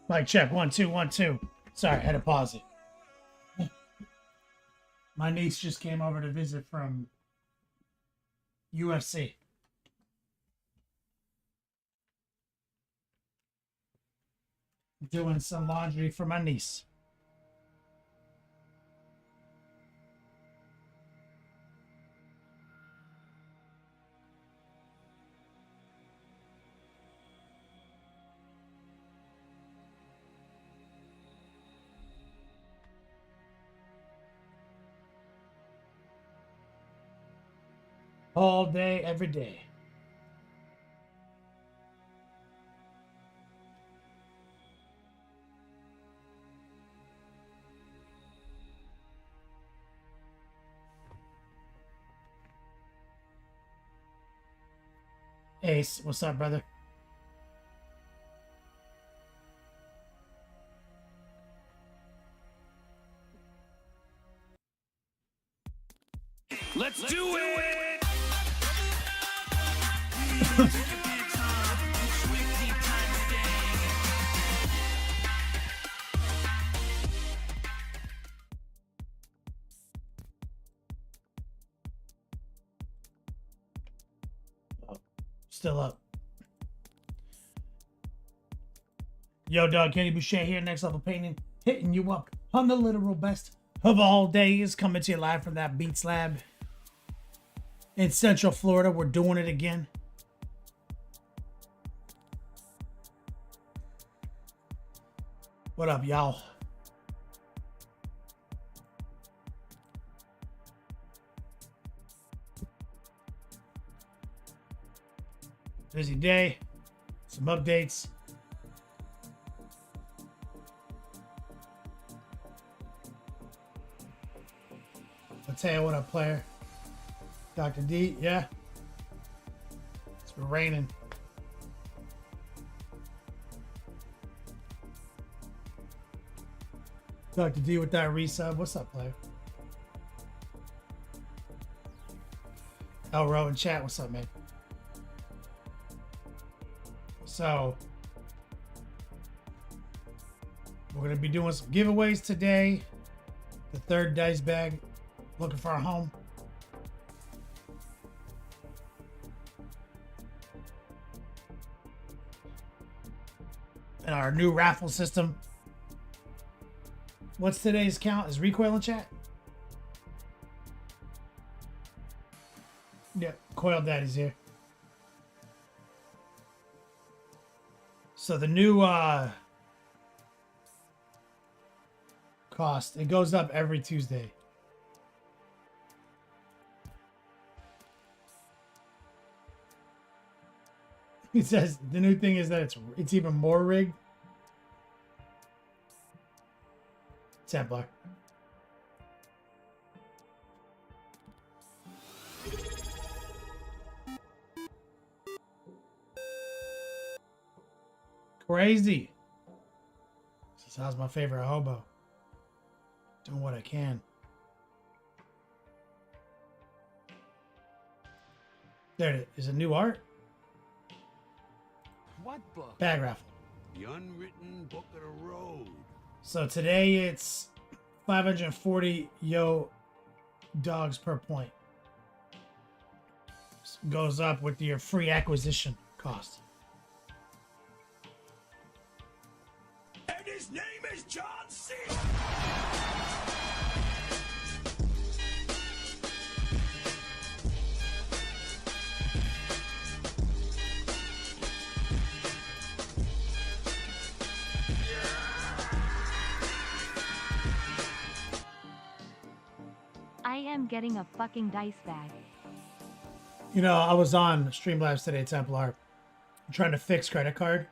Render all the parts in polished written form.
Mic check, 1 2 1 2. Sorry, I had to pause it. My niece just came over to visit from UFC. Doing some laundry for my niece. All day, every day. Ace, what's up, brother? Let's do it! Still up. Yo, dog, Kenny Boucher here, Next Level Painting, hitting you up on the literal best of all days, coming to you live from that Beats Lab in Central Florida. We're doing it again. What up, y'all? Busy day, some updates. Mateo, what up, player? Dr. D, yeah. It's been raining. Dr. D with that resub. What's up, player? Elro in chat. What's up, man? So, we're going to be doing some giveaways today. The third dice bag. Looking for a home. And our new raffle system. What's today's count? Is Recoil in chat? Yep, Coil Daddy's here. So the new cost, it goes up every Tuesday. He says the new thing is that it's even more rigged. Templar. Crazy. This is how's my favorite hobo. Doing what I can. There it is. Is it new art? What book? Bag Raffle. The unwritten book of the road. So today it's 540 yo dogs per point. Goes up with your free acquisition cost. And his name is John C. I am getting a fucking dice bag. You know, I was on Streamlabs today, Templar, trying to fix credit card.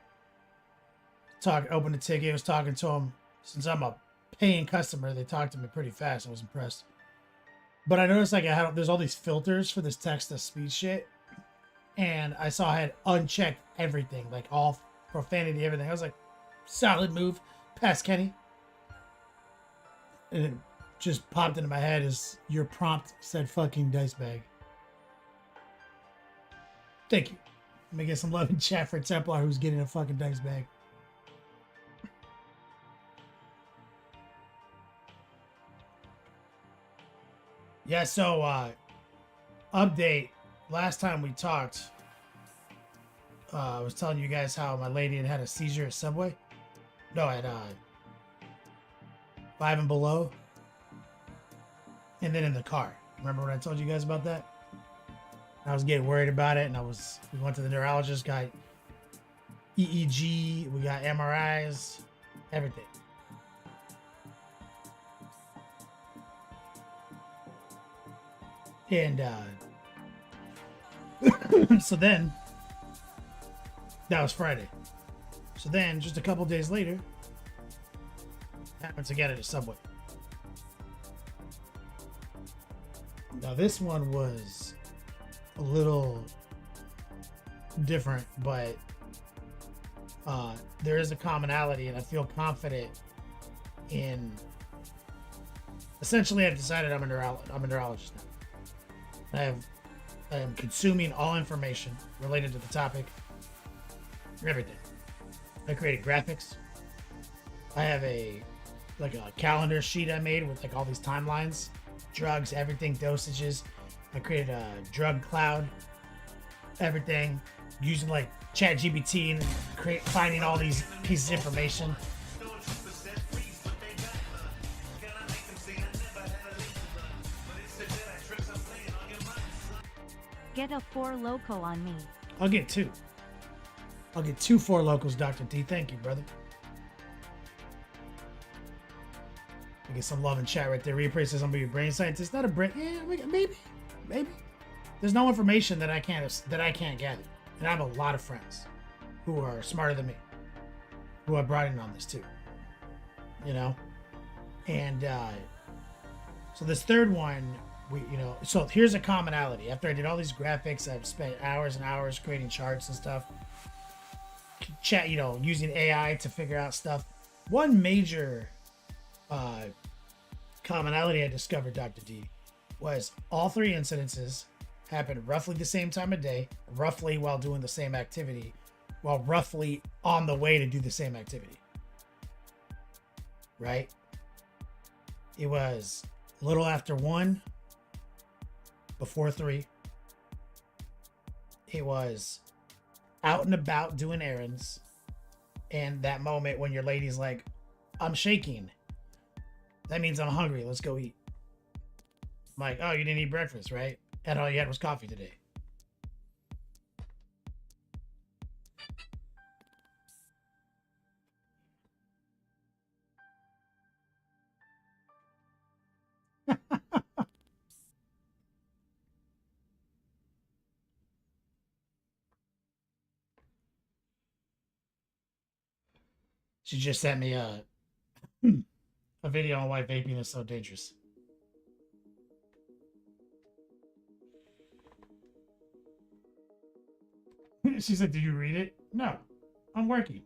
Opened the ticket, was talking to him. Since I'm a paying customer, they talked to me pretty fast. I was impressed. But I noticed like there's all these filters for this text-to-speech shit. And I saw I had unchecked everything, like all profanity, everything. I was like, solid move, pass Kenny. And it just popped into my head as your prompt said fucking dice bag. Thank you. Let me get some love in chat for Templar who's getting a fucking dice bag. Yeah, so update. Last time we talked, I was telling you guys how my lady had a seizure at Subway. No, at 5 and Below. And then in the car. Remember when I told you guys about that? I was getting worried about it, and we went to the neurologist, got EEG, we got MRIs, everything. And so then that was Friday. So then just a couple days later, happens again at a Subway. Now this one was a little different, but there is a commonality, and I feel confident in. Essentially, I've decided I'm a neurologist now. I am consuming all information related to the topic, everything. I created graphics. I have a calendar sheet I made with like all these timelines, drugs, everything, dosages. I created a drug cloud, everything, using like ChatGPT and finding all these pieces of information. Get a 4 Loco on me. I'll get 2. I'll get 2 4 Locals, Dr. T. Thank you, brother. I get some love in chat right there. Reappraise says I'm gonna be a brain scientist. Not a brain. Yeah, maybe. There's no information that I can't gather, and I have a lot of friends who are smarter than me, who I brought in on this too. You know, and so this third one So here's a commonality. After I did all these graphics, I've spent hours and hours creating charts and stuff. Chat, using AI to figure out stuff. One major commonality I discovered, Dr. D, was all three incidences happened roughly the same time of day, roughly while doing the same activity, while roughly on the way to do the same activity. Right? It was a little after 1, before 3. It was out and about doing errands, and that moment when your lady's like, I'm shaking. That means I'm hungry. Let's go eat. I'm like, oh, you didn't eat breakfast, right? And all you had was coffee today. She just sent me a video on why vaping is so dangerous. She said, "Did you read it?" No, I'm working.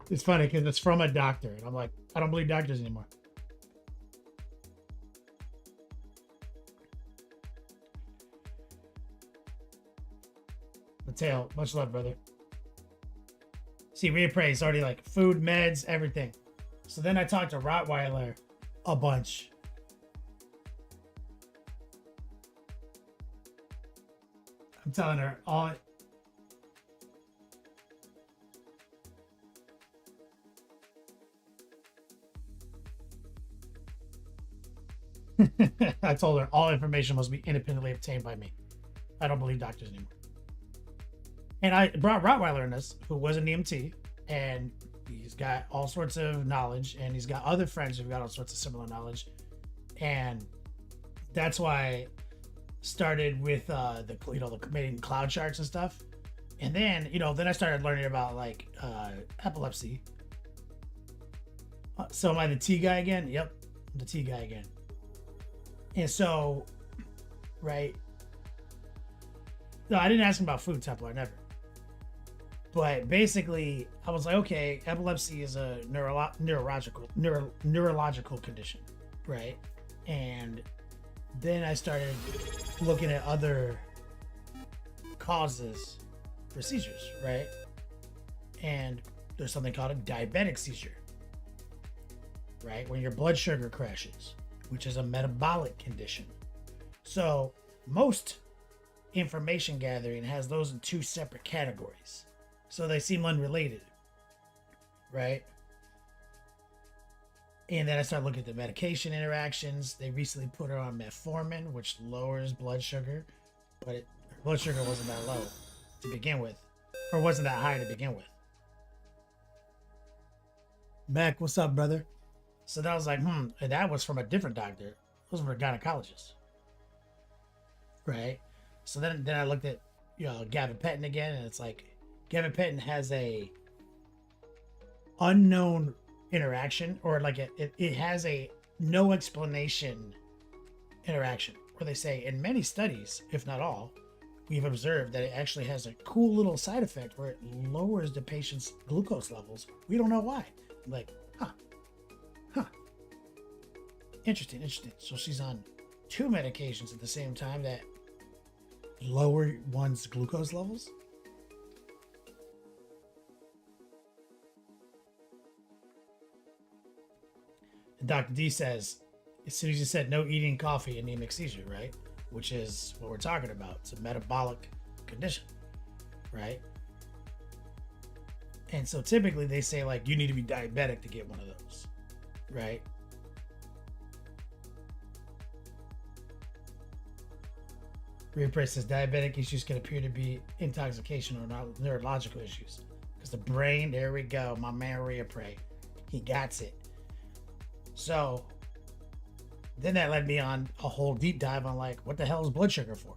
It's funny because it's from a doctor, and I'm like, I don't believe doctors anymore. Mateo, much love, brother. See, reappraise is already like food, meds, everything. So then I talked to Rottweiler a bunch. I'm telling her all. I told her all information must be independently obtained by me. I don't believe doctors anymore. And I brought Rottweiler in this, who was an EMT, and he's got all sorts of knowledge, and he's got other friends who've got all sorts of similar knowledge. And that's why I started with the committing cloud charts and stuff. And then, then I started learning about like epilepsy. So am I the T guy again? Yep, I'm the T guy again. And so, right. No, I didn't ask him about food, Templar, never. But basically, I was like, okay, epilepsy is a neurological condition, right? And then I started looking at other causes for seizures, right? And there's something called a diabetic seizure, right? When your blood sugar crashes, which is a metabolic condition. So most information gathering has those in two separate categories. So they seem unrelated, right? And then I started looking at the medication interactions. They recently put her on metformin, which lowers blood sugar, but her blood sugar wasn't that low to begin with, or wasn't that high to begin with. Mac, what's up, brother? So that was like, and that was from a different doctor. It was from a gynecologist, right? So then I looked at, gabapentin again, and it's like, gabapentin has a unknown interaction, or like it has a no explanation interaction, where they say in many studies, if not all, we've observed that it actually has a cool little side effect where it lowers the patient's glucose levels. We don't know why. Like, interesting. So she's on 2 medications at the same time that lower one's glucose levels. And Dr. D says, as soon as you said no eating coffee, anemic seizure, right? Which is what we're talking about. It's a metabolic condition, right? And so typically they say like you need to be diabetic to get one of those, right? Reappraise says diabetic issues can appear to be intoxication or neurological issues. Because the brain, there we go. My man Rhea Prey. He got it. So then that led me on a whole deep dive on like, what the hell is blood sugar for?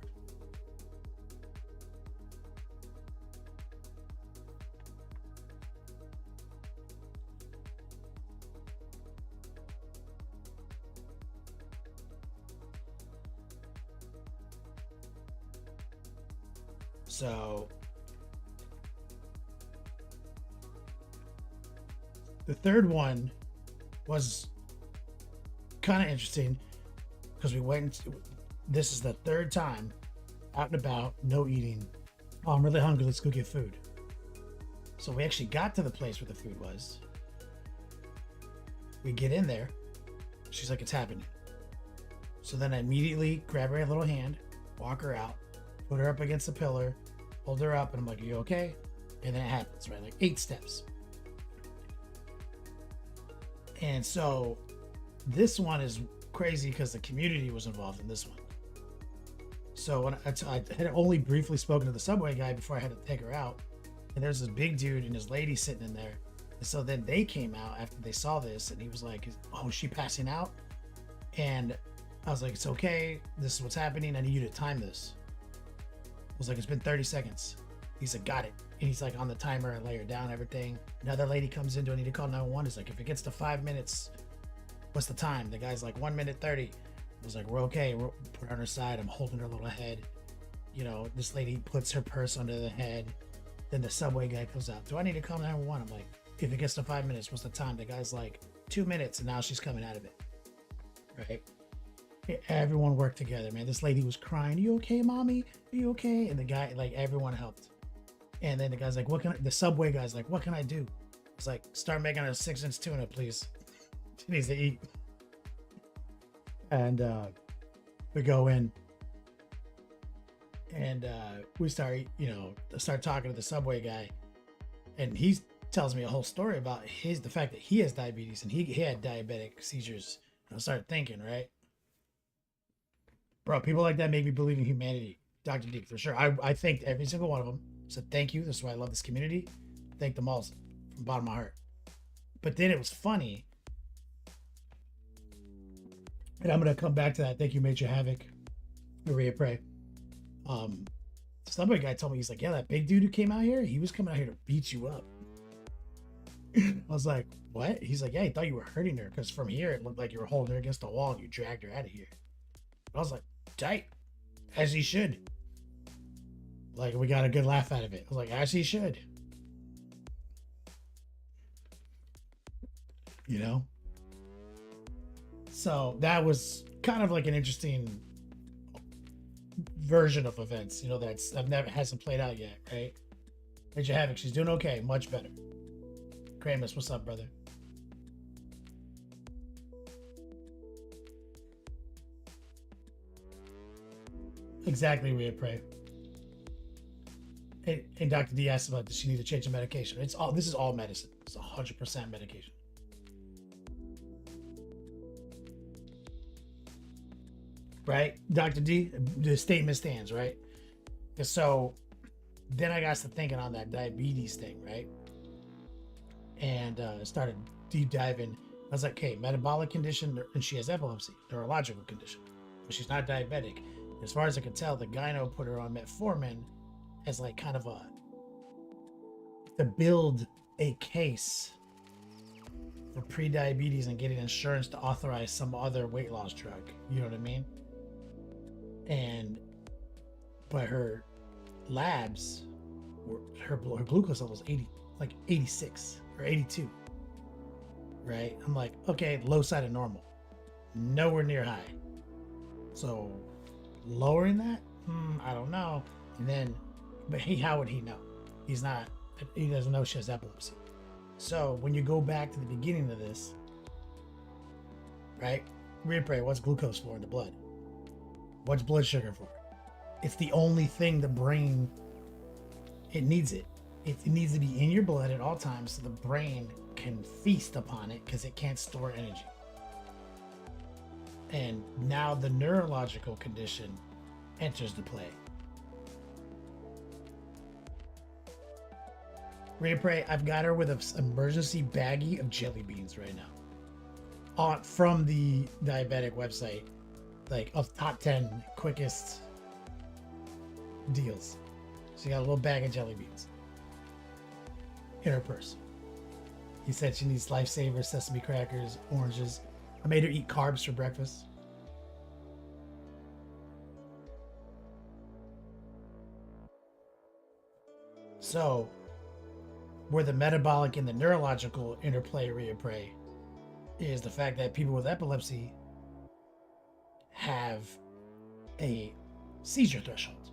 So the third one was kind of interesting because we went. This is the third time out and about, no eating. Oh, I'm really hungry. Let's go get food. So we actually got to the place where the food was. We get in there. She's like, it's happening. So then I immediately grab her little hand, walk her out, put her up against the pillar, hold her up, and I'm like, are you okay? And then it happens, right? Like 8 steps. And so this one is crazy because the community was involved in this one. So when I had only briefly spoken to the subway guy before I had to take her out, and there's this big dude and his lady sitting in there. And so then they came out after they saw this, and he was like, oh, is she passing out? And I was like, it's okay. This is what's happening. I need you to time this. I was like, it's been 30 seconds. He's like, got it. And he's like on the timer. I lay her down, everything. Another lady comes in, do I need to call 911? He's like, if it gets to 5 minutes, what's the time? The guy's like, 1 minute 30. I was like, we're okay. We'll put her on her side. I'm holding her little head. You know, this lady puts her purse under the head. Then the subway guy comes out. Do I need to call 911? I'm like, if it gets to 5 minutes, what's the time? The guy's like, 2 minutes, and now she's coming out of it. Right? Everyone worked together, man. This lady was crying. You okay, mommy? Are you okay? And the guy, like, everyone helped. And then the guy's like, the subway guy's like, what can I do? It's like, start making a 6-inch tuna, please. She needs to eat. And we go in and we start talking to the subway guy. And he tells me a whole story about the fact that he has diabetes and he had diabetic seizures. And I started thinking, right? Bro, people like that make me believe in humanity. Dr. D, for sure. I thanked every single one of them. Said thank you. This is why I love this community. Thank them all from the bottom of my heart. But then it was funny. And I'm going to come back to that. Thank you, Major Havoc. Maria Prey. Somebody guy told me, he's like, yeah, that big dude who came out here, he was coming out here to beat you up. I was like, what? He's like, yeah, he thought you were hurting her because from here it looked like you were holding her against the wall and you dragged her out of here. I was like, tight, as he should. Like, we got a good laugh out of it. I was like, as he should. You know? So that was kind of like an interesting version of events, you know, hasn't played out yet, right? Major Havoc, she's doing okay, much better. Kramus, what's up, brother? Exactly, Rhea Prey. And Dr. D asked about, does she need to change the medication? This is all medicine. It's 100% medication. Right? Dr. D, the statement stands, right? And so then I got to thinking on that diabetes thing, right? And started deep diving. I was like, okay, metabolic condition, and she has epilepsy, neurological condition, but she's not diabetic. As far as I can tell, the gyno put her on metformin as like kind of to build a case for pre-diabetes and getting insurance to authorize some other weight loss drug. You know what I mean? But her labs, her glucose level was 86 or 82. Right? I'm like, okay, low side of normal, nowhere near high. So lowering that, I don't know. And then, but how would he know? He doesn't know she has epilepsy. So when you go back to the beginning of this, right? Repray, what's glucose for in the blood? What's blood sugar for? It's the only thing the brain, it needs it. It needs to be in your blood at all times so the brain can feast upon it because it can't store energy. And now the neurological condition enters the play. Ray Pray, I've got her with an emergency baggie of jelly beans right now. From the diabetic website, like of top 10 quickest deals. She got a little bag of jelly beans in her purse. He said she needs lifesavers, sesame crackers, oranges. I made her eat carbs for breakfast. So, where the metabolic and the neurological interplay reappraise is the fact that people with epilepsy have a seizure threshold,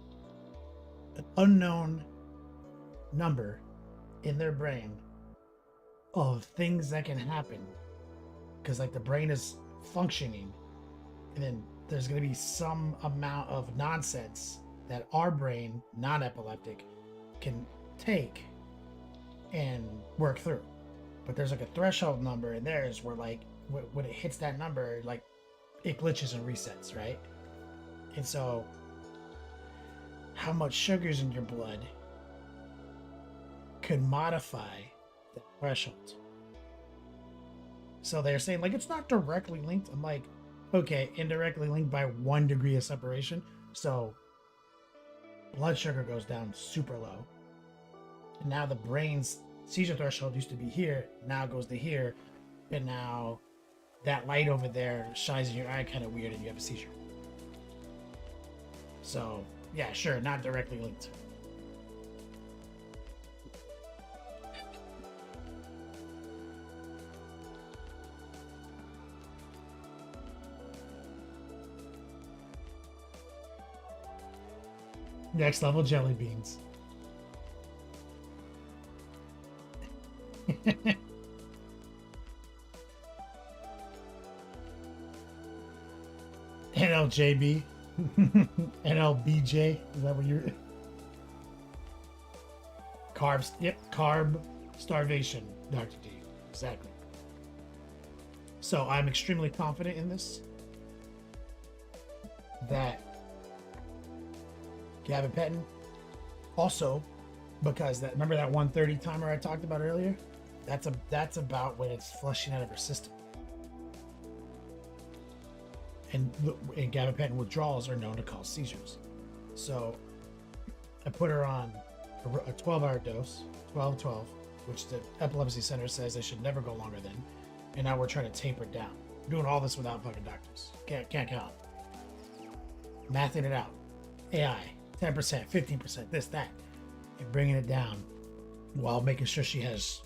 an unknown number in their brain of things that can happen because like the brain is functioning, and then there's going to be some amount of nonsense that our brain, non-epileptic, can take and work through. But there's like a threshold number in theirs where like when it hits that number, like it glitches and resets, right? And so how much sugar's in your blood could modify the threshold. So they're saying like it's not directly linked. I'm like, okay, indirectly linked by 1 degree of separation. So blood sugar goes down super low. And now the brain's seizure threshold used to be here, now goes to here, and now that light over there shines in your eye kind of weird and you have a seizure. So yeah, sure, not directly linked. Next level jelly beans. NLJB. NLBJ. Is that what you're... Carbs. Yep. Carb starvation, Dr. D. Exactly. So I'm extremely confident in this. That gabapentin. Also, because that, remember that 130 timer I talked about earlier? That's about when it's flushing out of her system. And gabapentin withdrawals are known to cause seizures. So I put her on a 12-hour dose, 12-12, which the epilepsy center says they should never go longer than. And now we're trying to taper down. I'm doing all this without fucking doctors. Can't count. Mathing it out. AI, 10%, 15%, this, that. And bringing it down while making sure she has,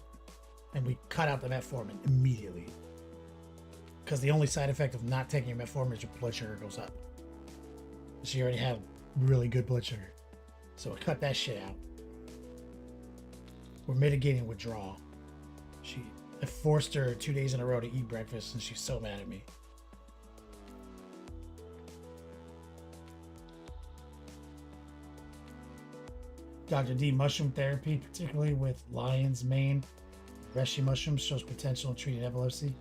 and we cut out the metformin immediately. Because the only side effect of not taking your metformin is your blood sugar goes up. She already had really good blood sugar. So we cut that shit out. We're mitigating withdrawal. I forced her 2 days in a row to eat breakfast and she's so mad at me. Dr. D, mushroom therapy, particularly with lion's mane, reishi mushrooms, shows potential in treating epilepsy.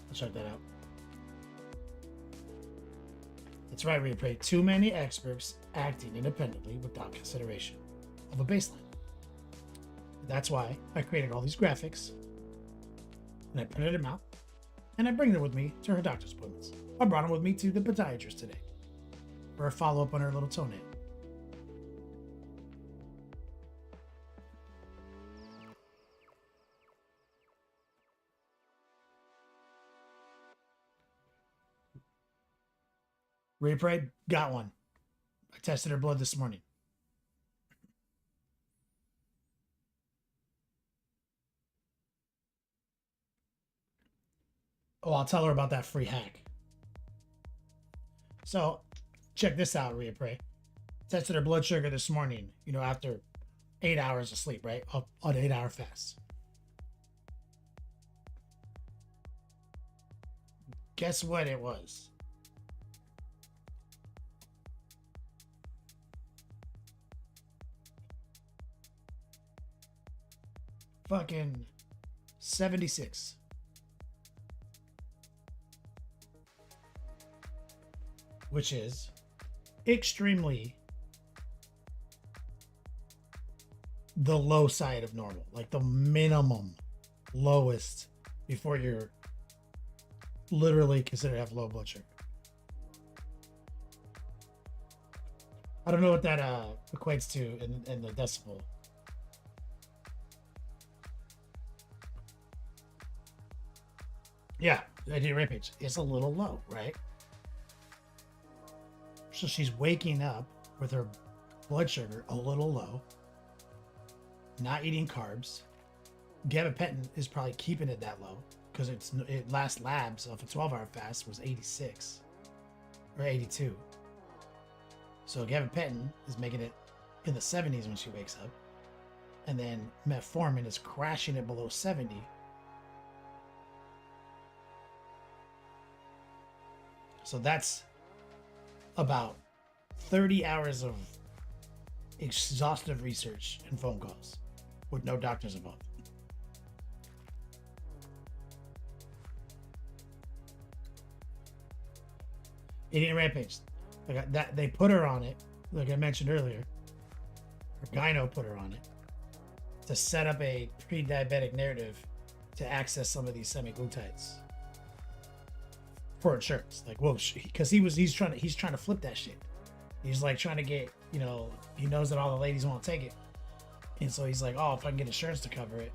I'll check that out. That's right, Reapray. Too many experts acting independently without consideration of a baseline. That's why I created all these graphics, and I printed them out, and I bring them with me to her doctor's appointments. I brought them with me to the podiatrist today for a follow-up on her little toenail. Reapray, got one. I tested her blood this morning. Oh, I'll tell her about that free hack. So, check this out, Reapray. Tested her blood sugar this morning, after 8 hours of sleep, right? Up on an 8-hour fast. Guess what it was? Fucking 76. which is extremely the low side of normal, like the minimum lowest before you're literally considered to have low blood sugar. I don't know what that equates to in the decibel. Yeah, the idea rampage is a little low, right? So she's waking up with her blood sugar a little low, not eating carbs. Gabapentin is probably keeping it that low because it last labs of a 12-hour fast was 86 or 82. So gabapentin is making it in the 70s when she wakes up, and then metformin is crashing it below 70. So that's about 30 hours of exhaustive research and phone calls with no doctors involved. Eating rampage. Like that, they put her on it, like I mentioned earlier. Her gyno put her on it to set up a pre-diabetic narrative to access some of these semaglutides for insurance. Like, well, because he's trying to flip that shit. He's like trying to get, you know, he knows that all the ladies won't take it, and so he's like, oh, if I can get insurance to cover it.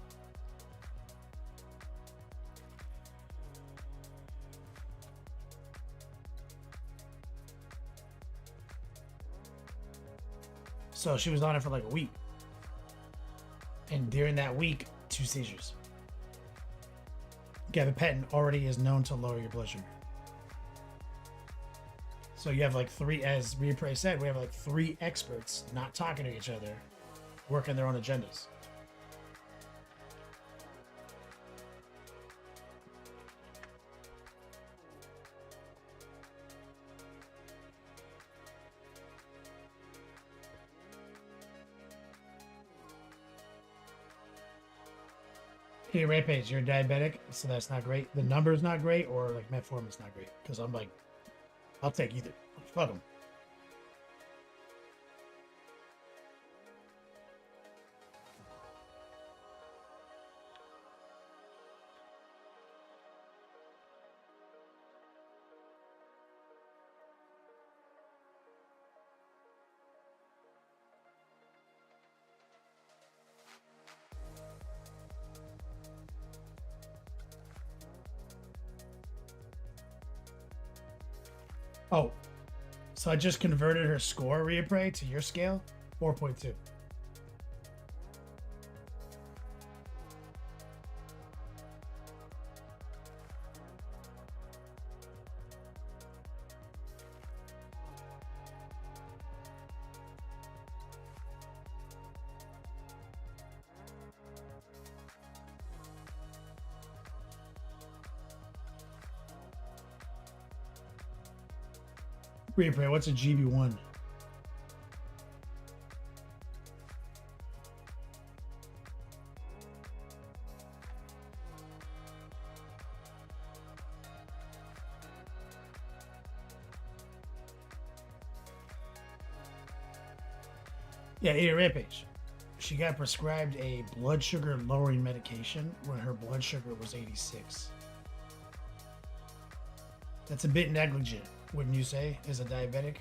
So she was on it for like a week. And during that week, 2 seizures. Gabapentin already is known to lower your blood sugar. So you have like 3, as Rhea said, we have like 3 experts not talking to each other, working their own agendas. Hey, Rampage, you're diabetic, so that's not great. The number's not great, or like metformin's not great. Because I'm like, I'll take either. Fuck them. Oh, so I just converted her score, Rhea, to your scale, 4.2. Rhea, what's a GB1? Yeah, Ada Rampage. She got prescribed a blood sugar lowering medication when her blood sugar was 86. That's a bit negligent, wouldn't you say, as a diabetic?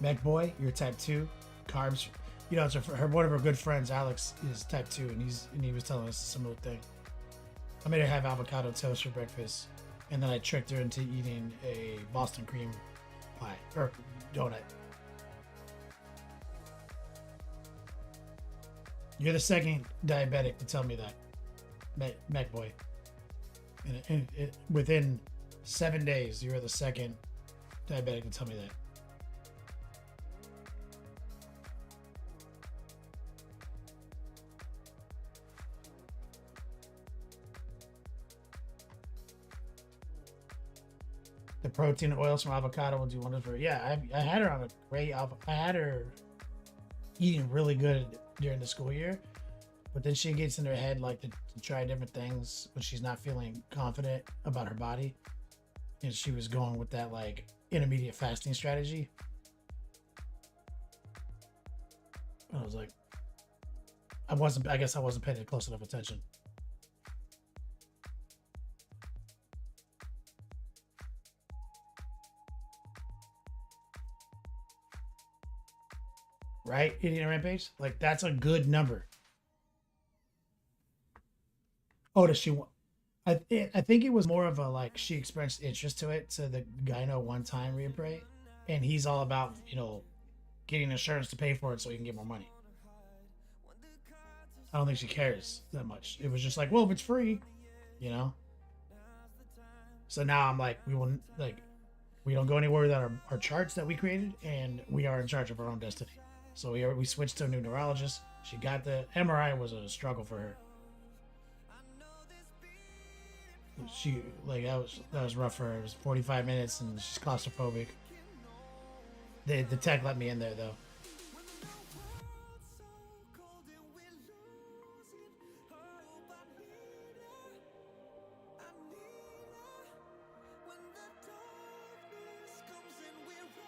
Mech Boy, you're type 2. Carbs. You know, it's one of her good friends, Alex, is type 2, and he was telling us a similar thing. I made her have avocado toast for breakfast, and then I tricked her into eating a Boston cream pie, or donut. You're the second diabetic to tell me that, Mech Boy. And within 7 days, you were the second diabetic to tell me that. The protein oils from avocado will do wonders for her. Yeah, I had her on a great I had her eating really good during the school year, But then she gets in her head like to try different things when she's not feeling confident about her body. And she was going with that like intermediate fasting strategy. I was like, I guess I wasn't paying close enough attention. Right? Eating a rampage? Like, that's a good number. Oh, does she want? I think it was more of a like she expressed interest to it to the gyno one time reappraise, and he's all about getting insurance to pay for it so he can get more money. I don't think she cares that much. It was just like, well, if it's free, you know. So now I'm like, we don't go anywhere without our charts that we created, and we are in charge of our own destiny. So we switched to a new neurologist. She got the MRI was a struggle for her. She like that was rough for her. It was 45 minutes and she's claustrophobic. The tech let me in there though.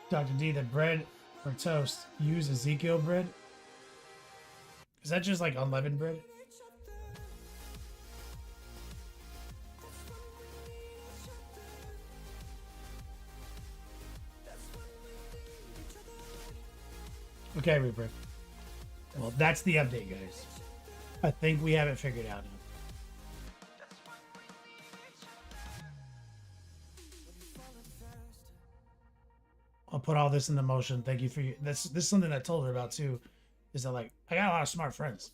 Dr. D, the bread for toast, use Ezekiel bread. Is that just like unleavened bread? Okay, Rupert. Well, that's the update, guys. I think we have it figured out now. I'll put all this into motion. Thank you for you. This is something I told her about too. Is that like I got a lot of smart friends,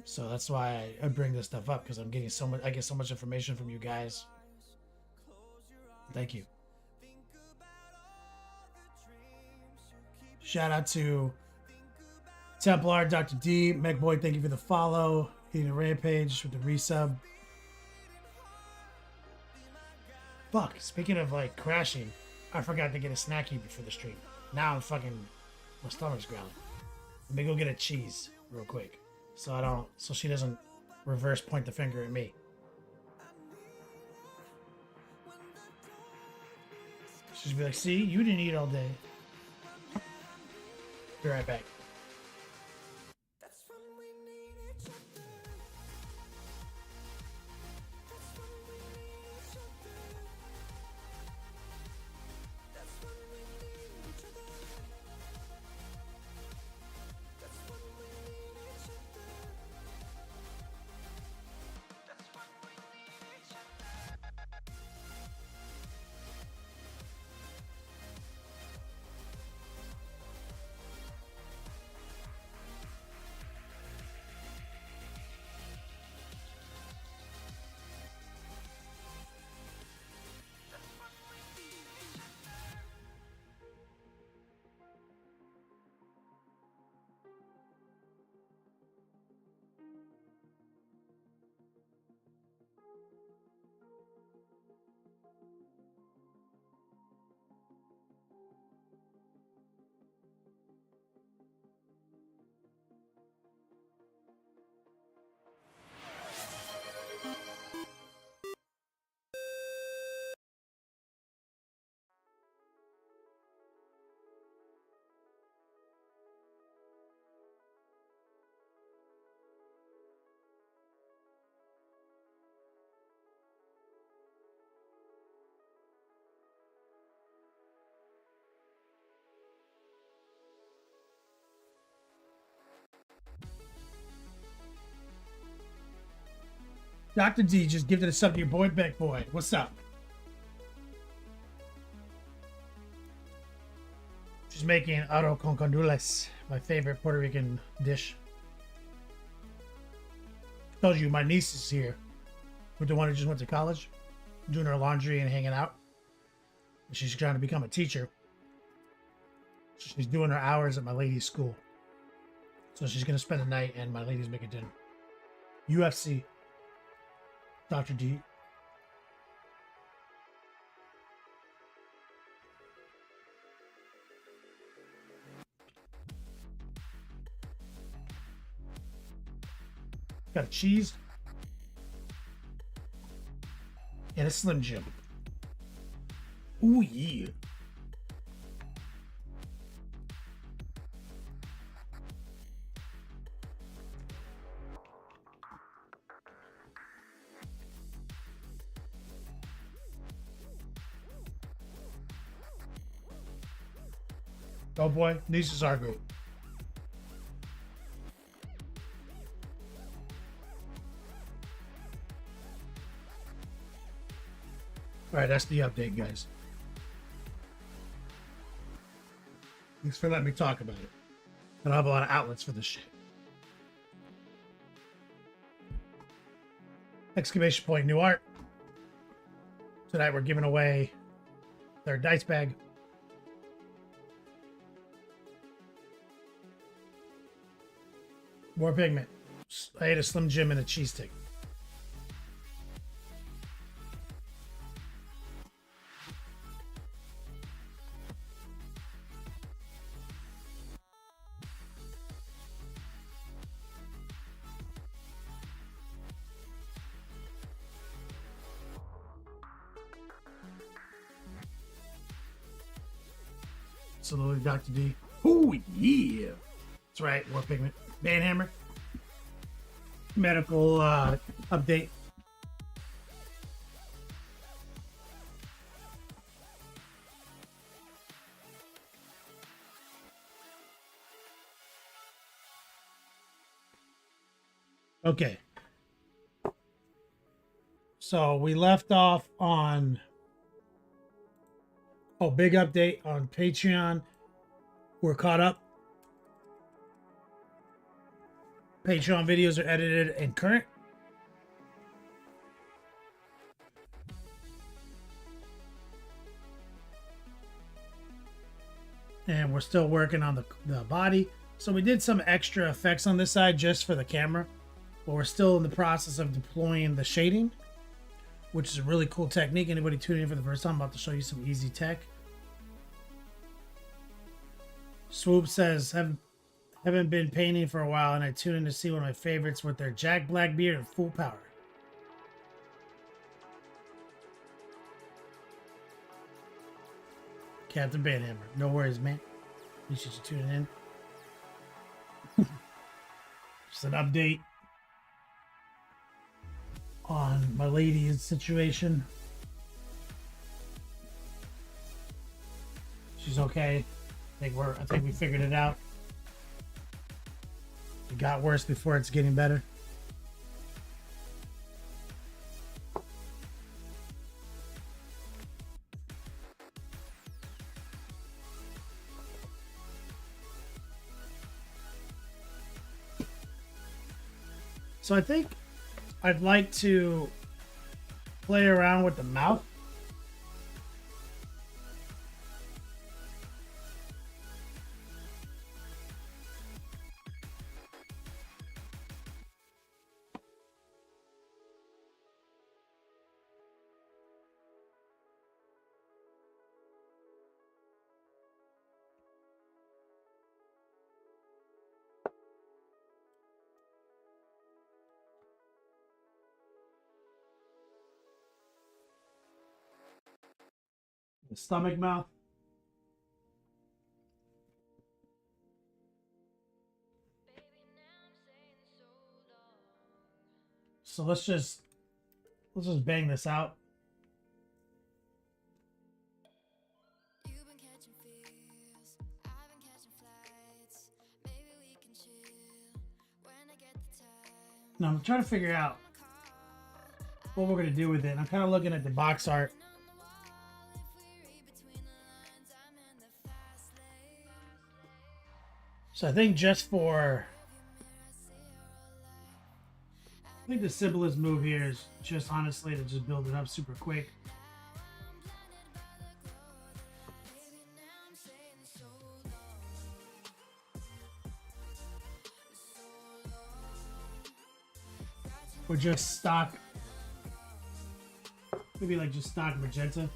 so that's why I bring this stuff up because I'm getting so much. I get so much information from you guys. Thank you. Shout out to Templar, Dr. D, McBoy. Thank you for the follow. Eating a rampage with the resub. Fuck, speaking of like crashing, I forgot to get a snacky before the stream. Now my stomach's growling. Let me go get a cheese real quick. So she doesn't reverse point the finger at me. She'll be like, see, you didn't eat all day. Be right back. Dr. D just gifted a sub to your boy, Beck Boy. What's up? She's making arroz con gandules, my favorite Puerto Rican dish. I told you my niece is here, with the one who just went to college, doing her laundry and hanging out. She's trying to become a teacher. So she's doing her hours at my lady's school. So she's going to spend the night and my lady's making dinner. UFC. Dr. D. Got a cheese. And a Slim Jim. Ooh, yeah. Oh boy, these are good. All right, that's the update, guys. Thanks for letting me talk about it. I don't have a lot of outlets for this shit. Exclamation point, new art. Tonight we're giving away their dice bag. More pigment. I ate a Slim Jim and a cheese stick. Absolutely, Dr. D. Oh, yeah. That's right, more pigment. Banhammer. Medical update. Okay. So we left off on... Oh, big update on Patreon. We're caught up. Patreon videos are edited and current. And we're still working on the body. So we did some extra effects on this side just for the camera. But we're still in the process of deploying the shading, which is a really cool technique. Anybody tuning in for the first time, I'm about to show you some easy tech. Swoop says, haven't been painting for a while, and I tuned in to see one of my favorites with their Jack Blackbeard and Full Power. Captain Banhammer. No worries, man. Appreciate you tuning in. Just an update on my lady's situation. She's okay. I think we figured it out. It got worse before it's getting better. So I think I'd like to play around with the mouth. The stomach mouth. So let's just bang this out. Now I'm trying to figure out what we're gonna do with it. I'm kind of looking at the box art. So I think the simplest move here is just honestly to just build it up super quick. Or just stock, maybe like just stock magenta.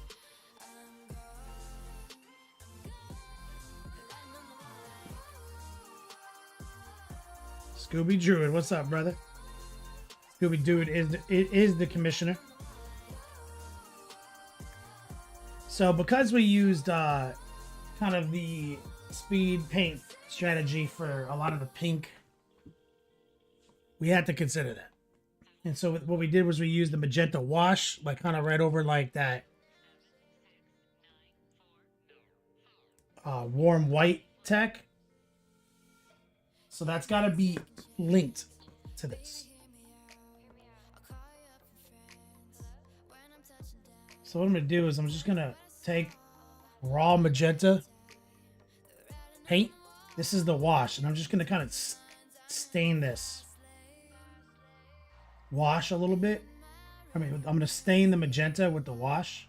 Scooby Druid, what's up, brother? Scooby Doo is the commissioner. So because we used kind of the speed paint strategy for a lot of the pink, we had to consider that. And so what we did was we used the magenta wash, like kind of right over like that warm white tech. So that's got to be linked to this. So what I'm going to do is I'm just going to take raw magenta paint. This is the wash, and I'm just going to kind of stain this wash a little bit. I mean, I'm going to stain the magenta with the wash.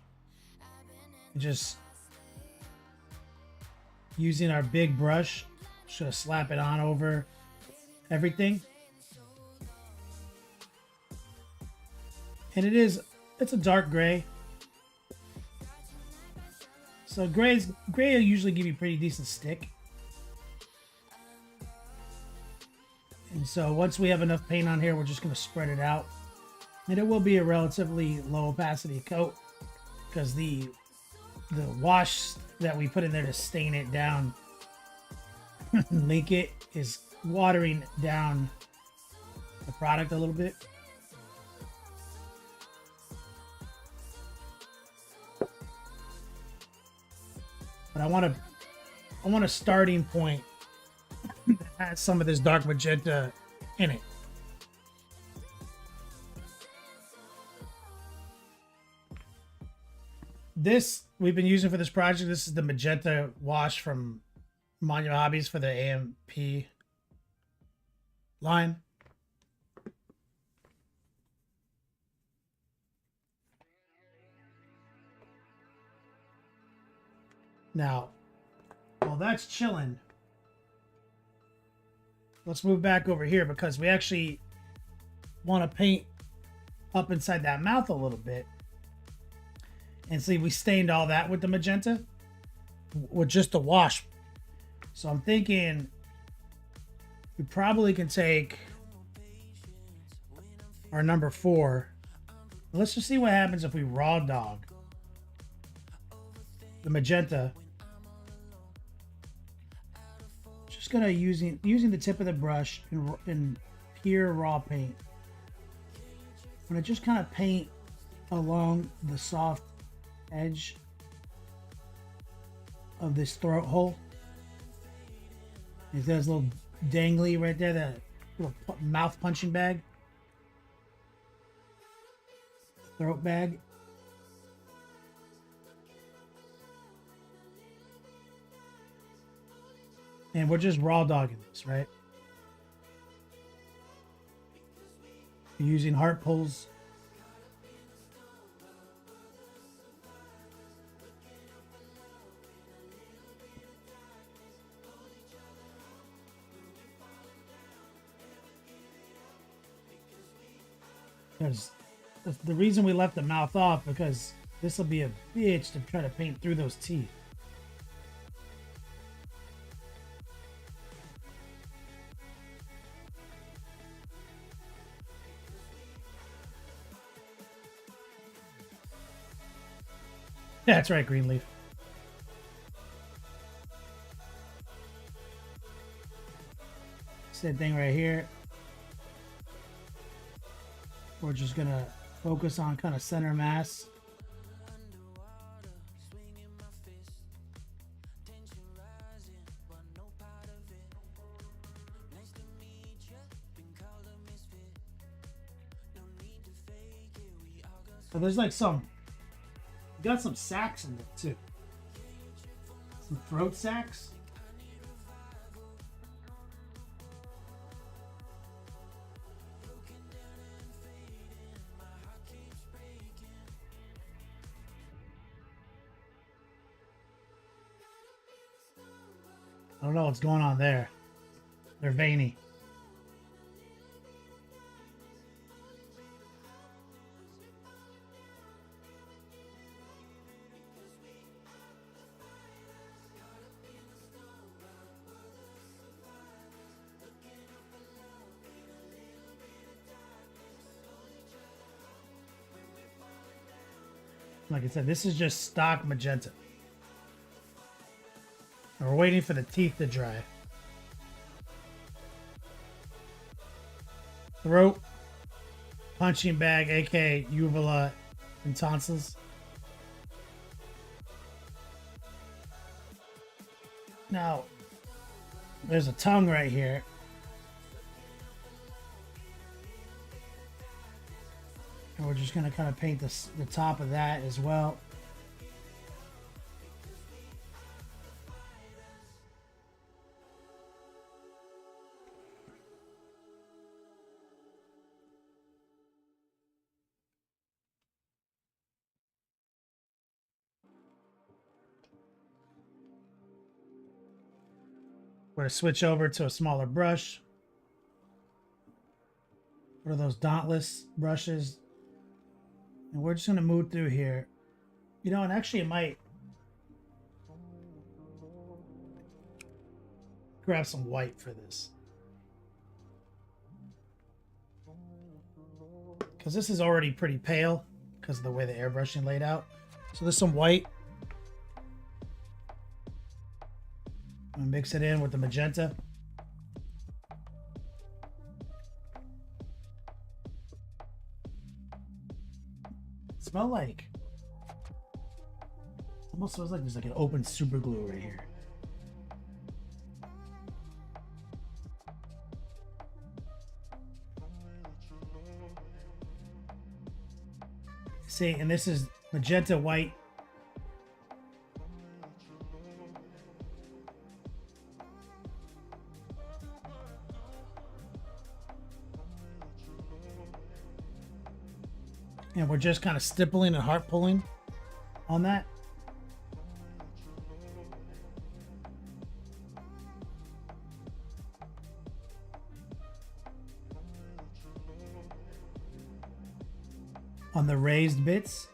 And just using our big brush, just going to slap it on over everything. And it's a dark gray. So gray will usually give you pretty decent stick. And so once we have enough paint on here, we're just going to spread it out. And it will be a relatively low opacity coat because the wash that we put in there to stain it down, link it, is watering down the product a little bit. But I want a starting point that has some of this dark magenta in it. This we've been using for this project. This is the magenta wash from Monument Hobbies for the AMP line. Now, while that's chilling, let's move back over here because we actually want to paint up inside that mouth a little bit. And see, we stained all that with the magenta with just the wash. So I'm thinking we probably can take our number 4. Let's just see what happens if we raw dog the magenta. Just gonna using the tip of the brush in pure raw paint. I'm gonna just kind of paint along the soft edge of this throat hole. There's a little dangly right there, that little mouth punching bag, throat bag. And we're just raw dogging this, right? We're using heart pulls. Because the reason we left the mouth off, because this will be a bitch to try to paint through those teeth. That's right, Greenleaf. Same thing right here. We're just gonna focus on kind of center mass. So there's like got some sacks in there too. Some throat sacks. I don't know what's going on there. They're veiny. Like I said, this is just stock magenta. And we're waiting for the teeth to dry. Throat, punching bag, aka uvula, and tonsils. Now, there's a tongue right here. And we're just going to kind of paint the top of that as well. We're going to switch over to a smaller brush. What are those Dauntless brushes? And we're just going to move through here. You know, and actually it might grab some white for this. Because this is already pretty pale because of the way the airbrushing laid out. So there's some white. I'm gonna mix it in with the magenta. Smell like, almost smells like there's like an open super glue right here. See, and this is magenta white. And we're just kind of stippling and heart pulling on that. On the raised bits.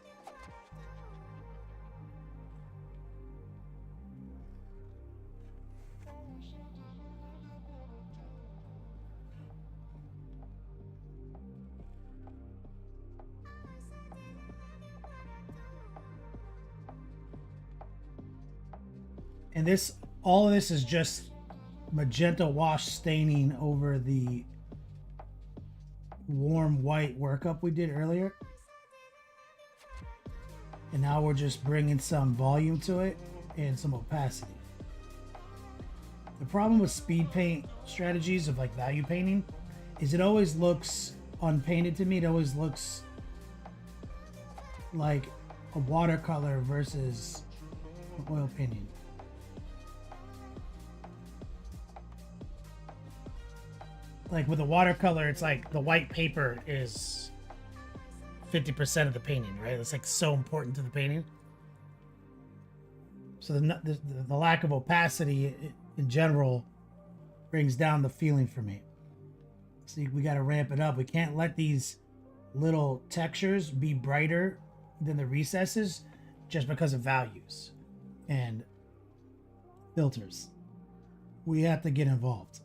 And this, all of this is just magenta wash staining over the warm white workup we did earlier. And now we're just bringing some volume to it and some opacity. The problem with speed paint strategies of like value painting is it always looks unpainted to me. It always looks like a watercolor versus an oil painting. Like with a watercolor, it's like the white paper is 50% of the painting, right? It's like so important to the painting. So the lack of opacity in general brings down the feeling for me. So we got to ramp it up. We can't let these little textures be brighter than the recesses just because of values and filters. We have to get involved.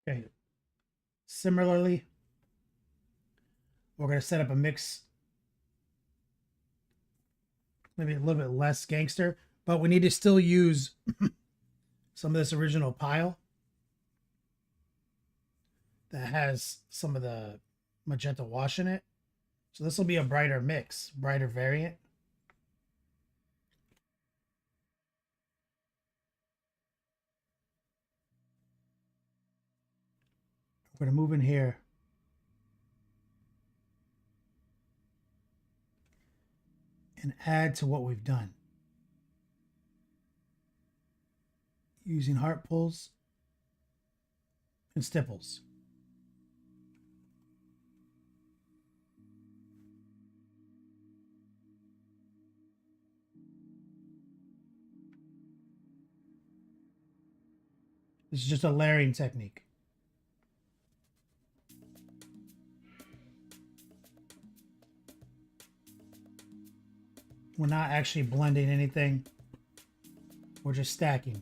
Okay. Similarly, we're going to set up a mix, maybe a little bit less gangster, but we need to still use some of this original pile that has some of the magenta wash in it. So this will be a brighter mix, brighter variant. We're going to move in here. And add to what we've done. Using heart pulls and stipples. This is just a layering technique. We're not actually blending anything. We're just stacking.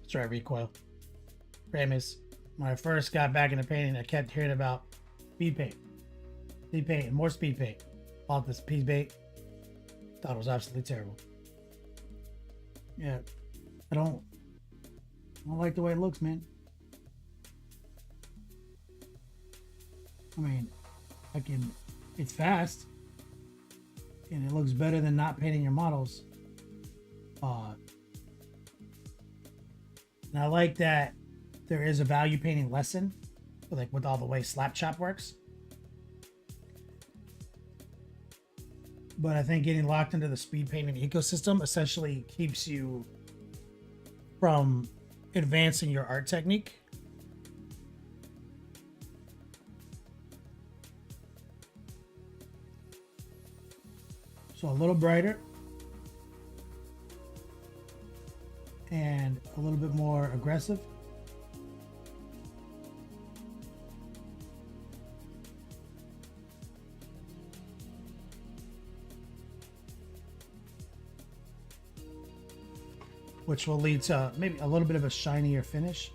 Sorry, recoil. Premise. When I first got back into painting, I kept hearing about speed paint. Speed paint and more speed paint. Bought this speed paint. Thought it was absolutely terrible. Yeah. I don't like the way it looks, man. I mean, it's fast. And it looks better than not painting your models. And I like that there is a value painting lesson, like with all the way slap chop works. But I think getting locked into the speed painting ecosystem essentially keeps you from advancing your art technique. So a little brighter and a little bit more aggressive. Which will lead to maybe a little bit of a shinier finish.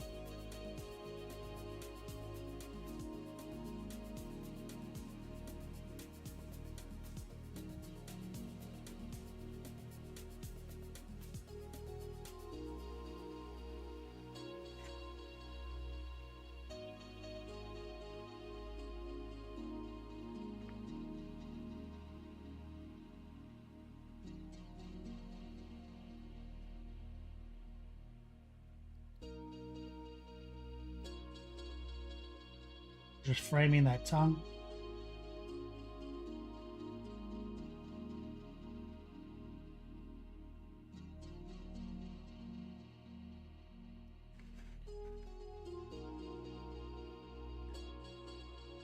Just framing that tongue.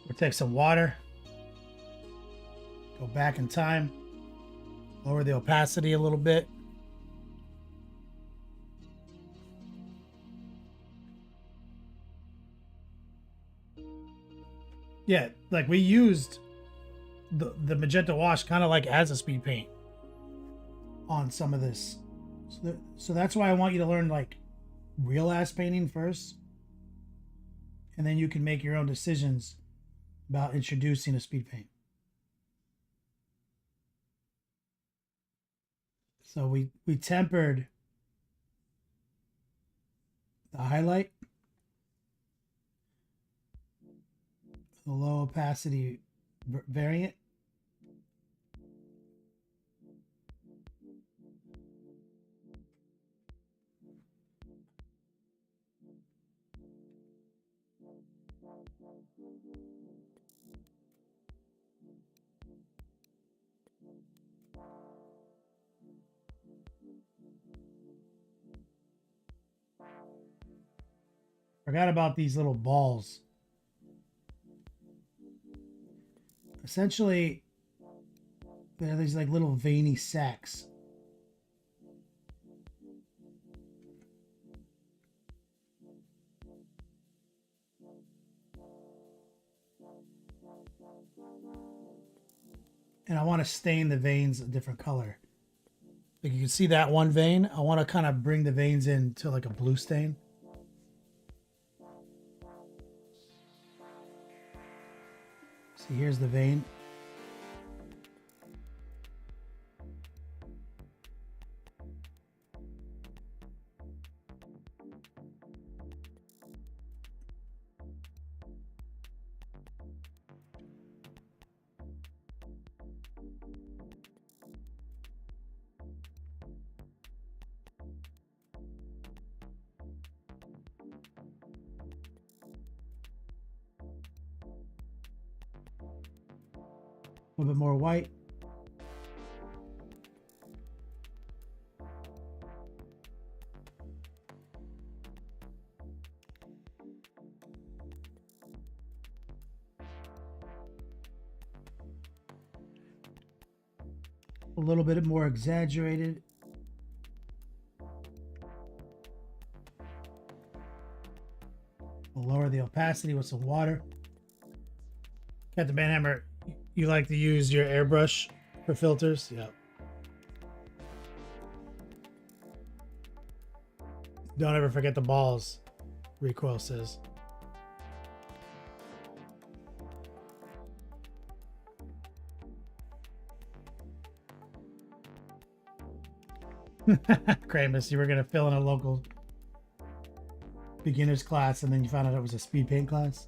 We'll take some water, go back in time, lower the opacity a little bit. Yeah, like we used the magenta wash kind of like as a speed paint on some of this. So that's why I want you to learn like real ass painting first. And then you can make your own decisions about introducing a speed paint. So we tempered the highlight, the low opacity variant. Forgot about these little balls. Essentially, they're these like little veiny sacs. And I want to stain the veins a different color. Like you can see that one vein. I want to kind of bring the veins into like a blue stain. See, here's the vein. little bit more white. A little bit more exaggerated. We'll lower the opacity with some water. Captain Banhammer, you like to use your airbrush for filters? Yeah. Don't ever forget the balls, Recoil says. Kramus, you were gonna fill in a local beginner's class and then you found out it was a speed paint class.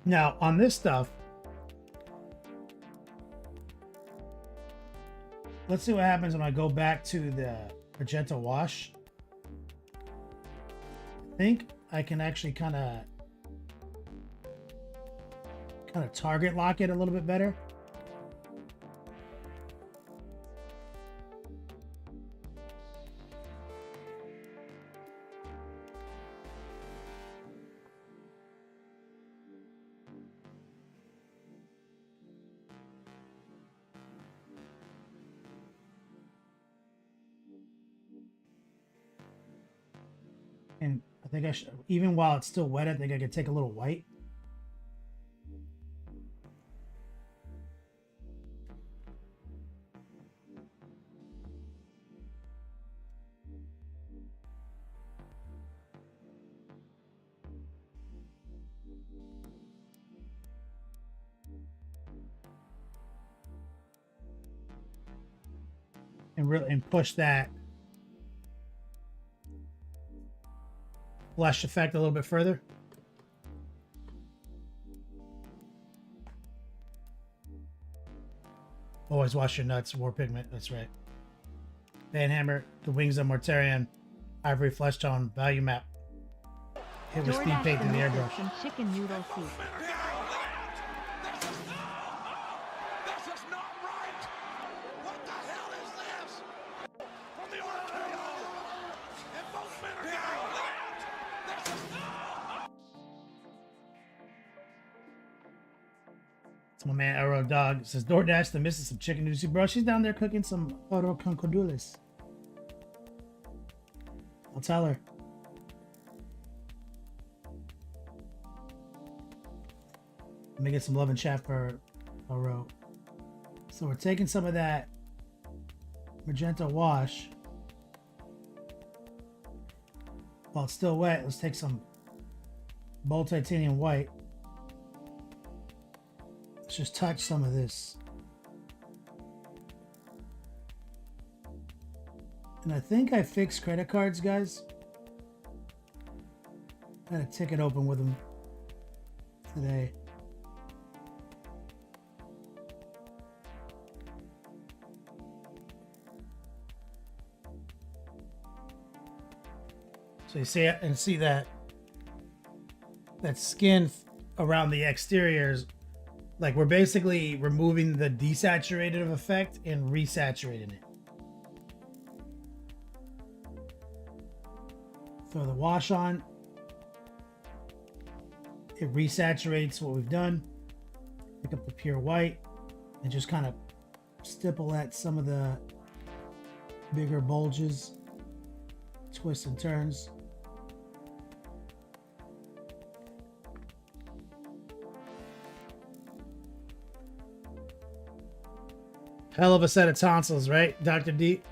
Now on this stuff, let's see what happens when I go back to the magenta wash. I think I can actually kind of target lock it a little bit better. And I think I should, even while it's still wet, I think I could take a little white. And really push that blush effect a little bit further. Always wash your nuts, war pigment, that's right. Banhammer, the wings of Mortarion, ivory flesh tone, value map. Hit with speed DoorDash paint the in the missus airbrush. some chicken noodle soup. This is not right! What the hell is this? From the RKO! And both men are down! This is... It's my man Arrow Dog. Says DoorDash the missus some chicken noodle soup. Bro, she's down there cooking some oro con cordules. I'll tell her. Let me get some love and chat for Oro. So we're taking some of that magenta wash. While it's still wet, let's take some bold titanium white. Let's just touch some of this. And I think I fixed credit cards, guys. I had a ticket open with them today. So you see it and see that skin around the exteriors, like we're basically removing the desaturated effect and resaturating it. Throw the wash on. It resaturates what we've done. Pick up the pure white and just kind of stipple at some of the bigger bulges, twists and turns. Hell of a set of tonsils, right, Dr. D?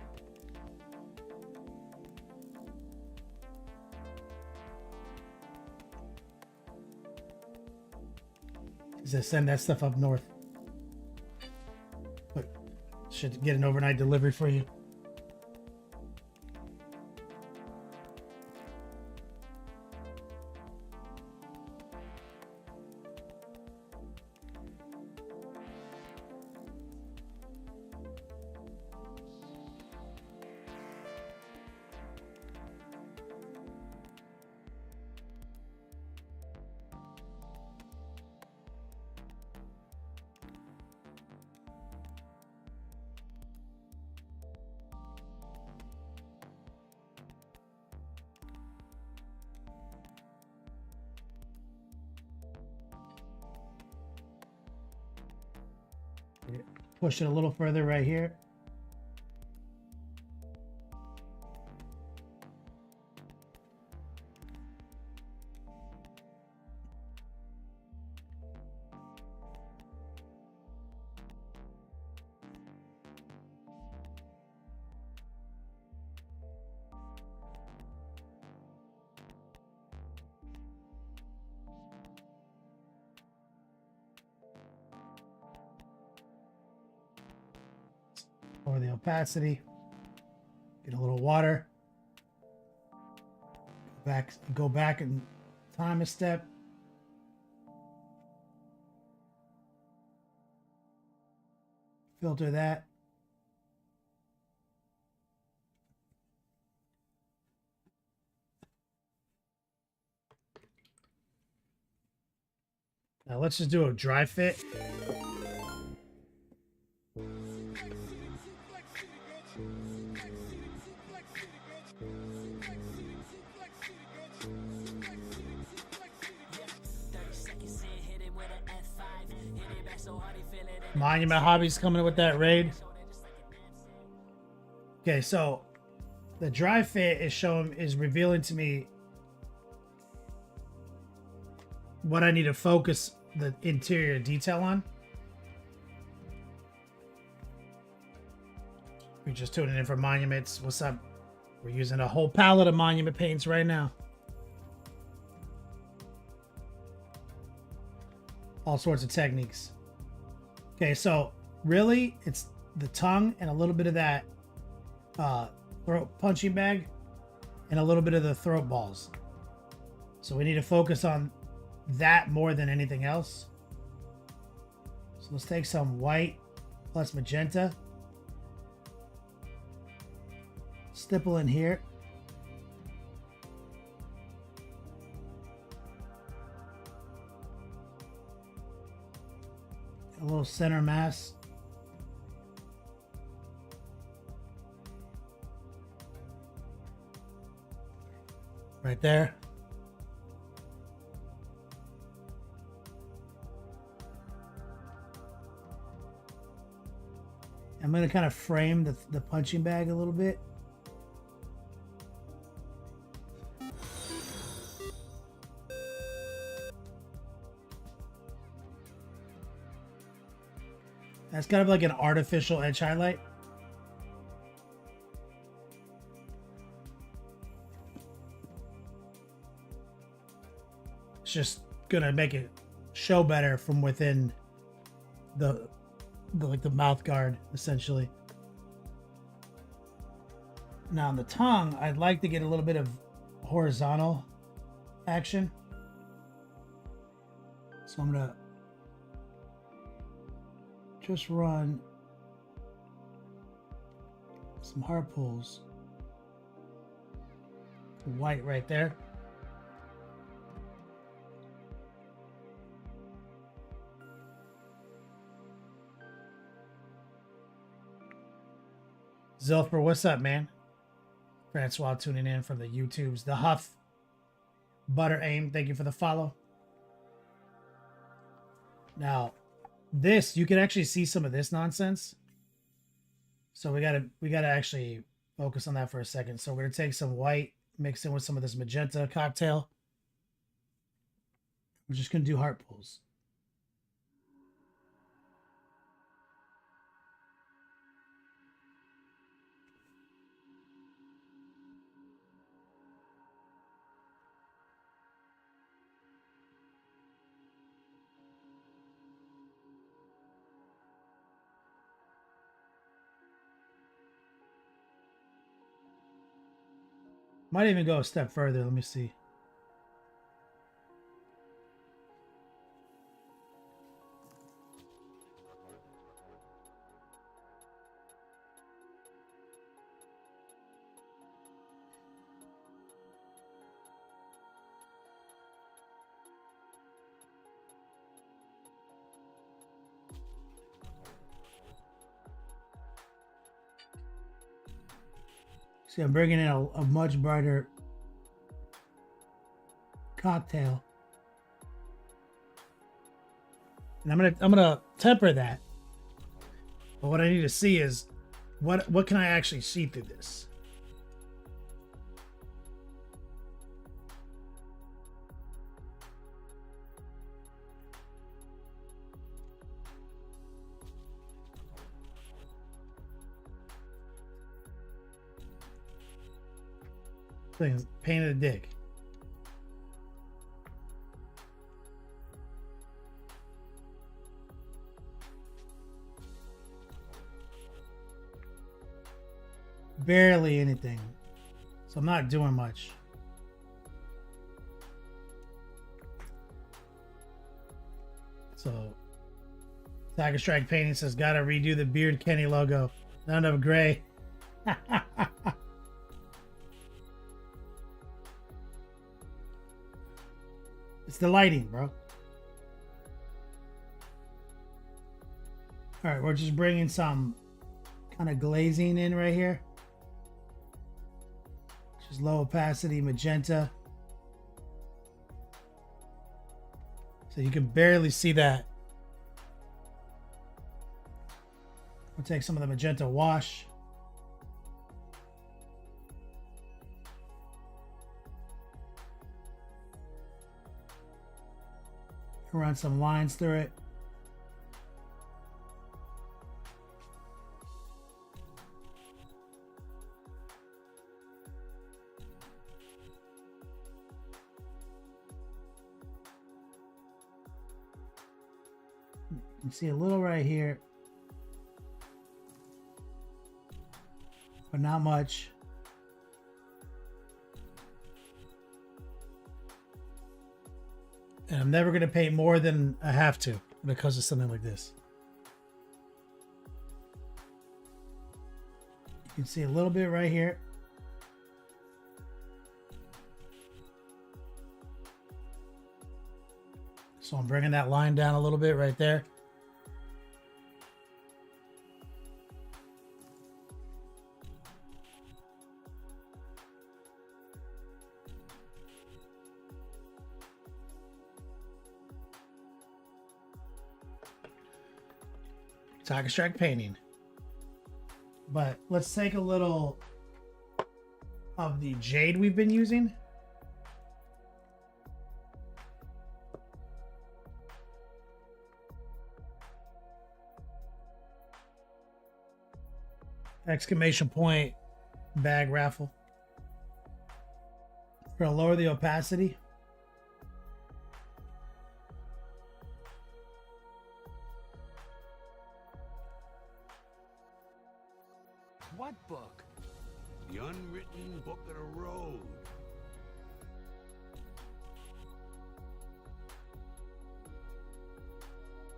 He says send that stuff up north. But should get an overnight delivery for you. Push it a little further right here. Lower the opacity. Get a little water. Go back and time a step. Filter that. Now let's just do a dry fit. Monument Hobbies coming in with that raid. Okay, so the dry fit is revealing to me what I need to focus the interior detail on. We're just tuning in for monuments. What's up? We're using a whole palette of monument paints right now. All sorts of techniques. Okay, so really it's the tongue and a little bit of that throat punching bag and a little bit of the throat balls. So we need to focus on that more than anything else. So let's take some white plus magenta. Stipple in here. A little center mass. Right there. I'm going to kind of frame the punching bag a little bit. That's kind of like an artificial edge highlight. It's just gonna make it show better from within the mouth guard, essentially. Now on the tongue, I'd like to get a little bit of horizontal action. So I'm gonna just run some heart pulls. White right there. Zilfer, what's up, man? Francois tuning in from the YouTubes. The Huff. Butter Aim, thank you for the follow. Now, this, you can actually see some of this nonsense. So we gotta actually focus on that for a second. So we're gonna take some white, mix in with some of this magenta cocktail. We're just gonna do heart pulls. Might even go a step further. Let me see. See, I'm bringing in a much brighter cocktail, and I'm gonna temper that But what I need to see is what can I actually see through this? Things painted a dick. Barely anything. So I'm not doing much. So Tiger Strike Painting says gotta redo the Beard Kenny logo. None of gray. It's the lighting, bro. All right, we're just bringing some kind of glazing in right here. Just low opacity magenta. So you can barely see that. We'll take some of the magenta wash. Run some lines through it. You can see a little right here, but not much. And I'm never going to paint more than I have to because of something like this. You can see a little bit right here. So I'm bringing that line down a little bit right there. Tiger Strike Painting. But let's take a little of the jade we've been using. Exclamation point Bag Raffle. We're gonna lower the opacity. What book? The unwritten book of the road.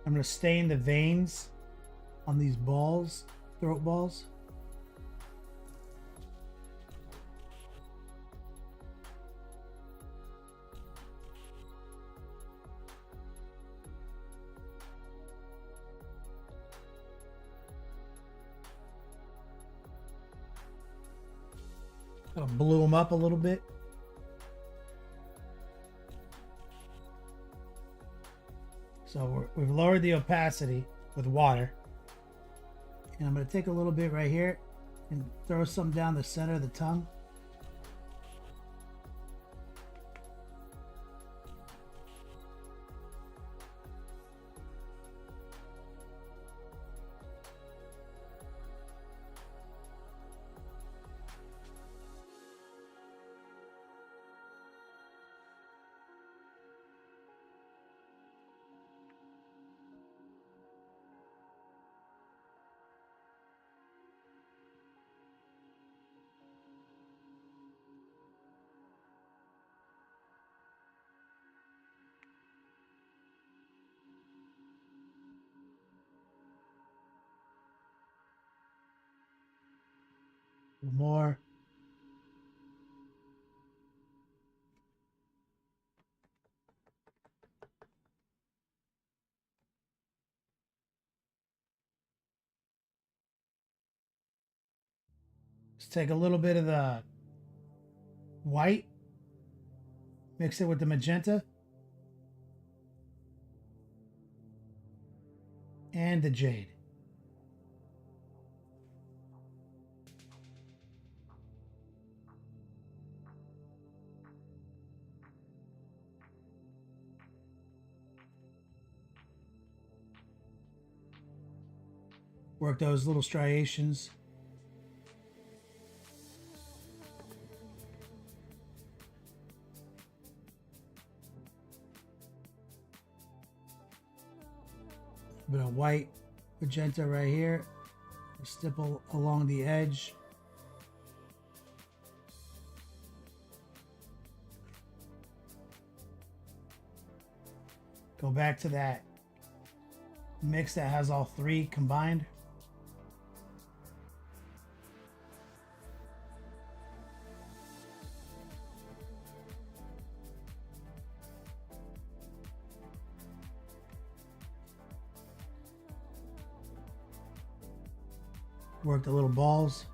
I'm gonna stain the veins on these balls, throat balls. Kind of blew them up a little bit. So we've lowered the opacity with water. And I'm going to take a little bit right here and throw some down the center of the tongue. More. Let's take a little bit of the white, mix it with the magenta and the jade. Work those little striations. A bit of white magenta right here. Stipple along the edge. Go back to that mix that has all three combined. Work the little balls.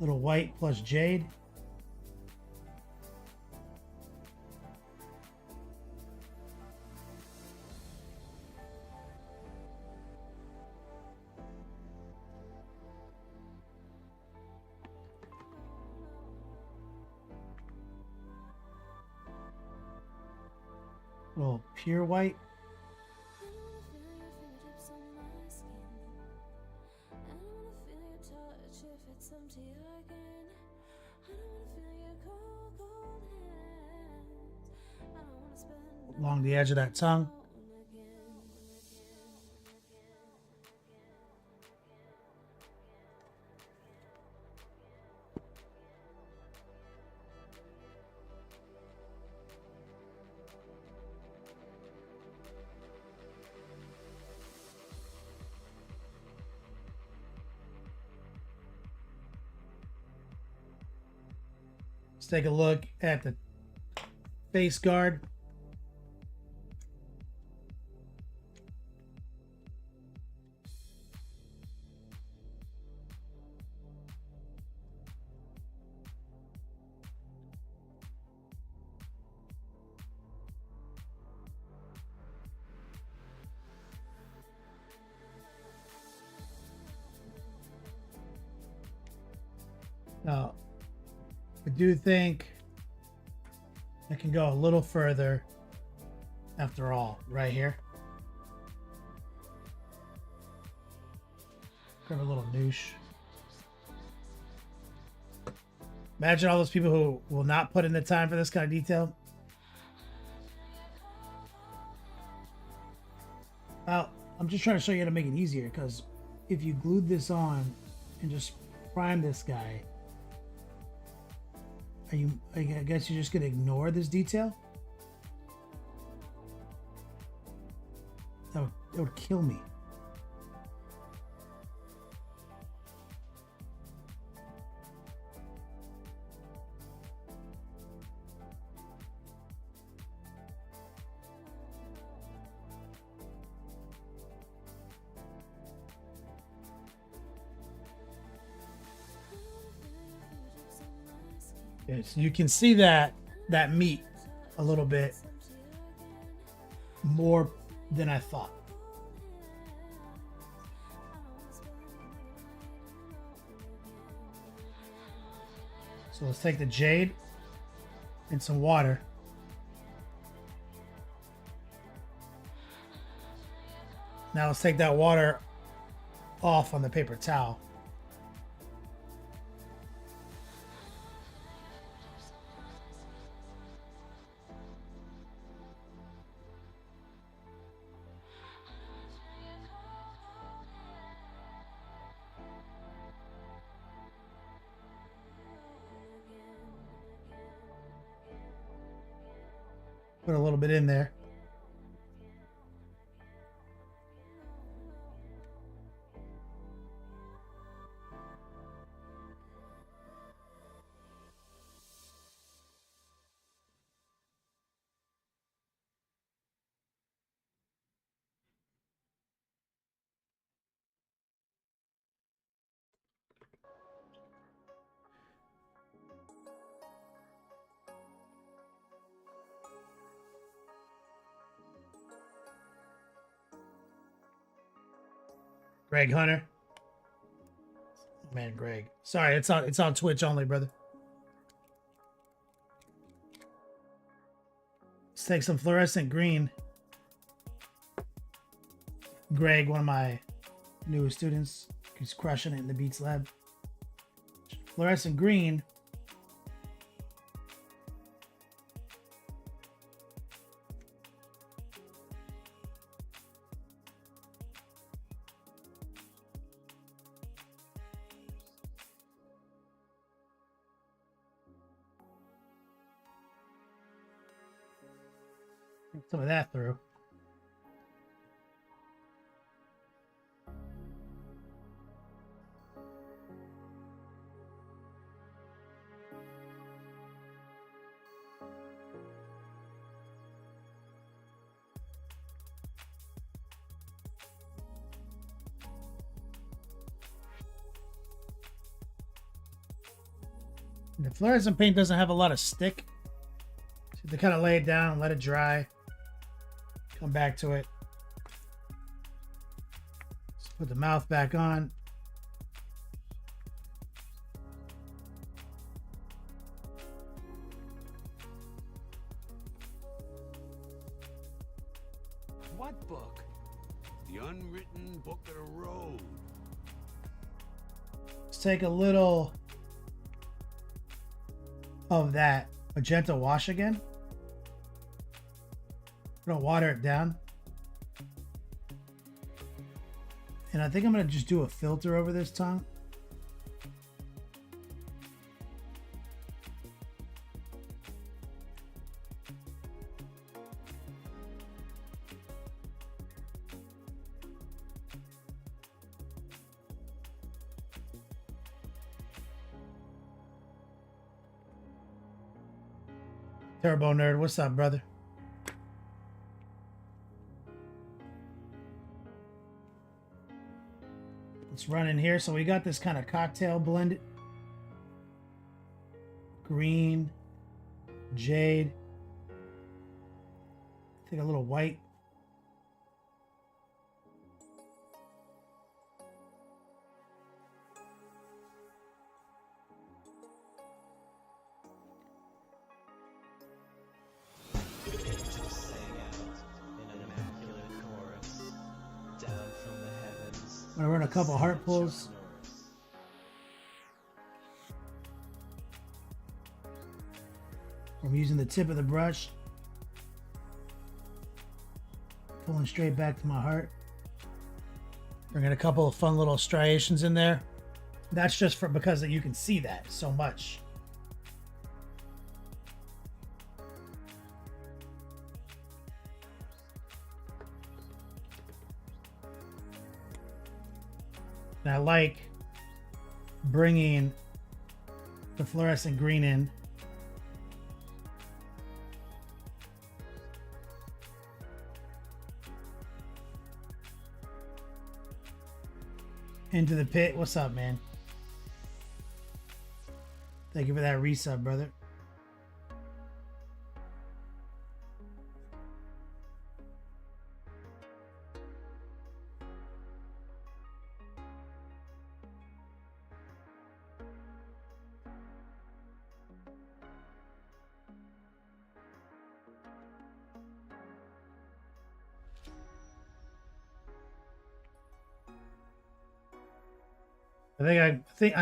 Little white plus jade. Little pure white. Along the edge of that tongue. Let's take a look at the face guard. Now, I do think I can go a little further after all, right here. Grab a little noosh. Imagine all those people who will not put in the time for this kind of detail. Well, I'm just trying to show you how to make it easier, because if you glued this on and just prime this guy, I guess you're just gonna ignore this detail? That would kill me. Yes, you can see that meat a little bit more than I thought. So let's take the jade and some water. Now let's take that water off on the paper towel. Put a little bit in there. Greg Hunter. man, Greg. Sorry, it's on Twitch only, brother. Let's take some fluorescent green. Greg, one of my newest students, he's crushing it in the Beats Lab. Fluorescent green. Some of that through. The fluorescent paint doesn't have a lot of stick. So they kind of lay it down, let it dry. Come back to it. Let's put the mouth back on. What book? The unwritten book of the road. Let's take a little of that magenta wash again. Gonna water it down. And I think I'm gonna just do a filter over this tongue. Turbo Nerd, what's up, brother? Let's run in here. So we got this kind of cocktail blended. Green, jade. Take a little white. I'm gonna run a couple heart pulls. I'm using the tip of the brush, pulling straight back to my heart. Bringing a couple of fun little striations in there. That's just for because you can see that so much. And I like bringing the fluorescent green in. Into the pit. What's up, man? Thank you for that resub, brother. I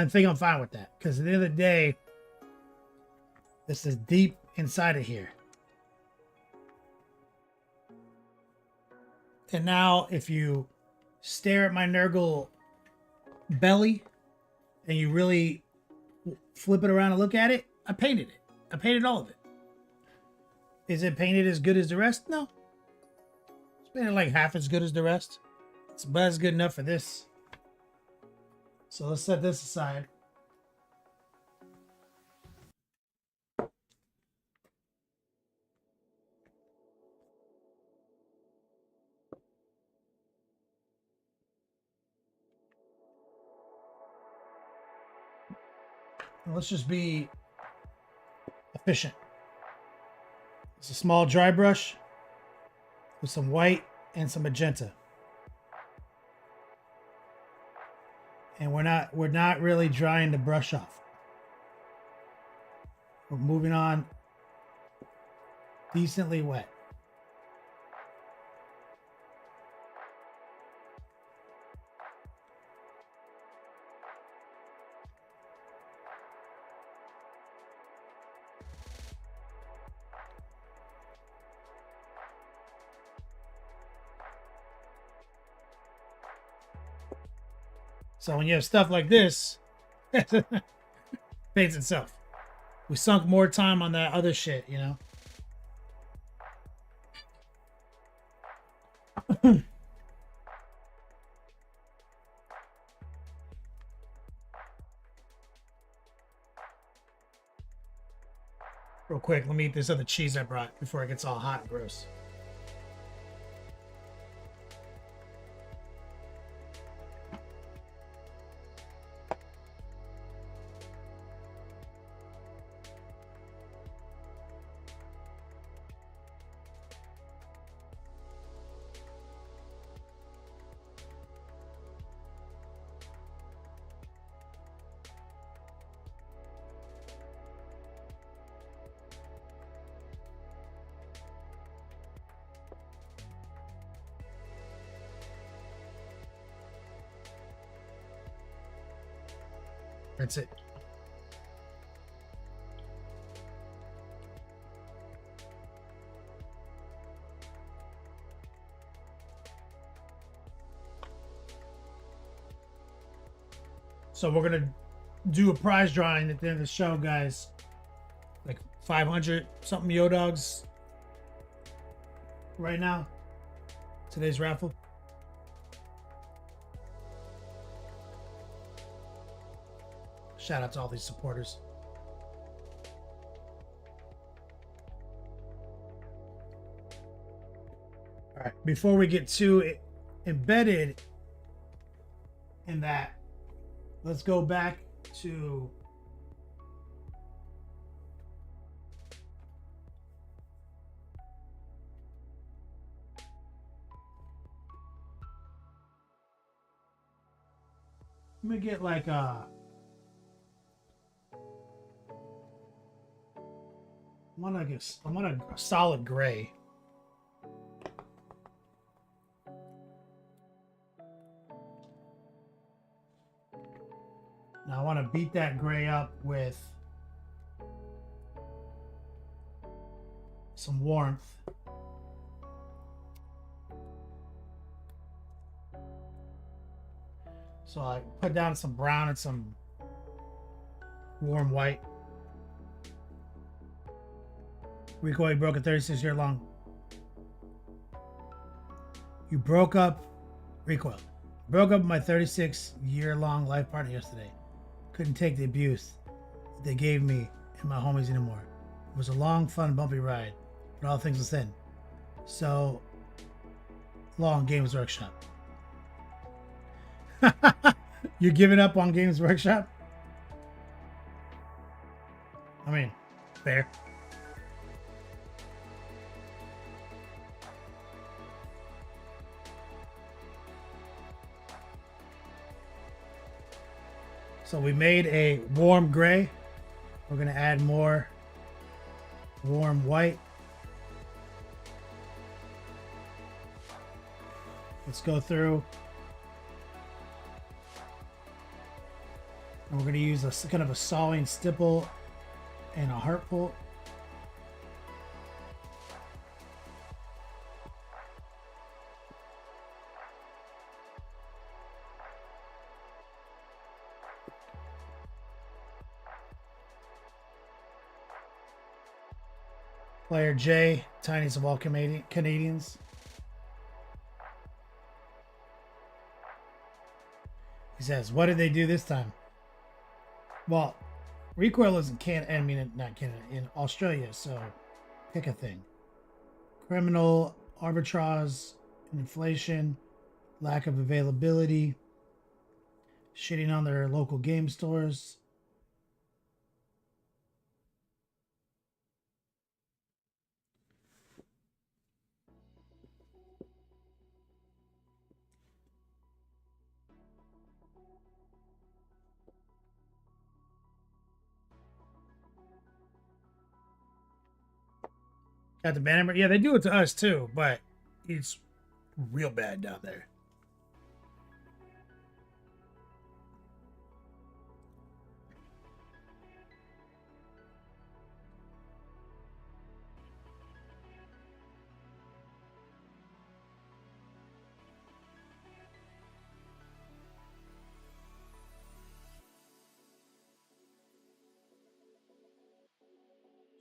think I'm fine with that, because at the end of the day, this is deep inside of here. And now if you stare at my Nurgle belly and you really flip it around and look at it, I painted it. I painted all of it. Is it painted as good as the rest? No. It's painted like half as good as the rest. But it's good enough for this. So let's set this aside. And let's just be efficient. It's a small dry brush with some white and some magenta. And we're not really drying the brush off. We're moving on decently wet. So when you have stuff like this, it pays itself. We sunk more time on that other shit, you know? Real quick, let me eat this other cheese I brought before it gets all hot and gross. That's it. So we're gonna do a prize drawing at the end of the show, guys. Like 500 something yo dogs right now. Today's raffle. Shout out to all these supporters. All right, before we get too embedded in that, let's go back to let me get like I want a solid gray. Now I want to beat that gray up with some warmth. So I put down some brown and some warm white. Rico, you broke a 36-year long. You broke up, Rico. Broke up with my 36-year-long life partner yesterday. Couldn't take the abuse they gave me and my homies anymore. It was a long, fun, bumpy ride, but all things within. So long, Games Workshop. You're giving up on Games Workshop? I mean, fair. So we made a warm gray. We're going to add more warm white. Let's go through. And we're going to use a kind of a sawing stipple and a heart pull. Player J, tiniest of all Canadians. He says, "What did they do this time?" Well, recoil is in Canada. I mean, not Canada, in Australia. So, pick a thing. Criminal arbitrage, inflation, lack of availability, shitting on their local game stores. Got the banner. Yeah, they do it to us too, but it's real bad down there.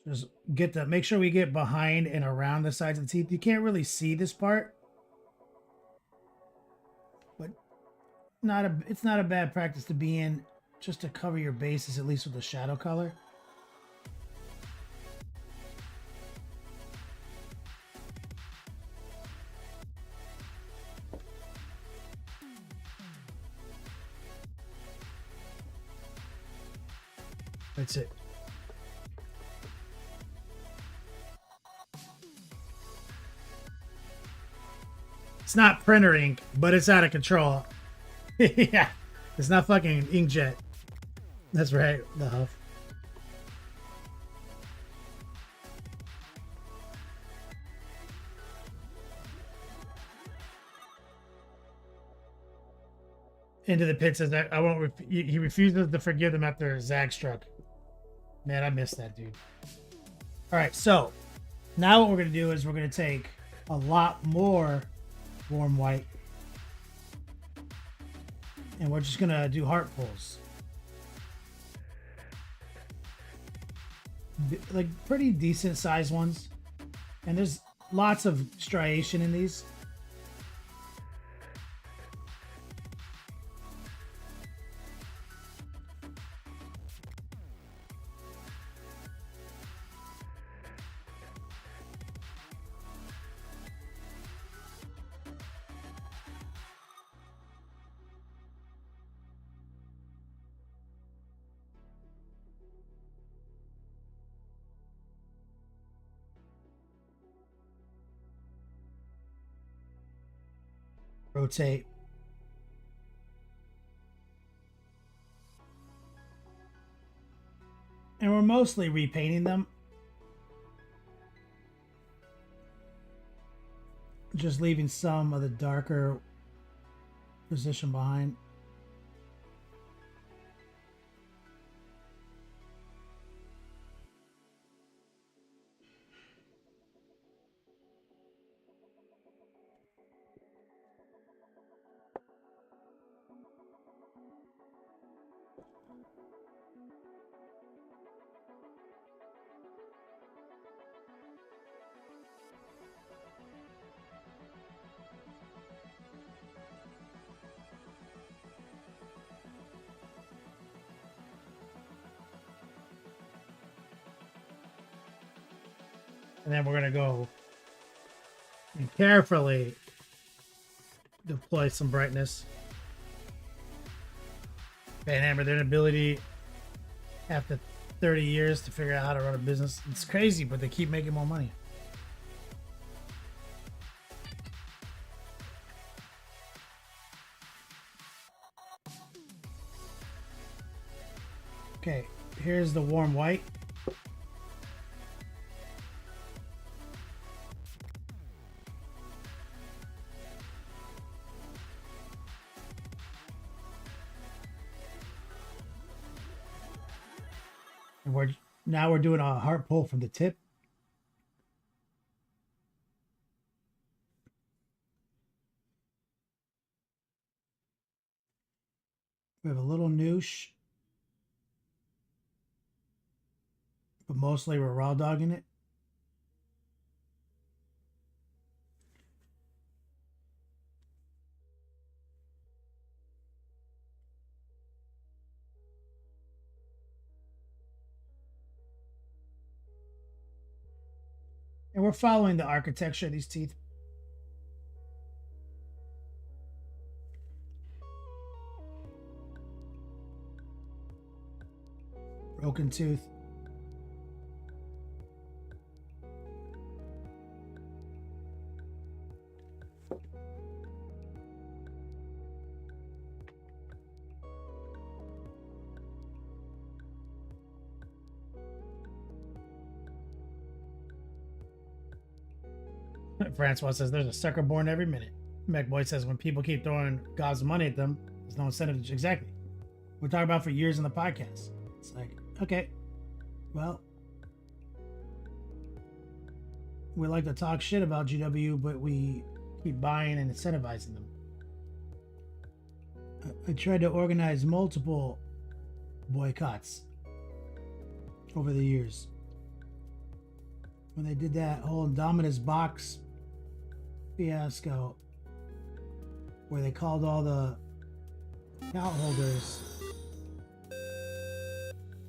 Just make sure we get behind and around the sides of the teeth. You can't really see this part, but it's not a bad practice to be in, just to cover your bases, at least with the shadow color. That's it. It's not printer ink, but it's out of control. Yeah, it's not fucking inkjet. That's right, the huff. Into the pit says that I won't. He refuses to forgive them after Zag struck. Man, I missed that dude. All right, so now what we're gonna do is we're gonna take a lot more warm white, and we're just gonna do heart pulls, like pretty decent sized ones, and there's lots of striation in these. Rotate. And we're mostly repainting them. Just leaving some of the darker position behind. And then we're going to go and carefully deploy some brightness. Panhammer, their ability after 30 years to figure out how to run a business. It's crazy, but they keep making more money. Okay, here's the warm white. And we're doing a heart pull from the tip. We have a little noosh, but mostly we're raw dogging it. And we're following the architecture of these teeth. Broken tooth. Francois says there's a sucker born every minute. McBoy says when people keep throwing gobs of money at them, there's no incentive to exactly. We're talking about for years in the podcast. It's like, okay, well, we like to talk shit about GW, but we keep buying and incentivizing them. I tried to organize multiple boycotts over the years. When they did that whole Dominus box fiasco, where they called all the account holders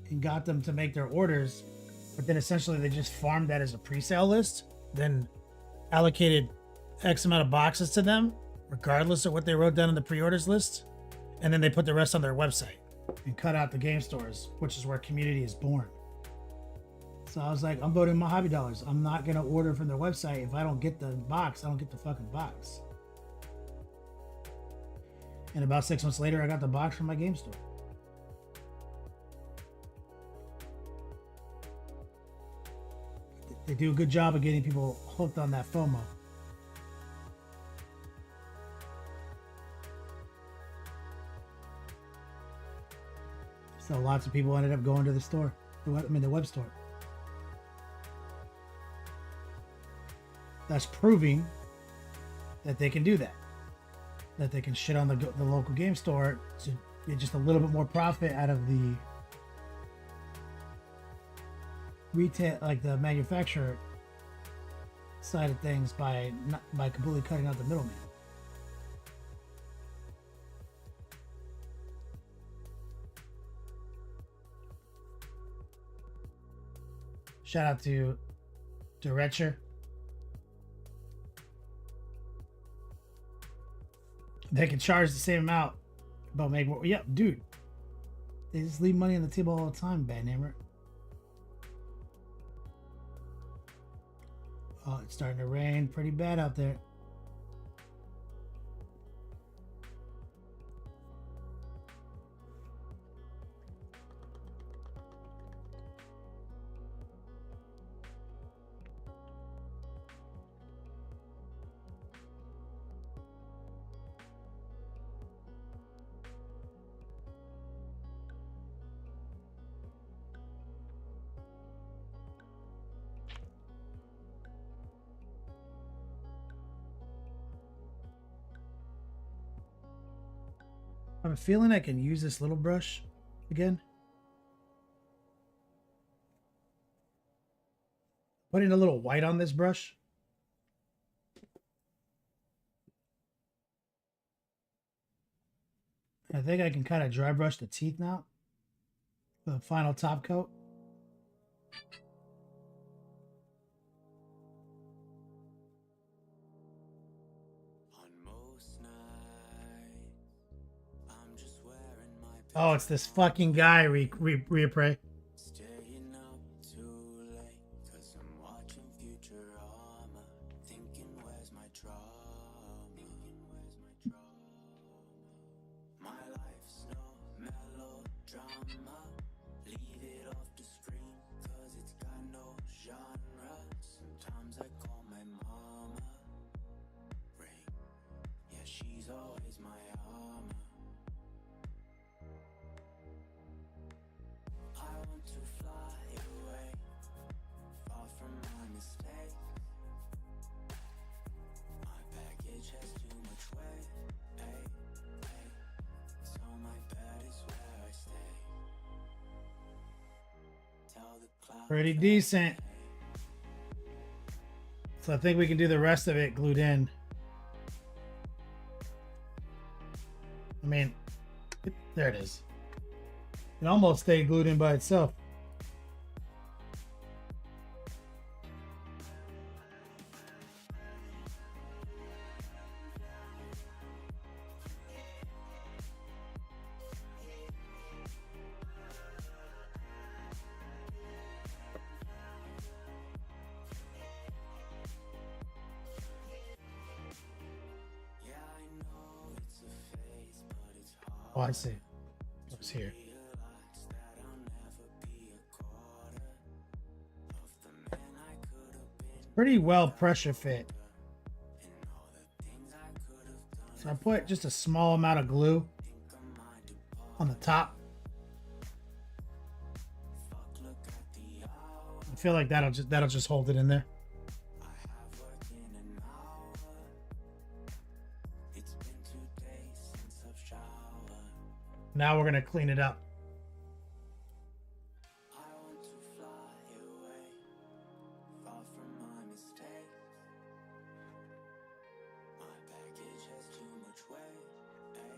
and got them to make their orders, but then essentially they just farmed that as a pre-sale list, then allocated X amount of boxes to them, regardless of what they wrote down in the pre-orders list, and then they put the rest on their website and cut out the game stores, which is where community is born. So I was like, I'm voting my hobby dollars. I'm not going to order from their website. If I don't get the box, I don't get the fucking box. And about 6 months later, I got the box from my game store. They do a good job of getting people hooked on that FOMO. So lots of people ended up going to the store. The web store. That's proving that they can do that. That they can shit on the local game store to get just a little bit more profit out of the retail, like the manufacturer side of things, by completely cutting out the middleman. Shout out to Retcher. They can charge the same amount, but make more. Yep, dude. They just leave money on the table all the time, Bad Hammer. Oh, it's starting to rain pretty bad out there. I have a feeling I can use this little brush again. Putting a little white on this brush. I think I can kind of dry brush the teeth now. The final top coat. Oh, it's this fucking guy, Reapray. Staying up too late, 'cause I'm watching Futurama, thinking where's my drama, my life's no melodrama, leave it off the screen, 'cause it's got no genre, sometimes I call my mama, ring, yeah she's always my armor. I want to fly away, far from my mistakes. My baggage has too much weight, so my bed is where I stay. Tell the clouds Pretty decent. So I think we can do the rest of it glued in. I mean, there it is. It almost stayed glued in by itself. yeah, I know it's a phase, but it's hard. Oh, I see. It's here. Realize that I'll never be a quarter of the man I could have been. Pretty well pressure fit So I put just a small amount of glue on the top. I feel like that'll just hold it in there. Now we're gonna clean it up.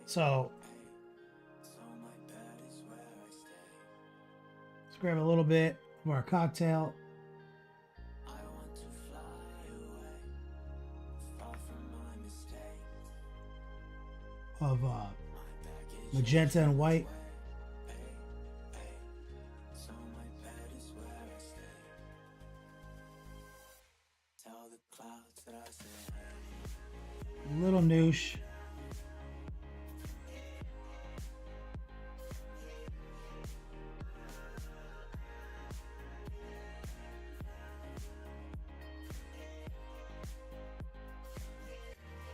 So let's grab a little bit of our cocktail. Of magenta and white. A little noosh.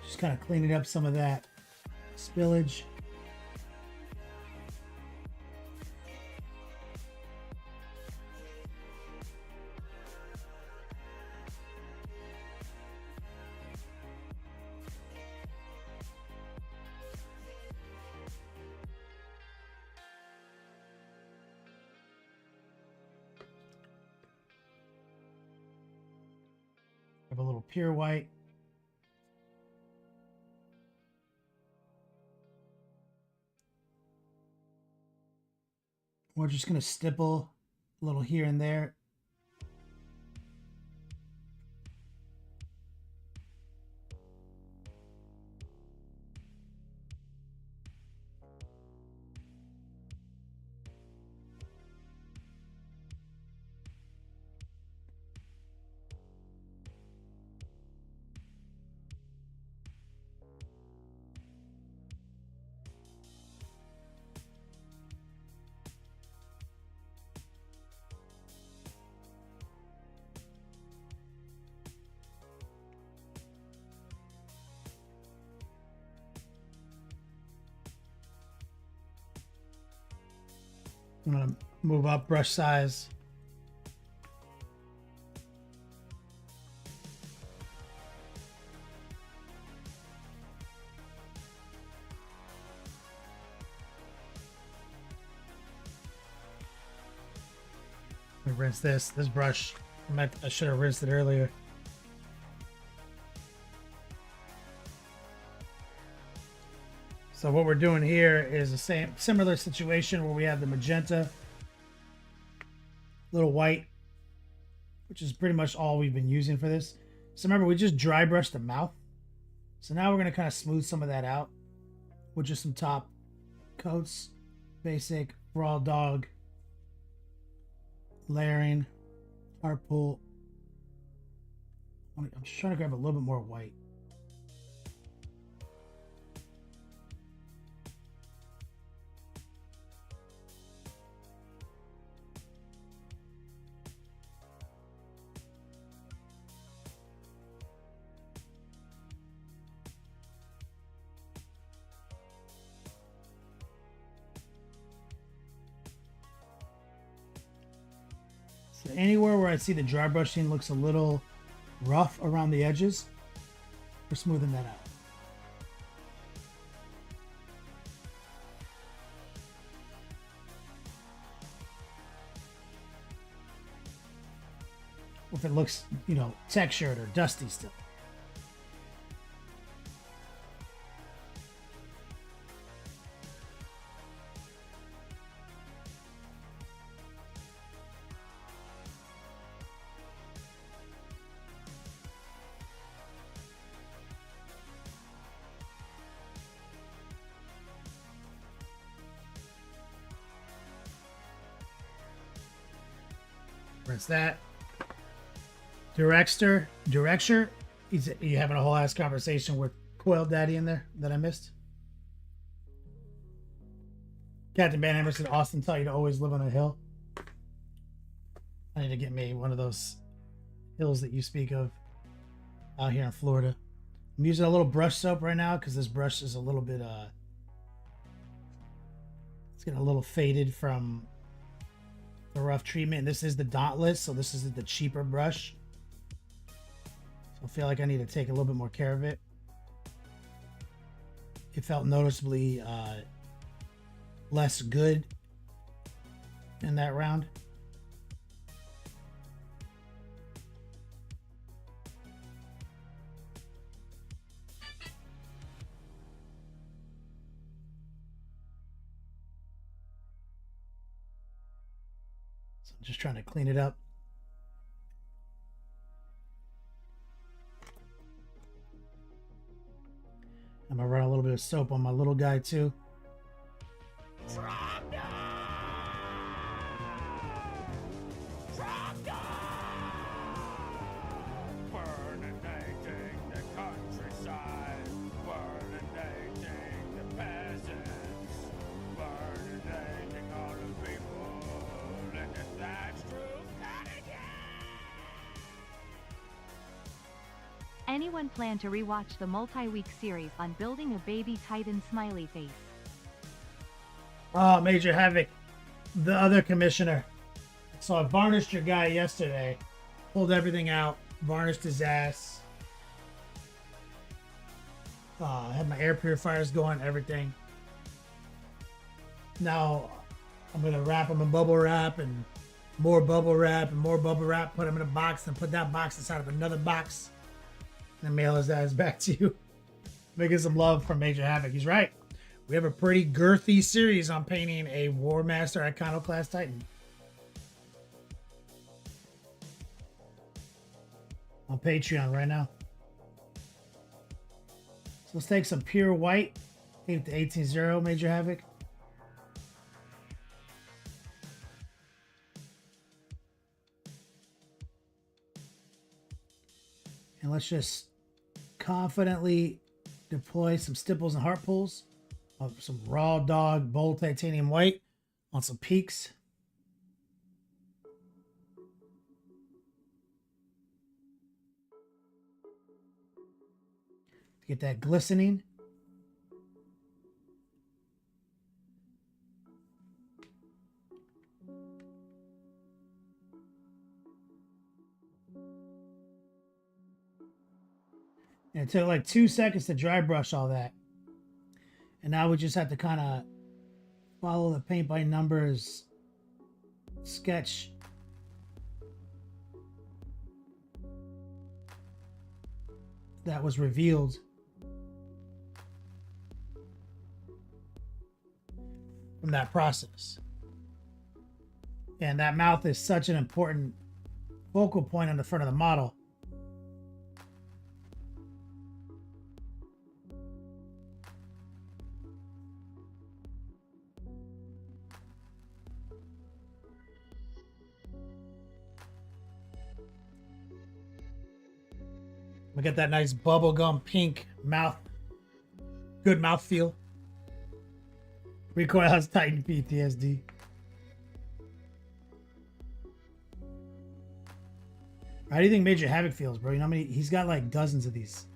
Just kind of cleaning up some of that spillage. Have a little pure white. We're just going to stipple a little here and there. I'm going to move up brush size. Let me rinse this brush. I should have rinsed it earlier. So what we're doing here is the similar situation where we have the magenta, little white, which is pretty much all we've been using for this. So remember, we just dry brushed the mouth. So now we're going to kind of smooth some of that out with just some top coats, basic, raw dog, layering, heart pull. I'm just trying to grab a little bit more white. So anywhere where I see the dry brushing looks a little rough around the edges, we're smoothing that out. If it looks, textured or dusty still. Rinse that. Director, you having a whole ass conversation with Coil Daddy in there that I missed. Captain Van Hammer said, Austin taught you to always live on a hill. I need to get me one of those hills that you speak of out here in Florida. I'm using a little brush soap right now because this brush is a little bit it's getting a little faded from the rough treatment. This is the Dauntless, so this is the cheaper brush. So I feel like I need to take a little bit more care of it. It felt noticeably less good in that round. So I'm just trying to clean it up. I'm gonna run a little bit of soap on my little guy too. Burninating the countryside, burninating the peasants, burninating all the people, and if that's true, cut it down! Anyone plan to rewatch the multi-week series on building a baby Titan smiley face? Oh, Major Havoc, the other commissioner. So I varnished your guy yesterday, pulled everything out, varnished his ass. Had my air purifiers going, everything. Now I'm gonna wrap him in bubble wrap and more bubble wrap and more bubble wrap. Put him in a box and put that box inside of another box and mail his ass back to you. Making some love from Major Havoc. He's right. We have a pretty girthy series on painting a War Master Iconoclast Titan. On Patreon right now. So let's take some pure white. 8 to 18-0 Major Havoc. And let's just confidently deploy some stipples and heart pulls of some raw dog bold titanium white on some peaks. To get that glistening. And it took like 2 seconds to dry brush all that. And now we just have to kind of follow the paint by numbers sketch. That was revealed from that process. And that mouth is such an important focal point on the front of the model. We get that nice bubblegum pink mouth. Good mouth feel. Recoil has Titan PTSD. How do you think Major Havoc feels, bro? You know how many? He's got like dozens of these.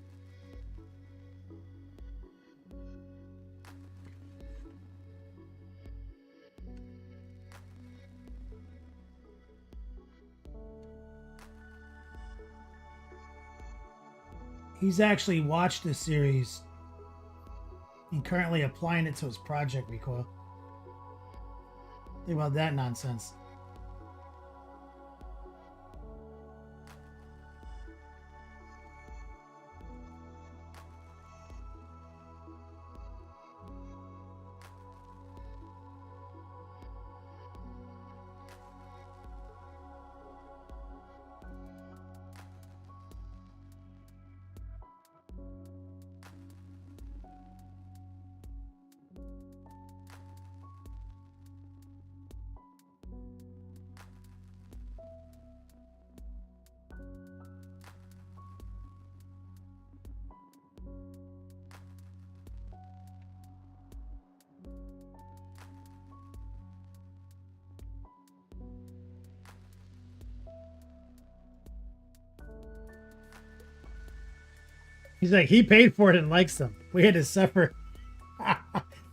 He's actually watched this series and currently applying it to his project, Recoil. Think about that nonsense. He's like, he paid for it and likes them. We had to suffer.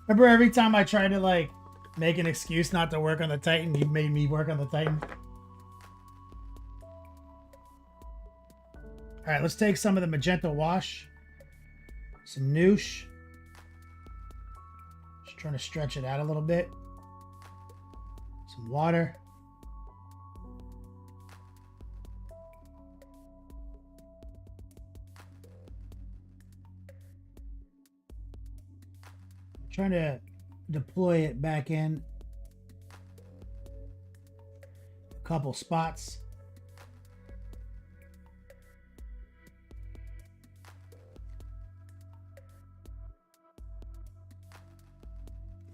Remember every time I tried to like make an excuse not to work on the Titan, you made me work on the Titan? All right, let's take some of the magenta wash. Some noosh. Just trying to stretch it out a little bit. Some water. I'm trying to deploy it back in a couple spots.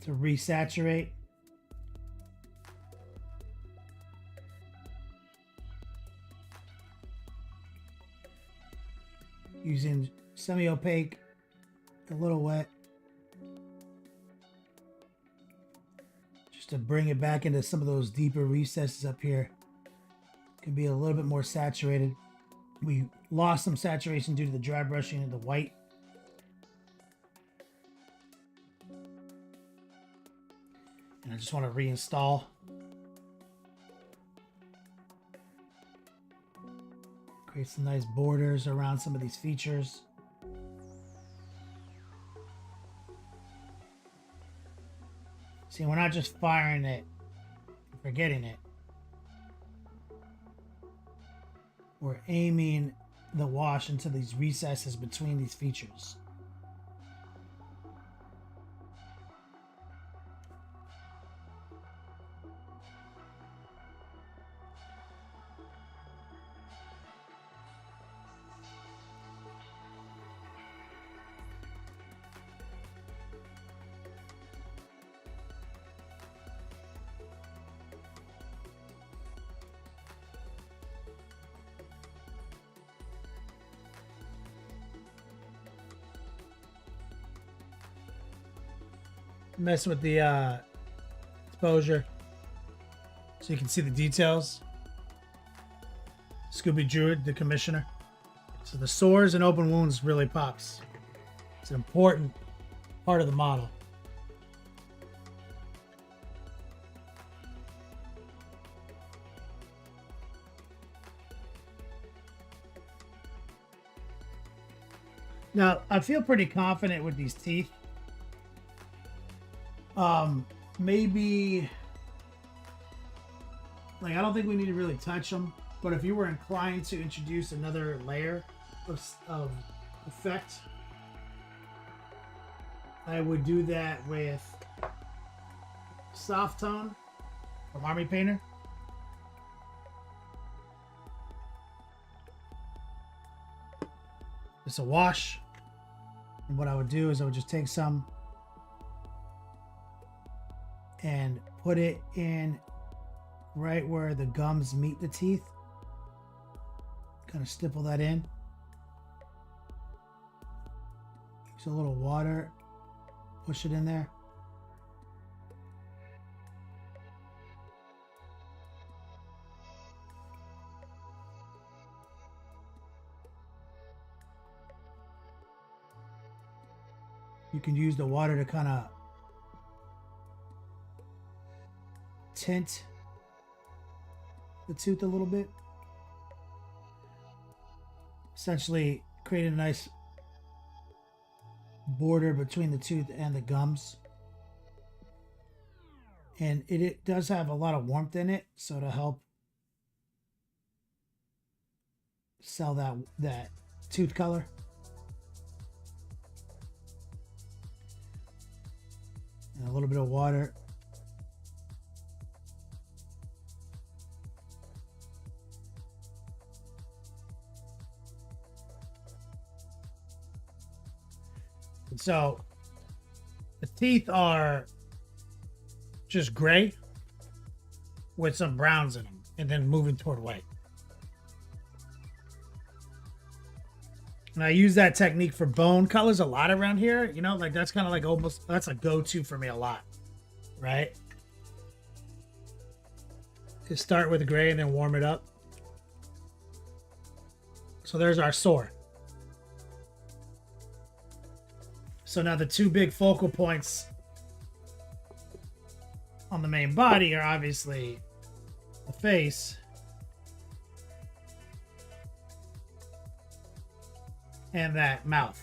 To resaturate. Using semi-opaque, a little wet. Just to bring it back into some of those deeper recesses up here. Can be a little bit more saturated. We lost some saturation due to the dry brushing of the white. And I just want to reinstall. Create some nice borders around some of these features. See, we're not just firing it and forgetting it. We're aiming the wash into these recesses between these features. Mess with the exposure so you can see the details. Scooby Druid, the commissioner. So the sores and open wounds really pops. It's an important part of the model. Now, I feel pretty confident with these teeth. Maybe, like, I don't think we need to really touch them, but if you were inclined to introduce another layer of effect, I would do that with Soft Tone from Army Painter. It's a wash, and what I would do is I would just take some and put it in right where the gums meet the teeth. Kind of stipple that in. Use a little water, push it in there. You can use the water to kind of tint the tooth a little bit, essentially creating a nice border between the tooth and the gums. And it does have a lot of warmth in it, so to help sell that tooth color. And a little bit of water. And so the teeth are just gray with some browns in them and then moving toward white. And I use that technique for bone colors a lot around here. You know, like that's kind of like almost, that's a go-to for me a lot, right? Just start with gray and then warm it up. So there's our sore. So now the two big focal points on the main body are obviously the face and that mouth.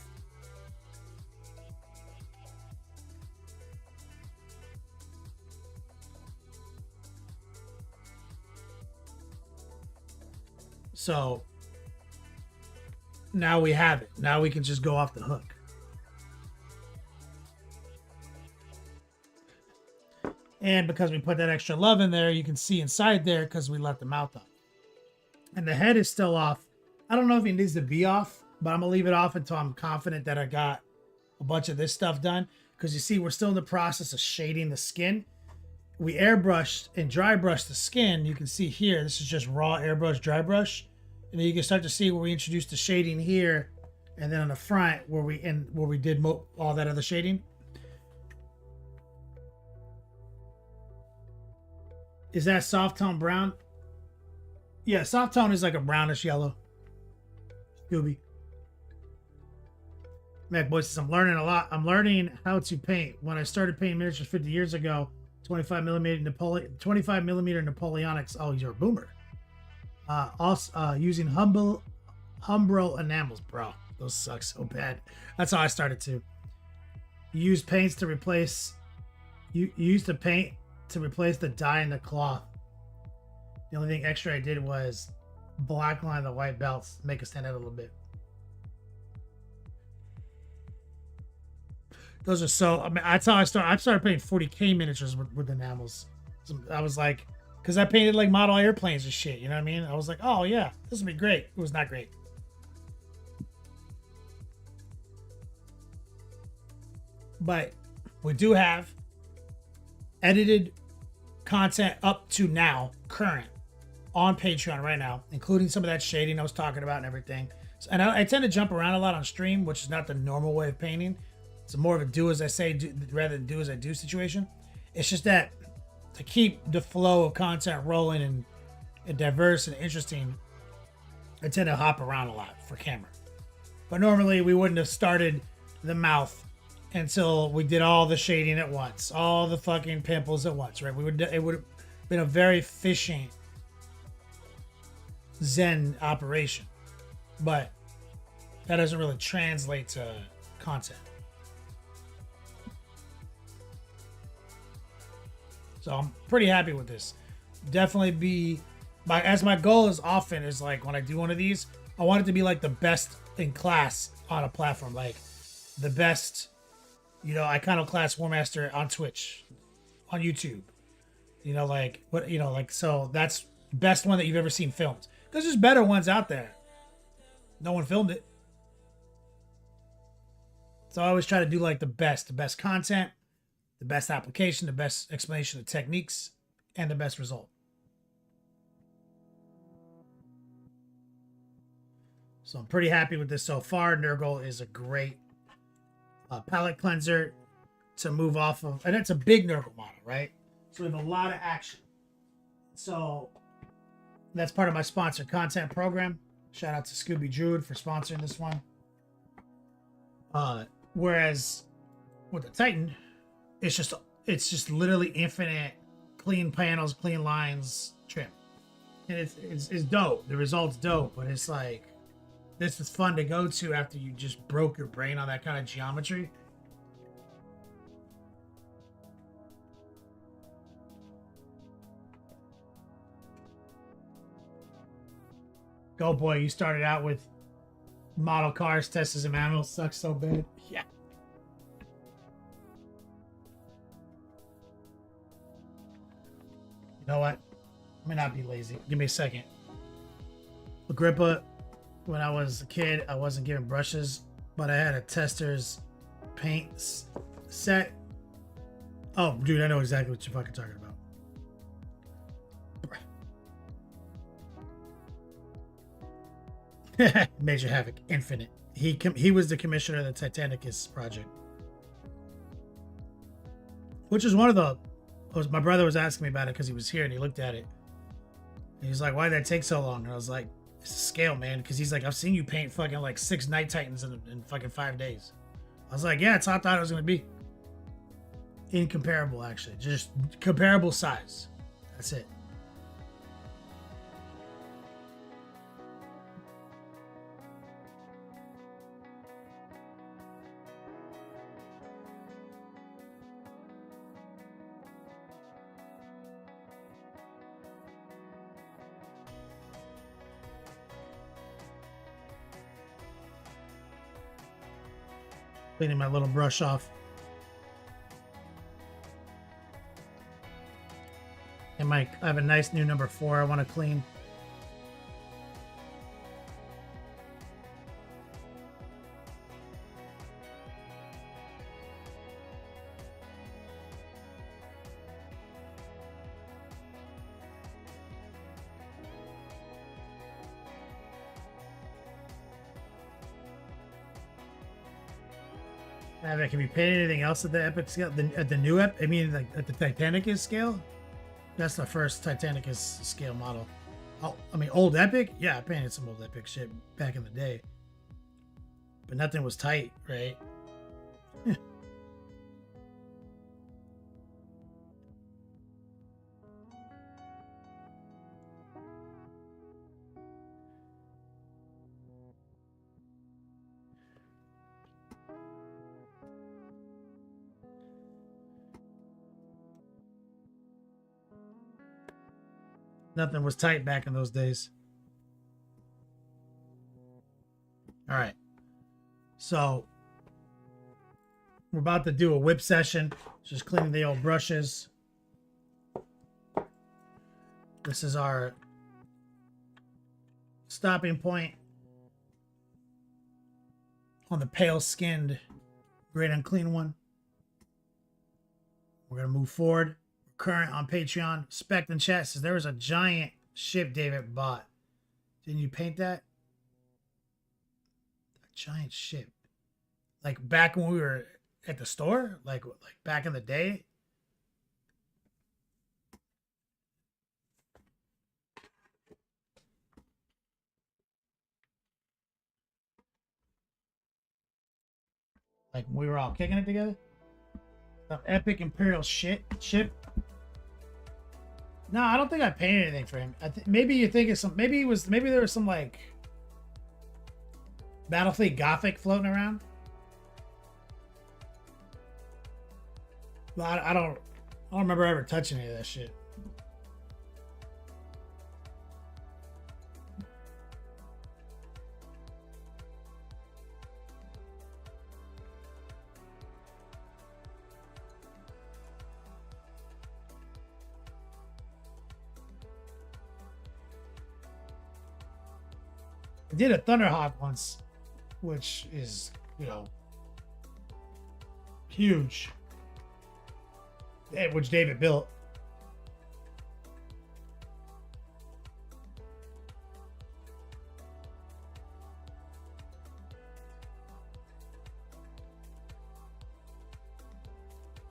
So now we have it. Now we can just go off the hook. And because we put that extra love in there, you can see inside there because we left the mouth off. And the head is still off. I don't know if it needs to be off, but I'm going to leave it off until I'm confident that I got a bunch of this stuff done. Because you see, we're still in the process of shading the skin. We airbrushed and dry brushed the skin. You can see here, this is just raw airbrush, dry brush. And then you can start to see where we introduced the shading here. And then on the front where we did all that other shading. Is that soft tone brown? Yeah, soft tone is like a brownish yellow. Scooby. Mac Boy says, I'm learning a lot. I'm learning how to paint. When I started painting miniatures 50 years ago, 25 millimeter Napoleonics. Oh, you're a boomer. Also using Umbro enamels, bro. Those suck so bad. That's how I started too. You use paints to replace. You use the paint to replace the dye in the cloth. The only thing extra I did was black line the white belts, make it stand out a little bit. Those are so. I mean, that's how I started. I started painting 40K miniatures with enamels. So I was like, because I painted like model airplanes and shit. You know what I mean? I was like, oh yeah, this would be great. It was not great. But we do have edited content up to now, current, on Patreon right now, including some of that shading I was talking about and everything. So, and I tend to jump around a lot on stream, which is not the normal way of painting. It's more of a do as I say rather than do as I do situation. It's just that to keep the flow of content rolling and diverse and interesting, I tend to hop around a lot for camera. But normally we wouldn't have started the mouth until we did all the shading at once, all the fucking pimples at once, right? It would have been a very efficient Zen operation, but that doesn't really translate to content. So I'm pretty happy with this. Definitely as my goal is often is like when I do one of these, I want it to be like the best in class on a platform, like the best, Iconoclast War Master on Twitch, on YouTube. So that's the best one that you've ever seen filmed. Because there's better ones out there. No one filmed it. So I always try to do like the best content, the best application, the best explanation of techniques, and the best result. So I'm pretty happy with this so far. Nurgle is a great palette cleanser to move off of, and it's a big Nurgle model, right? So we have a lot of action. So that's part of my sponsored content program. Shout out to Scooby Druid for sponsoring this one. Whereas with the Titan, it's just literally infinite clean panels, clean lines, trim, and it's dope. The result's dope, but it's like, this is fun to go to after you just broke your brain on that kind of geometry. Go boy, you started out with model cars, Teslas, and manuals. Sucks so bad. Yeah. You know what? Let me not be lazy. Give me a second. Agrippa, when I was a kid, I wasn't given brushes, but I had a tester's paint set. Oh, dude, I know exactly what you're fucking talking about. Major Havoc, Infinite. He was the commissioner of the Titanicus project, which is one of the. My brother was asking me about it because he was here and he looked at it. And he was like, "Why did that take so long?" And I was like, "It's a scale, man." Because he's like, "I've seen you paint fucking like 6 Night Titans in fucking 5 days." I was like, yeah, it's how I thought it was going to be. Incomparable, actually. Just comparable size. That's it. Cleaning my little brush off. And I have a nice new number 4 I want to clean. Can we paint anything else at the epic scale? At the new I mean, like at the Titanicus scale? That's the first Titanicus scale model. Oh, I mean, old epic? Yeah, I painted some old epic shit back in the day. But nothing was tight, right? Nothing was tight back in those days. All right. So we're about to do a whip session. Just cleaning the old brushes. This is our stopping point on the pale skinned great unclean one. We're going to move forward. Current on Patreon. Spect in chat says there was a giant ship David bought. Didn't you paint that? A giant ship. Like back when we were at the store? Like back in the day? Like when we were all kicking it together? Some epic imperial ship. No, I don't think I painted anything for him. Maybe you think it's some. Maybe there was some like Battlefleet Gothic floating around. But I don't remember ever touching any of that shit. I did a Thunderhawk once, which is, huge. Which David built.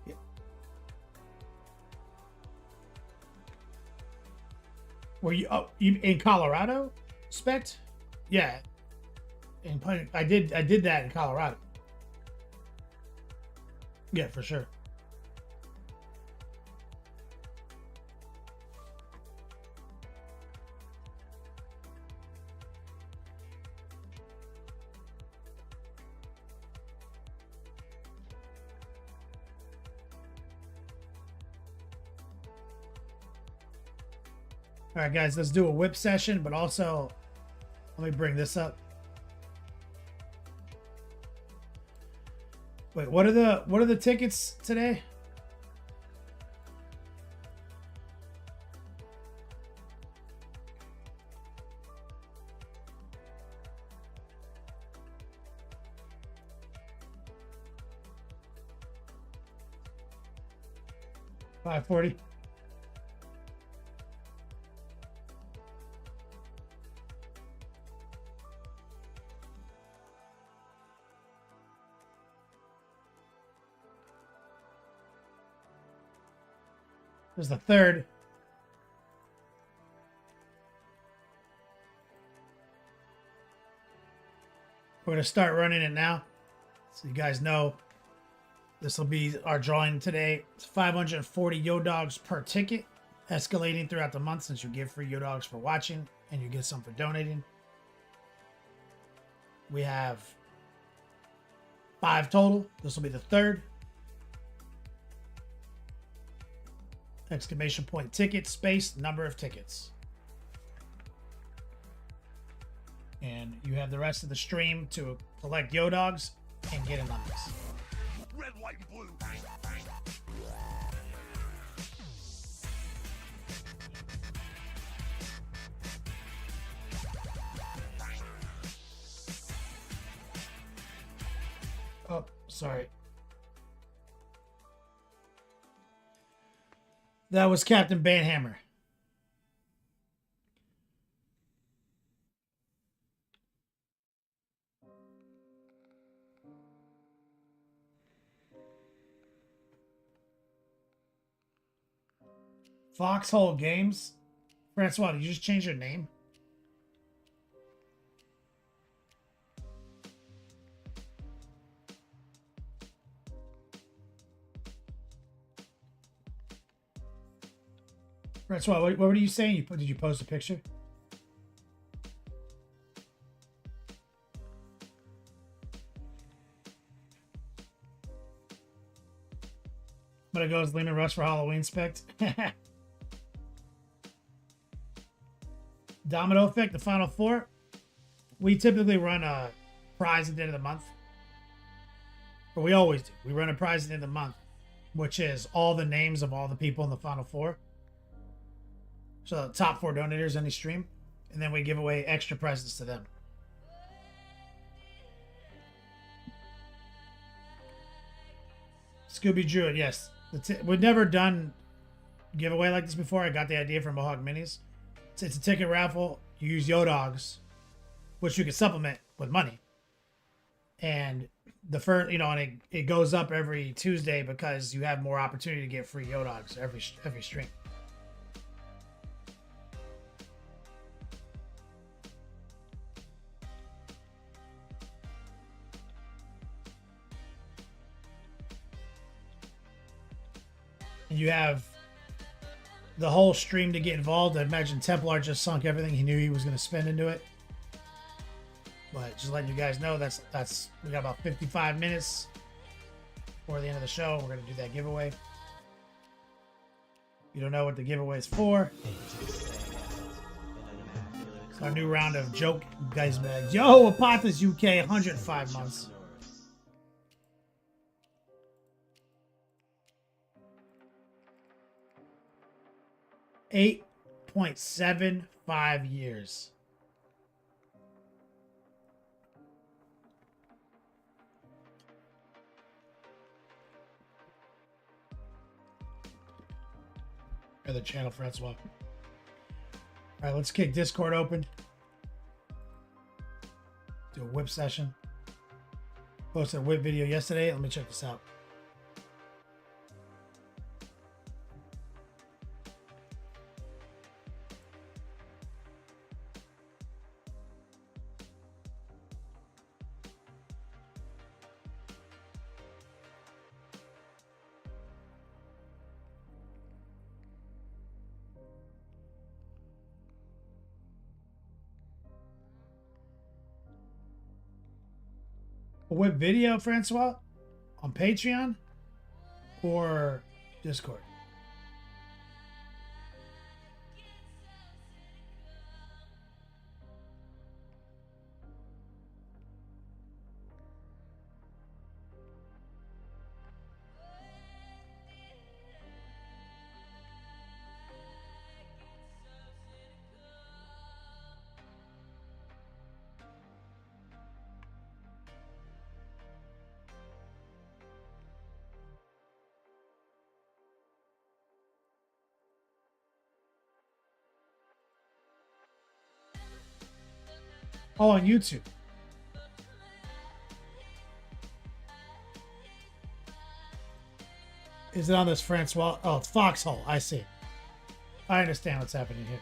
Yeah. Were you in Colorado, Spect? Yeah, I did that in Colorado. Yeah, for sure. All right, guys, let's do a whip session, but also let me bring this up. Wait, what are the tickets today? $540. There's the third. We're going to start running it now. So you guys know this will be our drawing today. It's 540 Yo Dogs per ticket, escalating throughout the month since you get free Yo Dogs for watching and you get some for donating. We have 5 total. This will be the 3rd. Exclamation point ticket, space, number of tickets. And you have the rest of the stream to collect Yo Dogs and get in on this. Red, white, and blue. Oh, sorry. That was Captain Banhammer. Foxhole Games. Francois, did you just change your name? Francois, what were you saying? Did you post a picture? But it goes Lehman Rush for Halloween spect. Domino Effect, the final 4. We typically run a prize at the end of the month. But we always do. We run a prize at the end of the month, which is all the names of all the people in the final 4. So the top 4 donators any stream. And then we give away extra prizes to them. Scooby Druid, yes. We've never done giveaway like this before. I got the idea from Mohawk Minis. It's a ticket raffle. You use Yo Dogs, which you can supplement with money. And the first, and it goes up every Tuesday because you have more opportunity to get free Yo Dogs every stream. And you have the whole stream to get involved. I imagine Templar just sunk everything he knew he was going to spend into it. But just letting you guys know, that's we got about 55 minutes before the end of the show. We're going to do that giveaway. If you don't know what the giveaway is for, it's our new round of joke guys bags. Yo, Apothis UK, 105 months. $8.75 years. Other channel, Francois. All right, let's kick Discord open. Do a whip session. Posted a whip video yesterday. Let me check this out. A whip video, Francois? On Patreon? Or Discord? Oh, on YouTube. Is it on this Francois? Oh, it's Foxhole. I see. I understand what's happening here.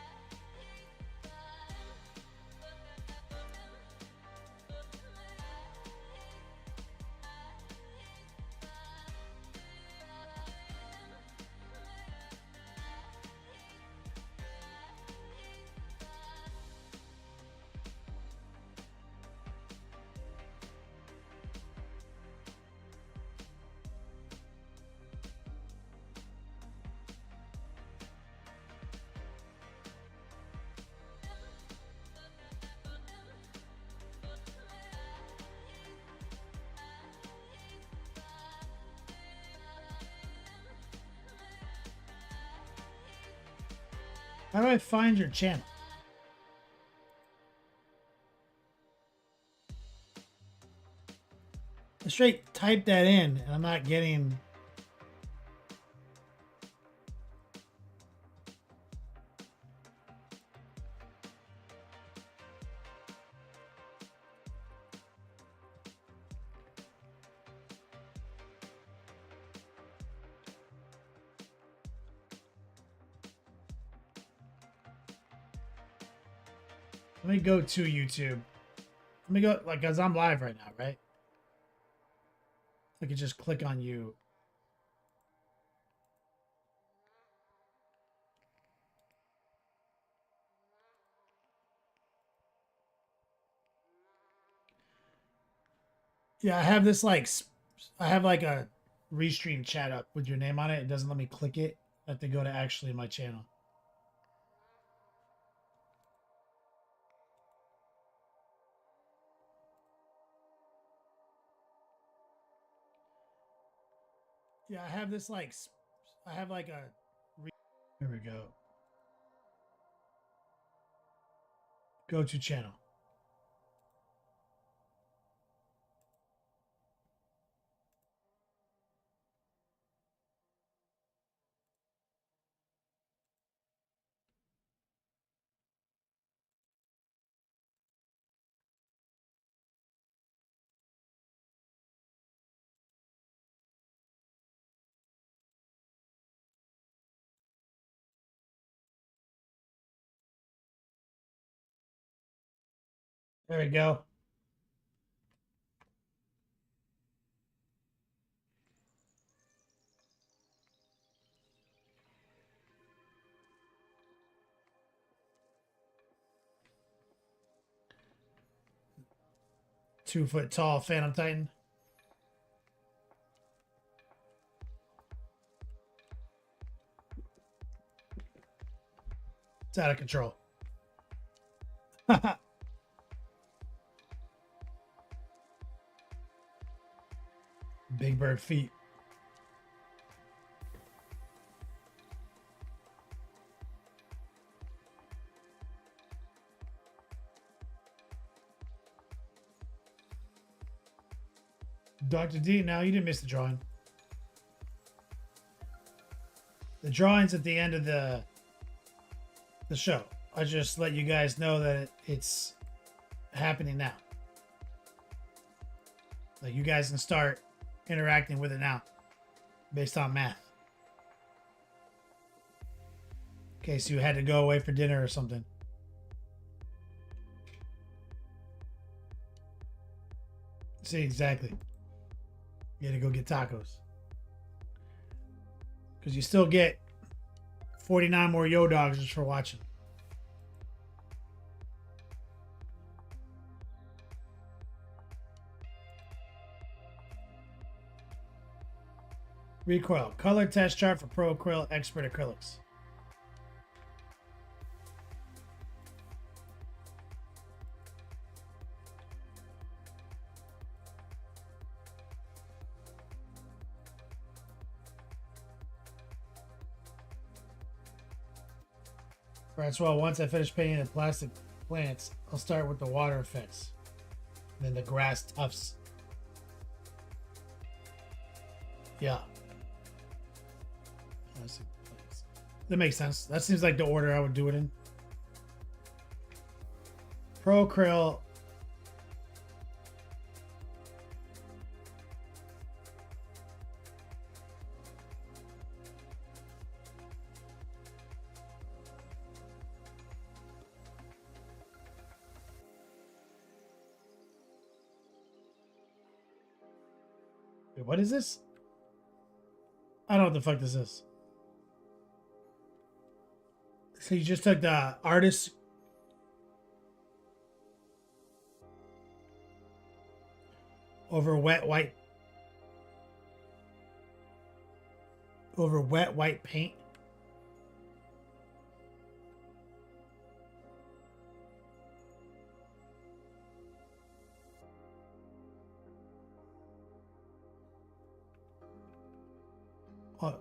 How do I find your channel? I straight type that in and I'm not getting. Let me go to YouTube. Let me go, like, cause I'm live right now, right? I could just click on you. Yeah, I have this like, I have like a restream chat up with your name on it. It doesn't let me click it. I have to go to actually my channel. Yeah, I have this like, I have like a. Here we go. Go to channel. There we go. Two-foot tall Phantom Titan. It's out of control. Big bird feet. Dr. D, now you didn't miss the drawing. The drawing's at the end of the show. I just let you guys know that it's happening now. Like, you guys can start interacting with it now based on math. In case you had to go away for dinner or something. See, exactly. You had to go get tacos. Because you still get 49 more Yo Dogs just for watching. Recoil. Color test chart for Pro Acryl Expert Acrylics. Alright, so once I finish painting the plastic plants, I'll start with the water effects. Then the grass tufts. Yeah. Plastic plants. That makes sense. That seems like the order I would do it in. Pro Acryl. Wait, what is this? I don't know what the fuck this is. So you just took the artist over wet white paint.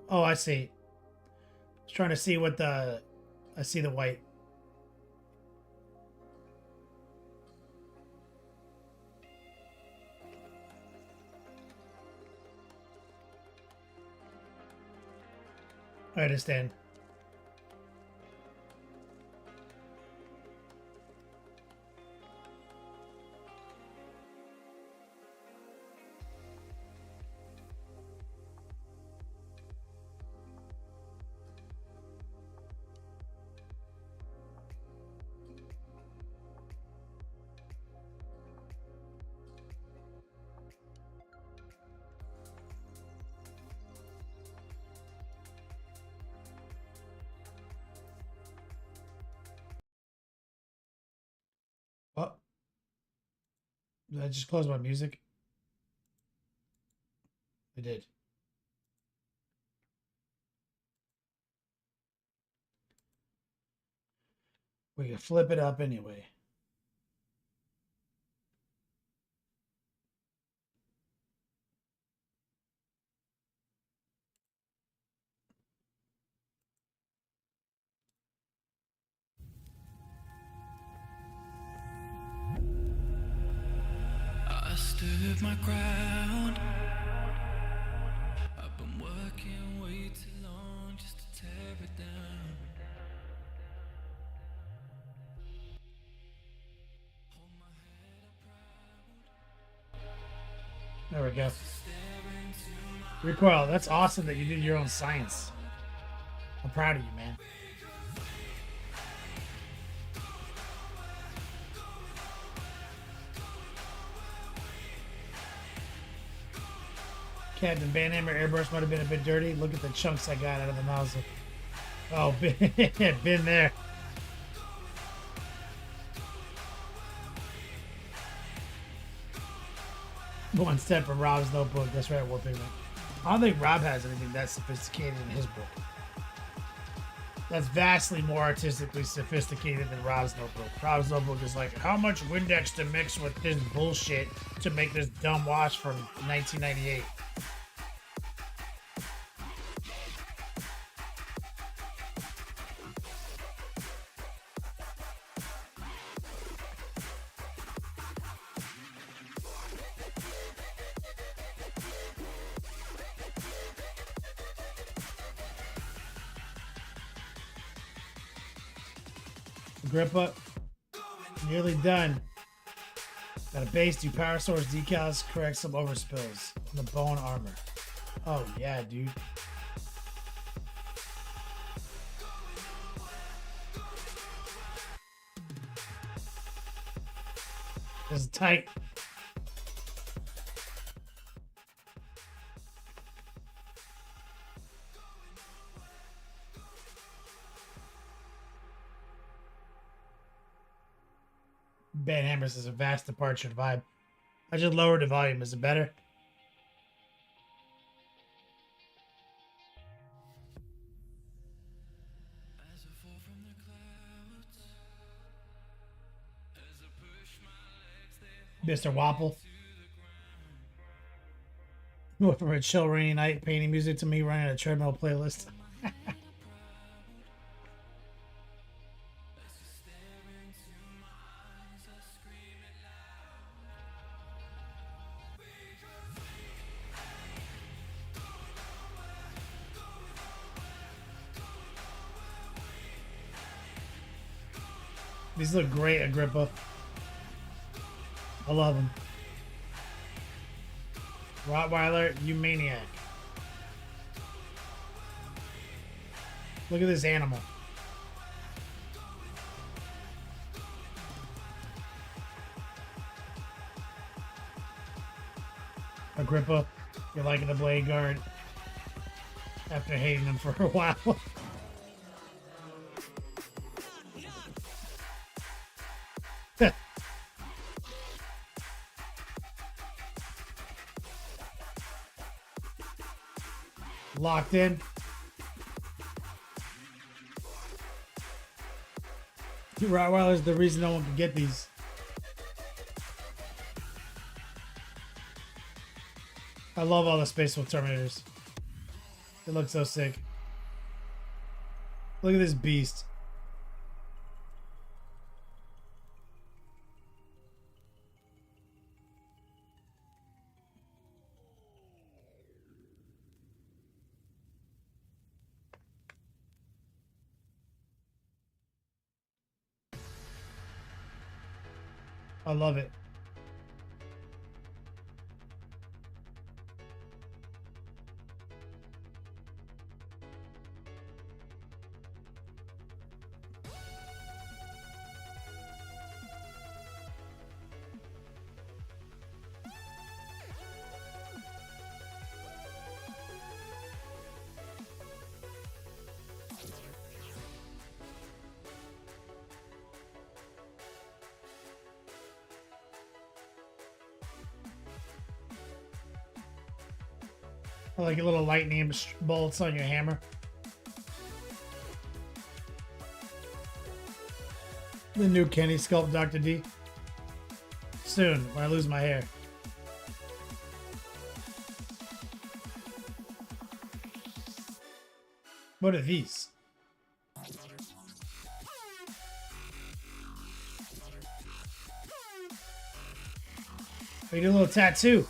Oh, I see. I was trying to see what the I see the white. I understand. Oh, did I just close my music? I did. We can flip it up anyway. I stood my ground. I've been working way too long just to tear it down. Hold my head up proud. There we go. Stare into my Recoil, that's awesome that you did your own science. I'm proud of you, man. Captain Banhammer airbrush might have been a bit dirty. Look at the chunks I got out of the nozzle. Oh, been there. One step from Rob's notebook. That's right, War Pigment. I don't think Rob has anything that sophisticated in his book. That's vastly more artistically sophisticated than Rob's notebook. Rob's notebook is like, how much Windex to mix with this bullshit to make this dumb wash from 1998? Grippa, nearly done. Got a base, do power source decals, correct some overspills on the bone armor. Oh yeah, dude. This is tight. Van Hammers is a vast departure in vibe. I just lowered the volume. Is it better? as I fall from the clouds. As I push my legs, they Mr. Wapple. Went from a chill rainy night painting music to me running a treadmill playlist. These look great, Agrippa. I love them. Rottweiler, you maniac. Look at this animal. Agrippa, you're liking the Blade Guard after hating them for a while. Locked in. Rottweiler's the reason no one can get these. I love all the Space Wolf Terminators. They look so sick. Look at this beast. I love it. I like a little lightning bolts on your hammer. The new Kenny sculpt, Dr. D. Soon, when I lose my hair. What are these? We do a little tattoo.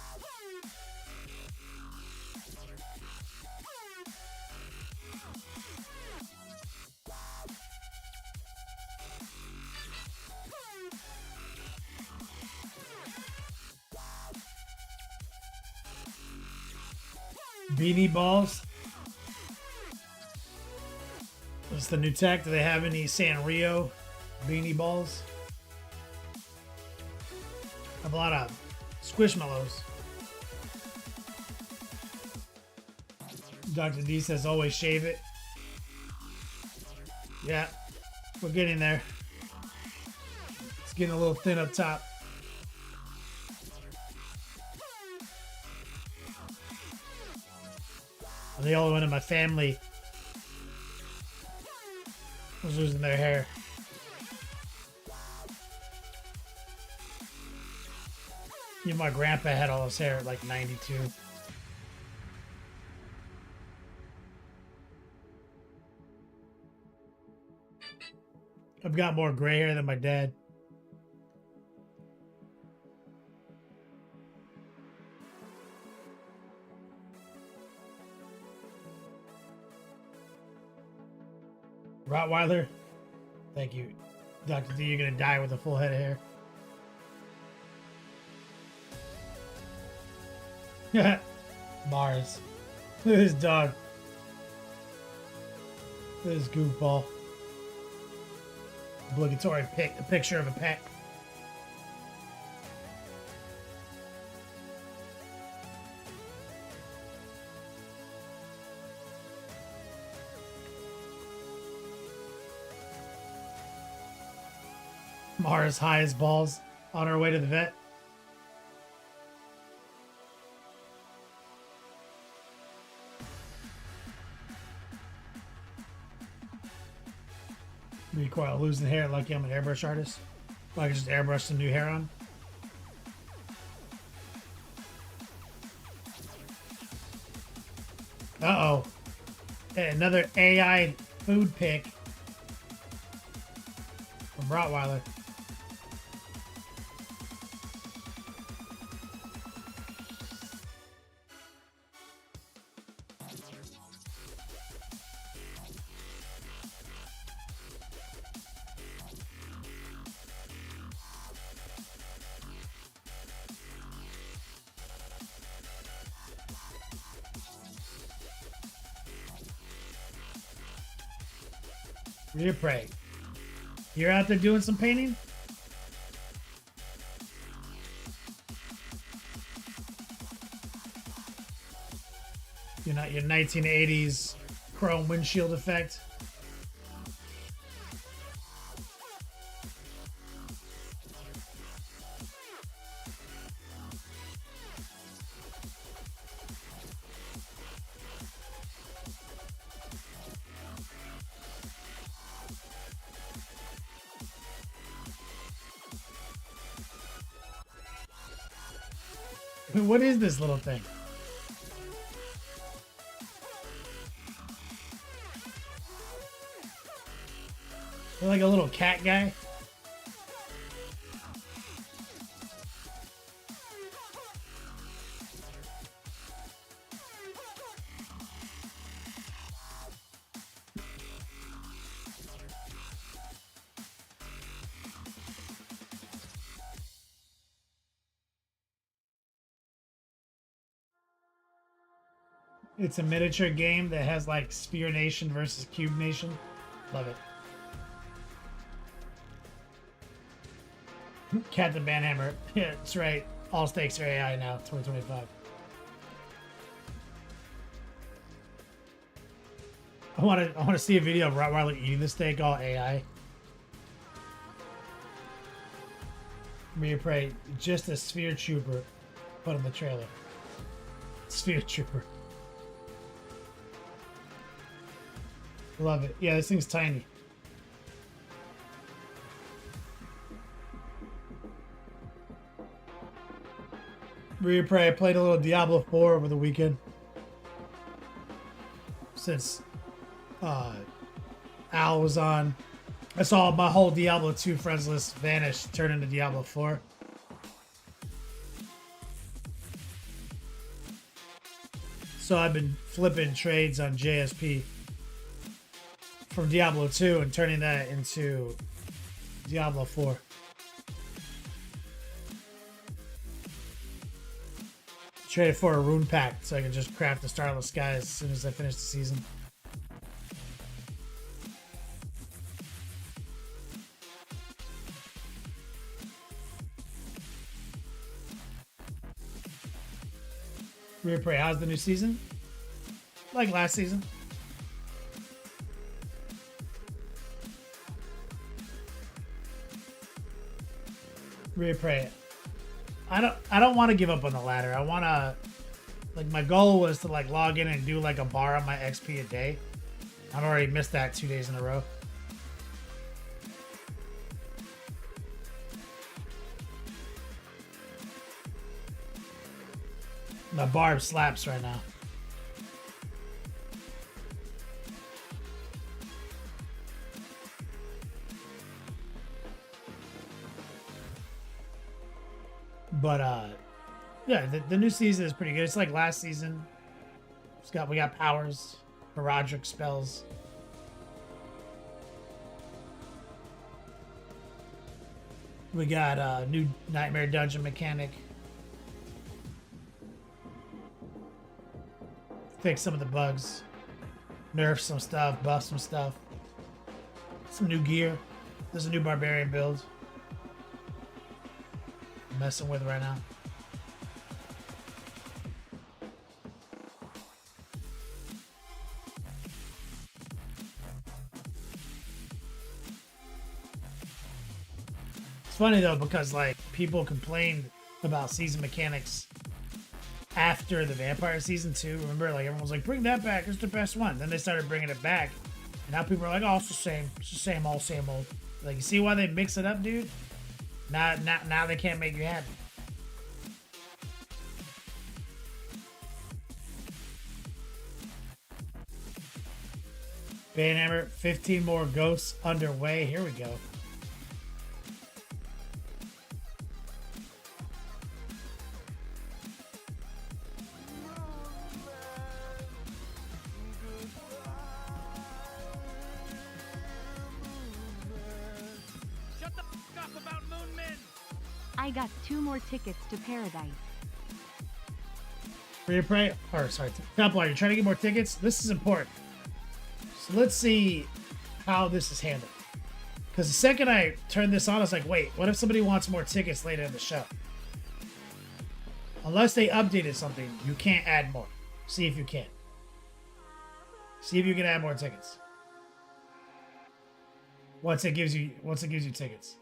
Beanie balls. What's the new tech? Do they have any Sanrio beanie balls? I have a lot of squishmallows. Dr. D says always shave it. Yeah, we're getting there. It's getting a little thin up top. I'm the only one in my family was losing their hair. Even my grandpa had all his hair at like 92. I've got more gray hair than my dad. Rottweiler, thank you. Dr. D, you're gonna die with a full head of hair. Mars. Look at this dog. Look at this goofball. Obligatory pick, a picture of a pet. Mars high as balls on her way to the vet. Be quiet, losing hair. Lucky I'm an airbrush artist. I can just airbrush some new hair on. Uh-oh. Hey, another AI food pick from Rottweiler. Rear prey. You're out there doing some painting? You're not your 1980s chrome windshield effect. What is this little thing? You're like a little cat guy. It's a miniature game that has like Spear Nation versus Cube Nation. Love it. Captain Banhammer. Yeah, that's right. All stakes are AI now, 2025. I want to see a video of Rottweiler eating the steak, all AI. Me pray, just a Sphere Trooper put in the trailer. Sphere Trooper. Love it. Yeah, this thing's tiny. Pray, I played a little Diablo 4 over the weekend. Since Al was on. I saw my whole Diablo 2 friends list vanish, turn into Diablo 4. So I've been flipping trades on JSP from Diablo 2 and turning that into Diablo 4. Traded for a rune pack so I can just craft the Starless Skies as soon as I finish the season. Pray, how's the new season? Like last season. Pray. I don't want to give up on the ladder. I want to, like, my goal was to like log in and do like a bar on my XP a day. I've already missed that 2 days in a row. My barb slaps right now. But yeah, the new season is pretty good. It's like last season. We got powers, Herodric spells. We got a new Nightmare Dungeon mechanic. Fix some of the bugs, nerf some stuff, buff some stuff, some new gear. There's a new barbarian build I'm messing with right now. It's funny though because like people complained about season mechanics after the vampire season 2. Remember, like everyone was like, bring that back, it's the best one. Then they started bringing it back, and now people are like, oh, it's the same, same old. Like, you see why they mix it up, dude? Now they can't make you happy. Banhammer, 15 more ghosts underway. Here we go. I got 2 more tickets to Paradise. Pray, or sorry, Templar, you're trying to get more tickets? This is important. So let's see how this is handled. Because the second I turned this on, I was like, wait, what if somebody wants more tickets later in the show? Unless they updated something, you can't add more. See if you can. See if you can add more tickets. Once it gives you tickets.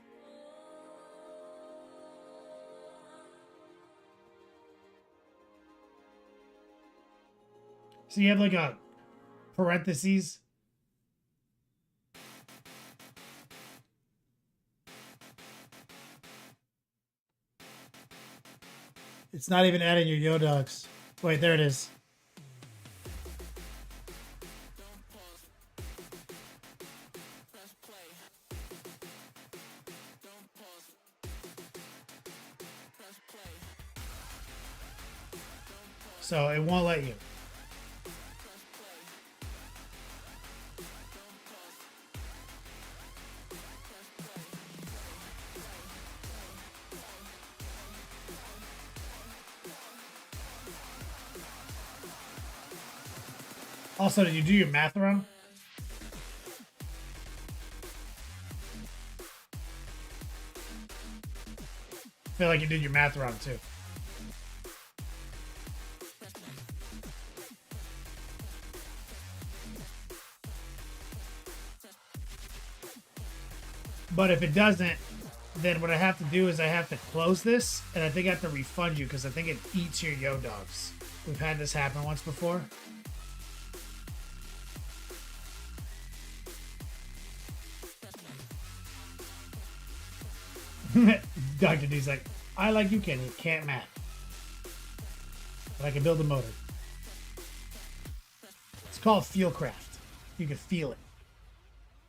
So you have like a parentheses. It's not even adding your Yodogs. Wait, there it is. So it won't let you. Also, did you do your math run? I feel like you did your math run too. But if it doesn't, then what I have to do is I have to close this, and I think I have to refund you because I think it eats your yo dogs. We've had this happen once before. Dr. D's like, I like you, Kenny. Can't math. But I can build a motor. It's called Feelcraft. You can feel it.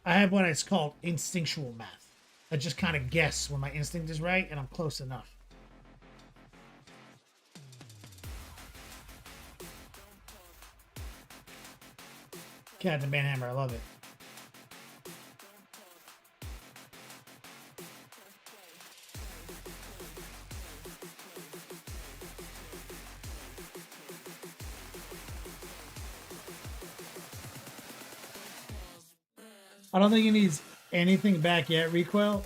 I have what it's called instinctual math. I just kind of guess when my instinct is right, and I'm close enough. Captain Banhammer, I love it. I don't think he needs anything back yet, Recoil.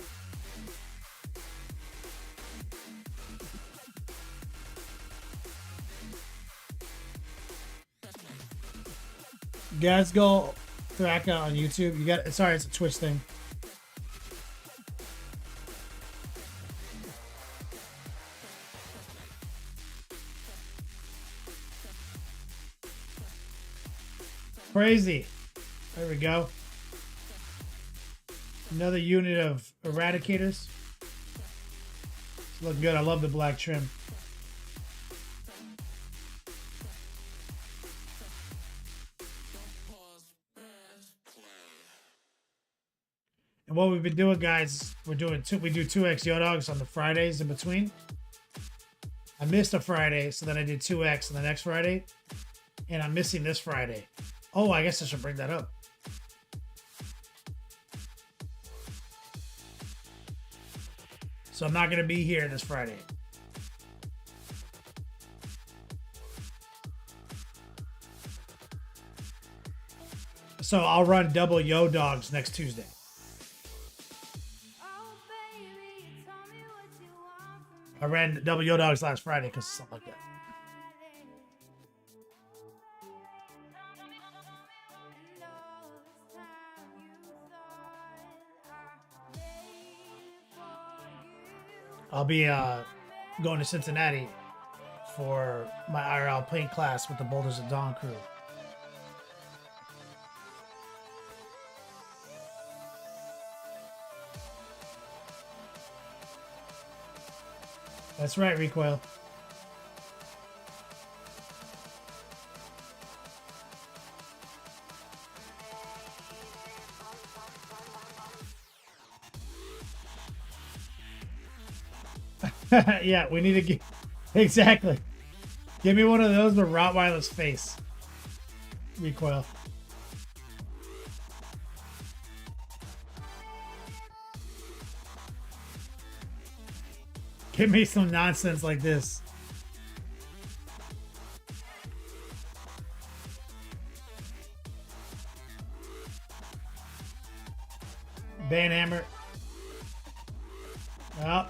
Guys, go Thraka on YouTube. You got, sorry, it's a Twitch thing. Crazy. There we go. Another unit of eradicators. It's looking good. I love the black trim. And what we've been doing, guys, we do 2x Yo Dogs on the Fridays in between. I missed a Friday, so then I did 2x on the next Friday. And I'm missing this Friday. Oh, I guess I should bring that up. So I'm not going to be here this Friday. So I'll run double Yo Dogs next Tuesday. I ran double Yo Dogs last Friday because of something like that. I'll be going to Cincinnati for my IRL paint class with the Boulders of Dawn crew. That's right, Recoil. Yeah, we need to get... Exactly. Give me one of those with Rottweiler's face. Recoil. Give me some nonsense like this. Banhammer. Oh.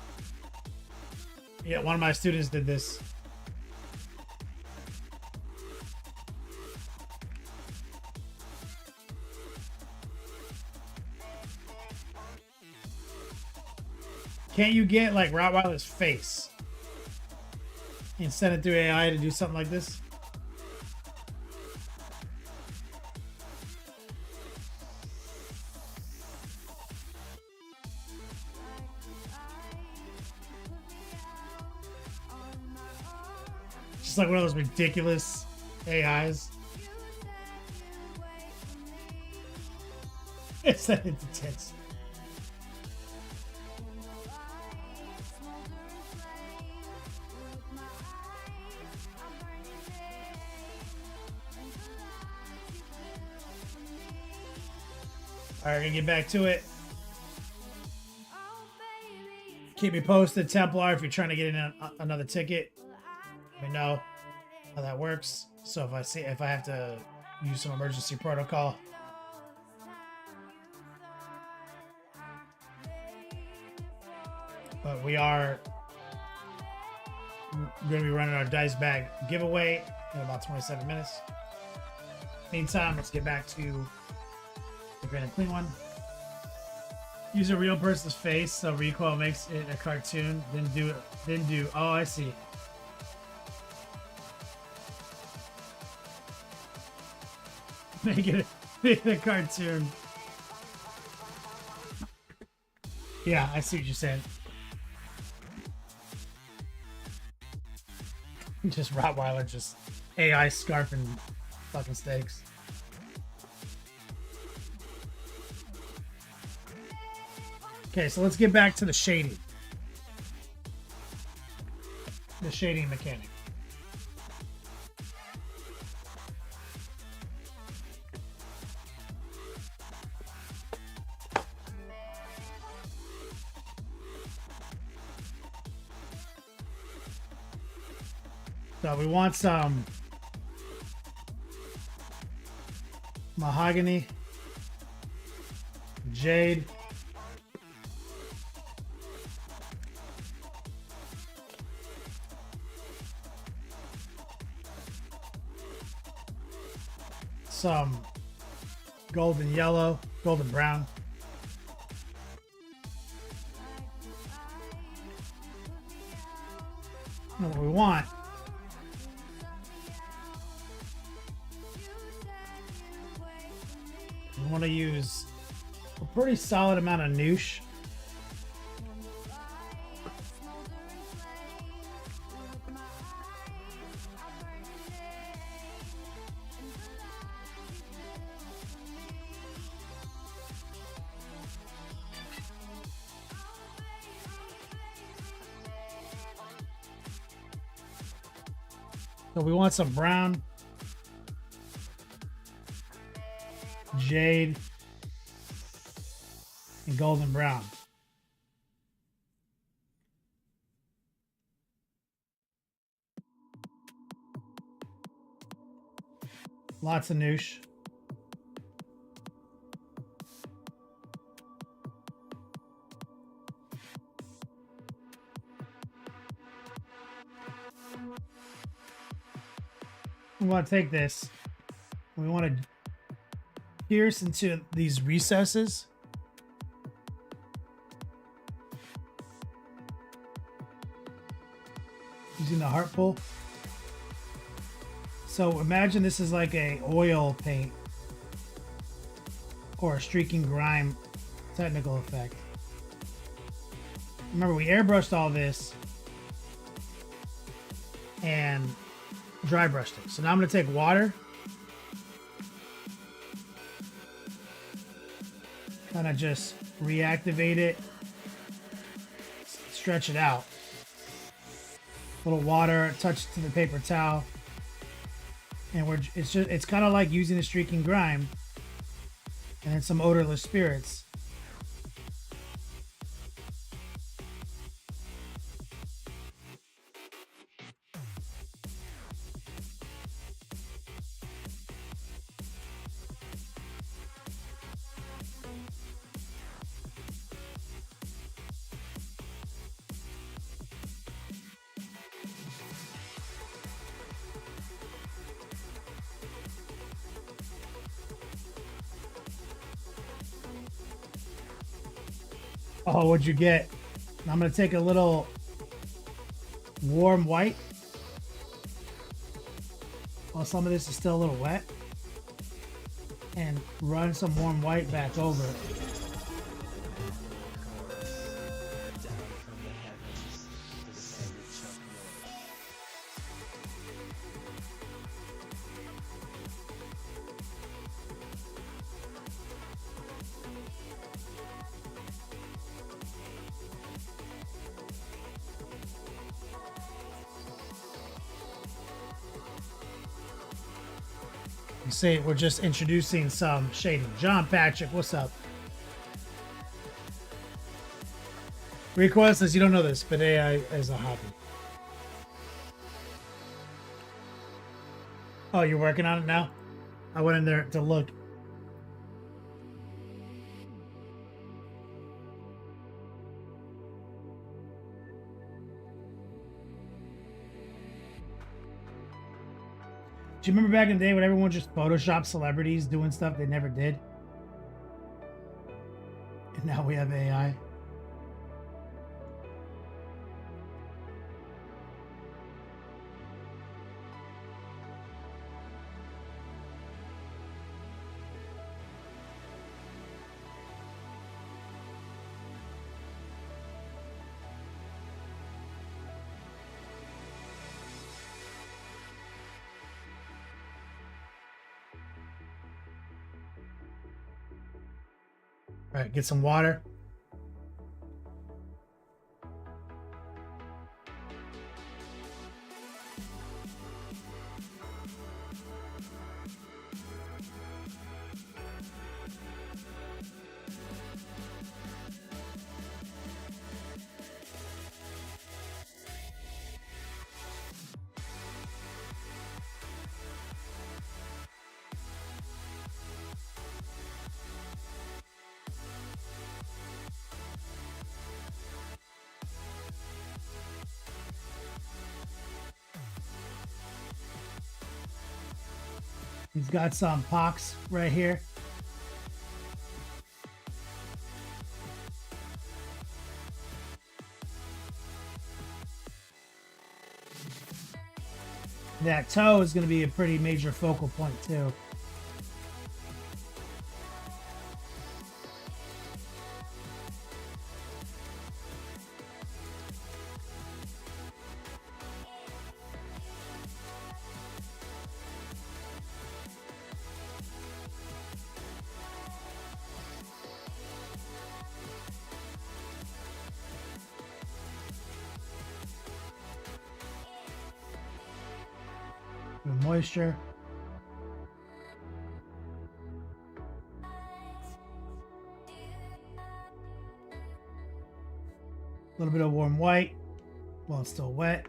Yeah, one of my students did this. Can't you get like Rottweiler's face and send it through AI to do something like this? Just like one of those ridiculous AIs. It's intense. Alright, gonna get back to it. Keep me posted, Templar, if you're trying to get in another ticket. Let me know how that works. So if I have to use some emergency protocol. But we are going to be running our dice bag giveaway in about 27 minutes. Meantime, let's get back to the Grin and Clean one. Use a real person's face so recoil makes it a cartoon. Then do. Oh, I see. Make it a cartoon. Yeah, I see what you're saying. Just Rottweiler, just AI scarfing fucking steaks. Okay, so let's get back to the shading. The shading mechanic. So we want some mahogany, jade, some golden yellow, golden brown. And what we want to use a pretty solid amount of noosh. So we want some brown, jade, and golden brown. Lots of noosh. We want to take this. We want to pierce into these recesses. Using the heart pull. So imagine this is like a oil paint or a streaking grime technical effect. Remember, we airbrushed all this and dry brushed it. So now I'm going to take water, kind of just reactivate it, stretch it out. A little water, touch to the paper towel, and it's kind of like using the streaking grime and then some odorless spirits. Oh, what'd you get? I'm going to take a little warm white. While some of this is still a little wet. And run some warm white back over it. You see, we're just introducing some shading. John Patrick, what's up? Recoil says you don't know this, but AI is a hobby. Oh, you're working on it now? I went in there to look. Do you remember back in the day when everyone just photoshopped celebrities doing stuff they never did? And now we have AI. All right, get some water. He's got some pox right here. That toe is going to be a pretty major focal point too. With moisture. A little bit of warm white while it's still wet.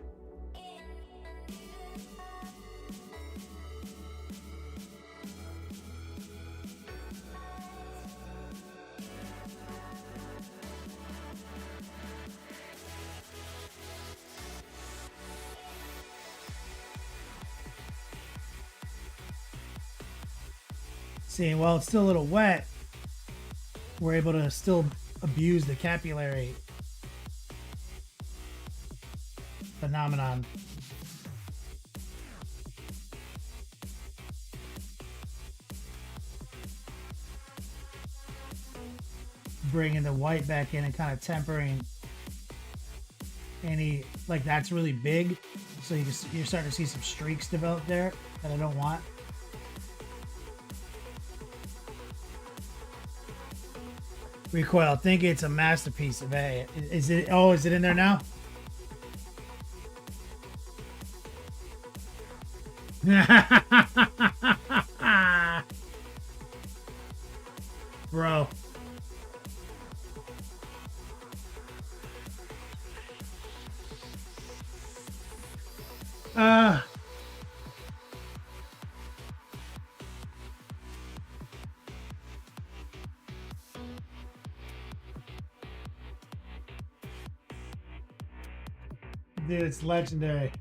See, while it's still a little wet, we're able to still abuse the capillary phenomenon. Bringing the white back in and kind of tempering any, like that's really big. So you're starting to see some streaks develop there that I don't want. Recoil, think it's a masterpiece of A. Is it? Oh, is it in there now? Bro. Dude, it's legendary.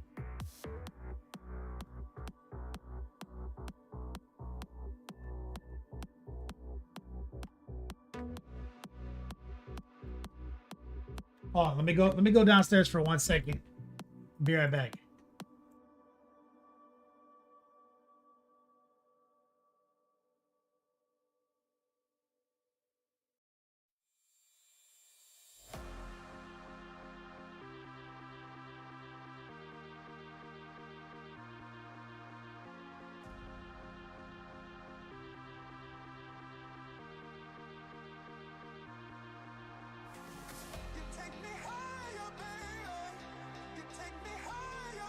Oh, let me go downstairs for 1 second. Be right back. You take me higher, baby. You take me higher.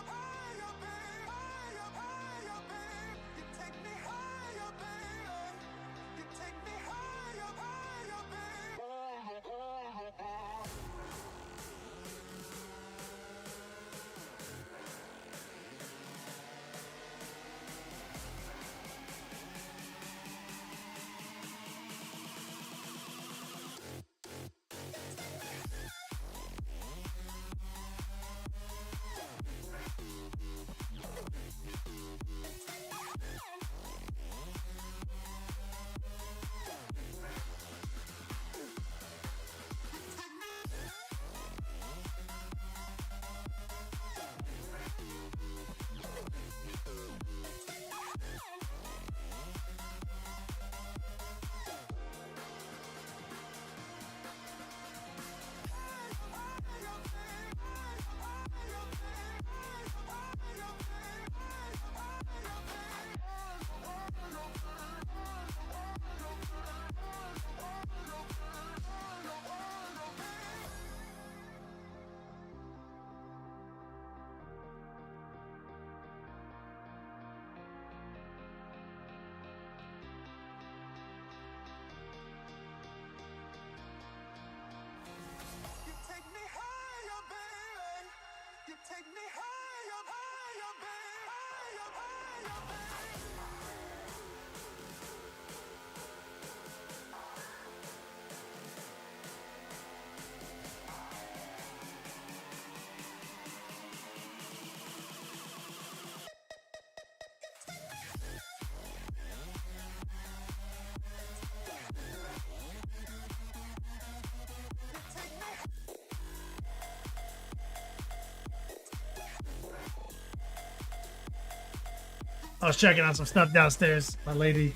I was checking on some stuff downstairs. My lady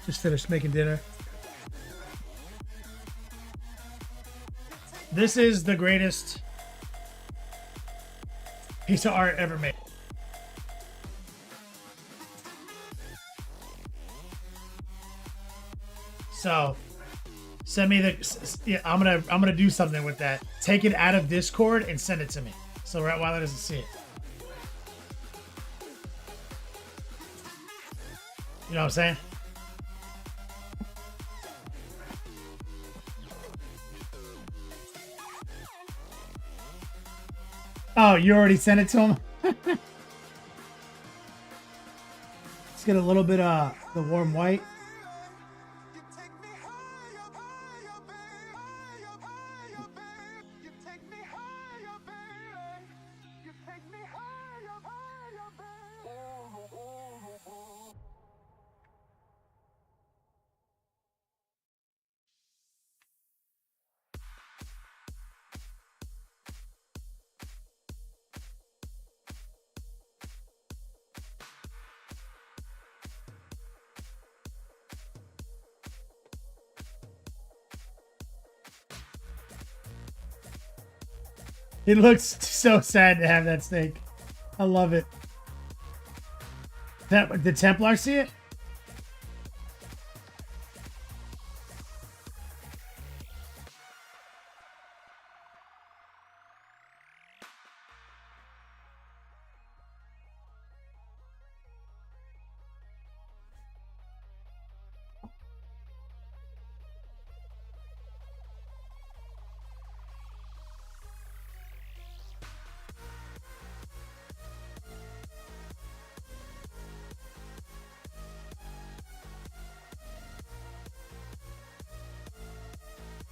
just finished making dinner. This is the greatest piece of art ever made. So, send me the. Yeah, I'm gonna do something with that. Take it out of Discord and send it to me, so Rottweiler doesn't see it. You know what I'm saying? Oh, you already sent it to him? Let's get a little bit of the warm white. It looks so sad to have that snake. I love it. That the Templar see it?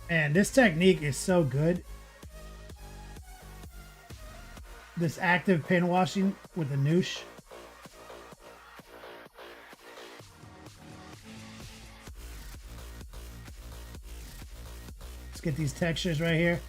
Man, this technique is so good. This active pin washing with the noosh. Let's get these textures right here.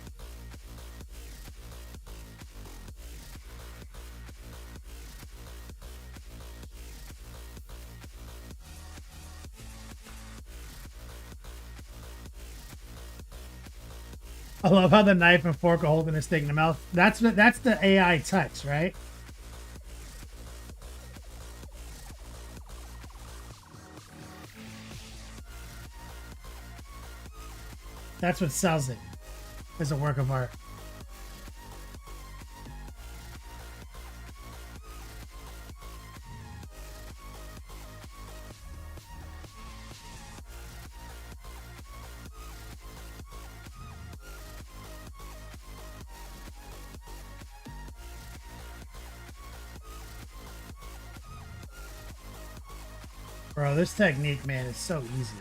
I love how the knife and fork are holding a steak in the mouth. That's the AI touch, right? That's what sells it as a work of art. Bro, this technique, man, is so easy.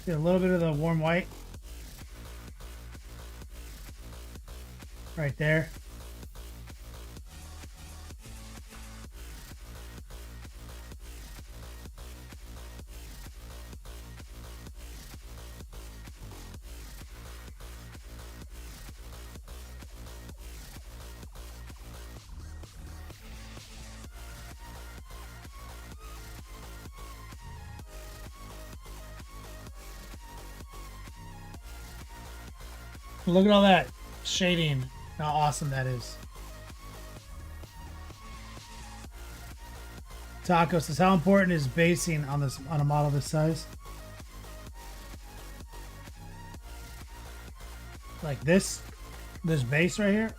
Get a little bit of the warm white right there. Look at all that shading. How awesome that is. Taco says, how important is basing on a model this size? Like this base right here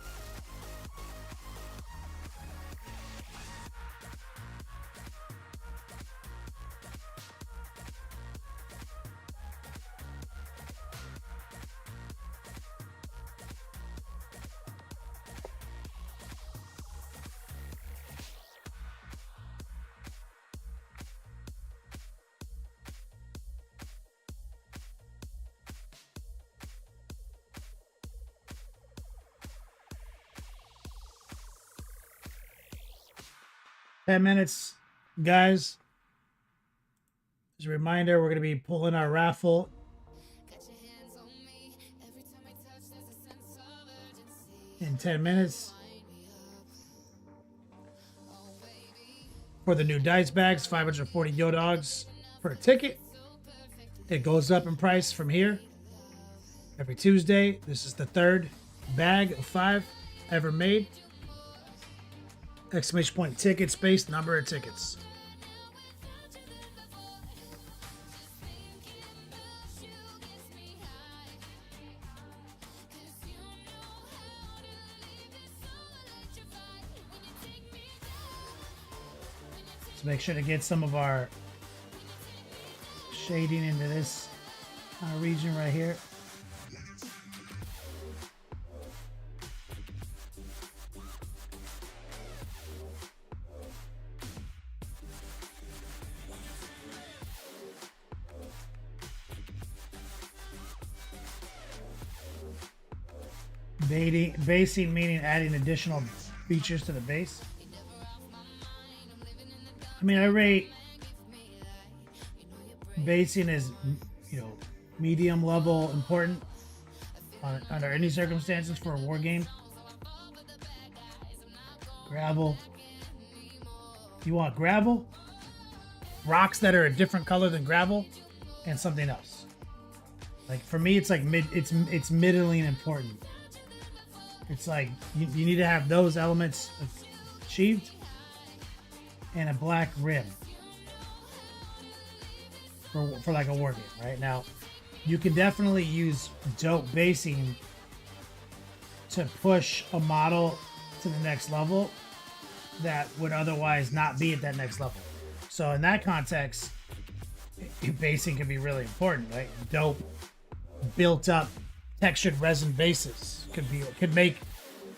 10 minutes, guys. As a reminder, we're going to be pulling our raffle in 10 minutes for the new dice bags, 540 Yo Dogs per ticket. It goes up in price from here every Tuesday. This is the third bag of 5 ever made. Exclamation point ticket space, number of tickets. So make sure to get some of our shading into this region right here. Basing meaning adding additional features to the base. I mean, I rate basing as, you know, medium level important under any circumstances for a war game. Gravel. You want gravel, rocks that are a different color than gravel, and something else. Like for me, it's like it's middling important. It's like you need to have those elements achieved and a black rim for like a war game. Right now, you can definitely use dope basing to push a model to the next level that would otherwise not be at that next level. So in that context, basing can be really important, right? Dope, built up, textured resin bases could make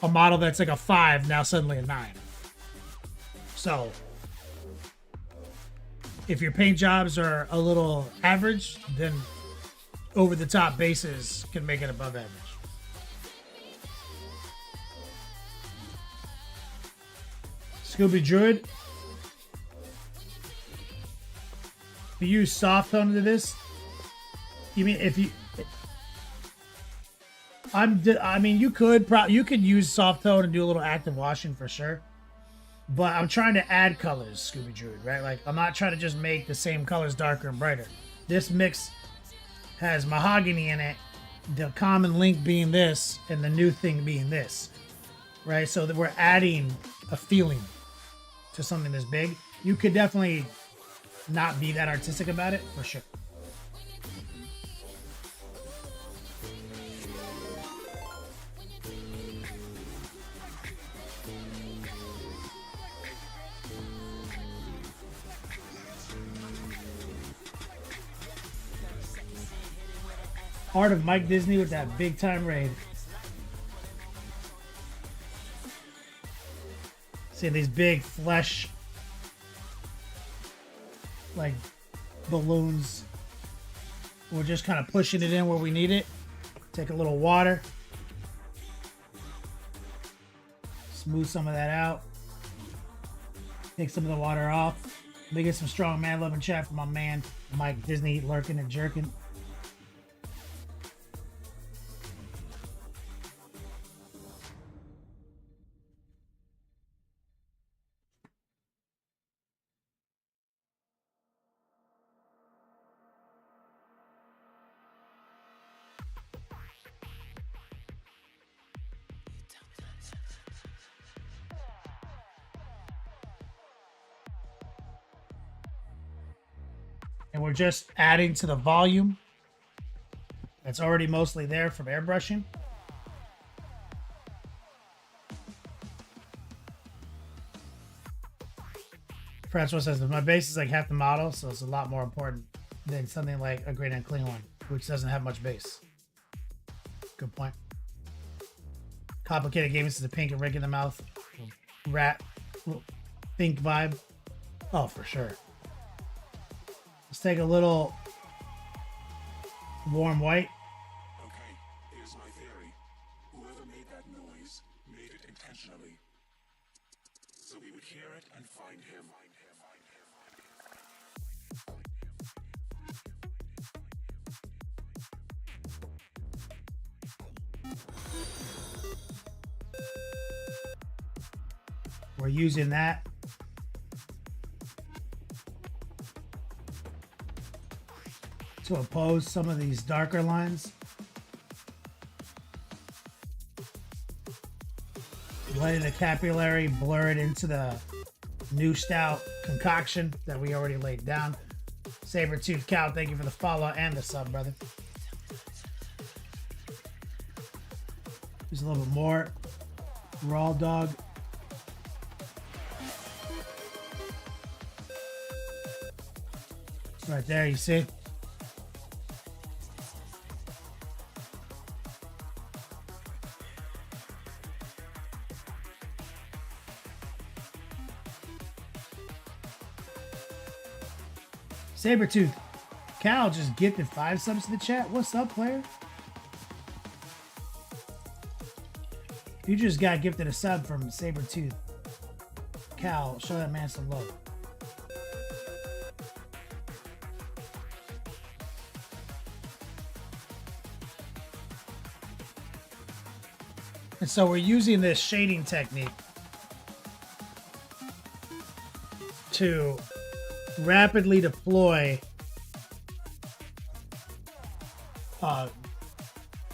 a model that's like a 5 now suddenly a 9. So if your paint jobs are a little average, then over the top bases can make it above average. Scooby Druid. If you use soft tone to this, you mean if you? I mean, you could use soft tone and do a little active washing for sure. But I'm trying to add colors, Scooby Druid, right? Like I'm not trying to just make the same colors darker and brighter. This mix has mahogany in it, the common link being this, and the new thing being this, right? So that we're adding a feeling to something this big. You could definitely not be that artistic about it, for sure. Art of Mike Disney with that big time raid. See these big flesh like balloons. We're just kind of pushing it in where we need it. Take a little water. Smooth some of that out. Take some of the water off. Let me get some strong man love and chat from my man Mike Disney lurking and jerking. And we're just adding to the volume that's already mostly there from airbrushing. Francois says that my base is like half the model, so it's a lot more important than something like a great and clean one, which doesn't have much base. Good point. Complicated game. This is a pink and rig in the mouth. Rat. Pink vibe. Oh, for sure. Let's take a little warm white. Okay, here's my theory. Whoever made that noise made it intentionally. So we would hear it and find him. We're using that. To oppose some of these darker lines. Letting the capillary blur it into the nooshed out concoction that we already laid down. Saber-Tooth Cow, thank you for the follow and the sub, brother. Just a little bit more. Raw dog. Right there, you see? Saber-Tooth Cal just gifted 5 subs to the chat. What's up, player? You just got gifted a sub from Saber-Tooth Cal. Show that man some love. And so we're using this shading technique to rapidly deploy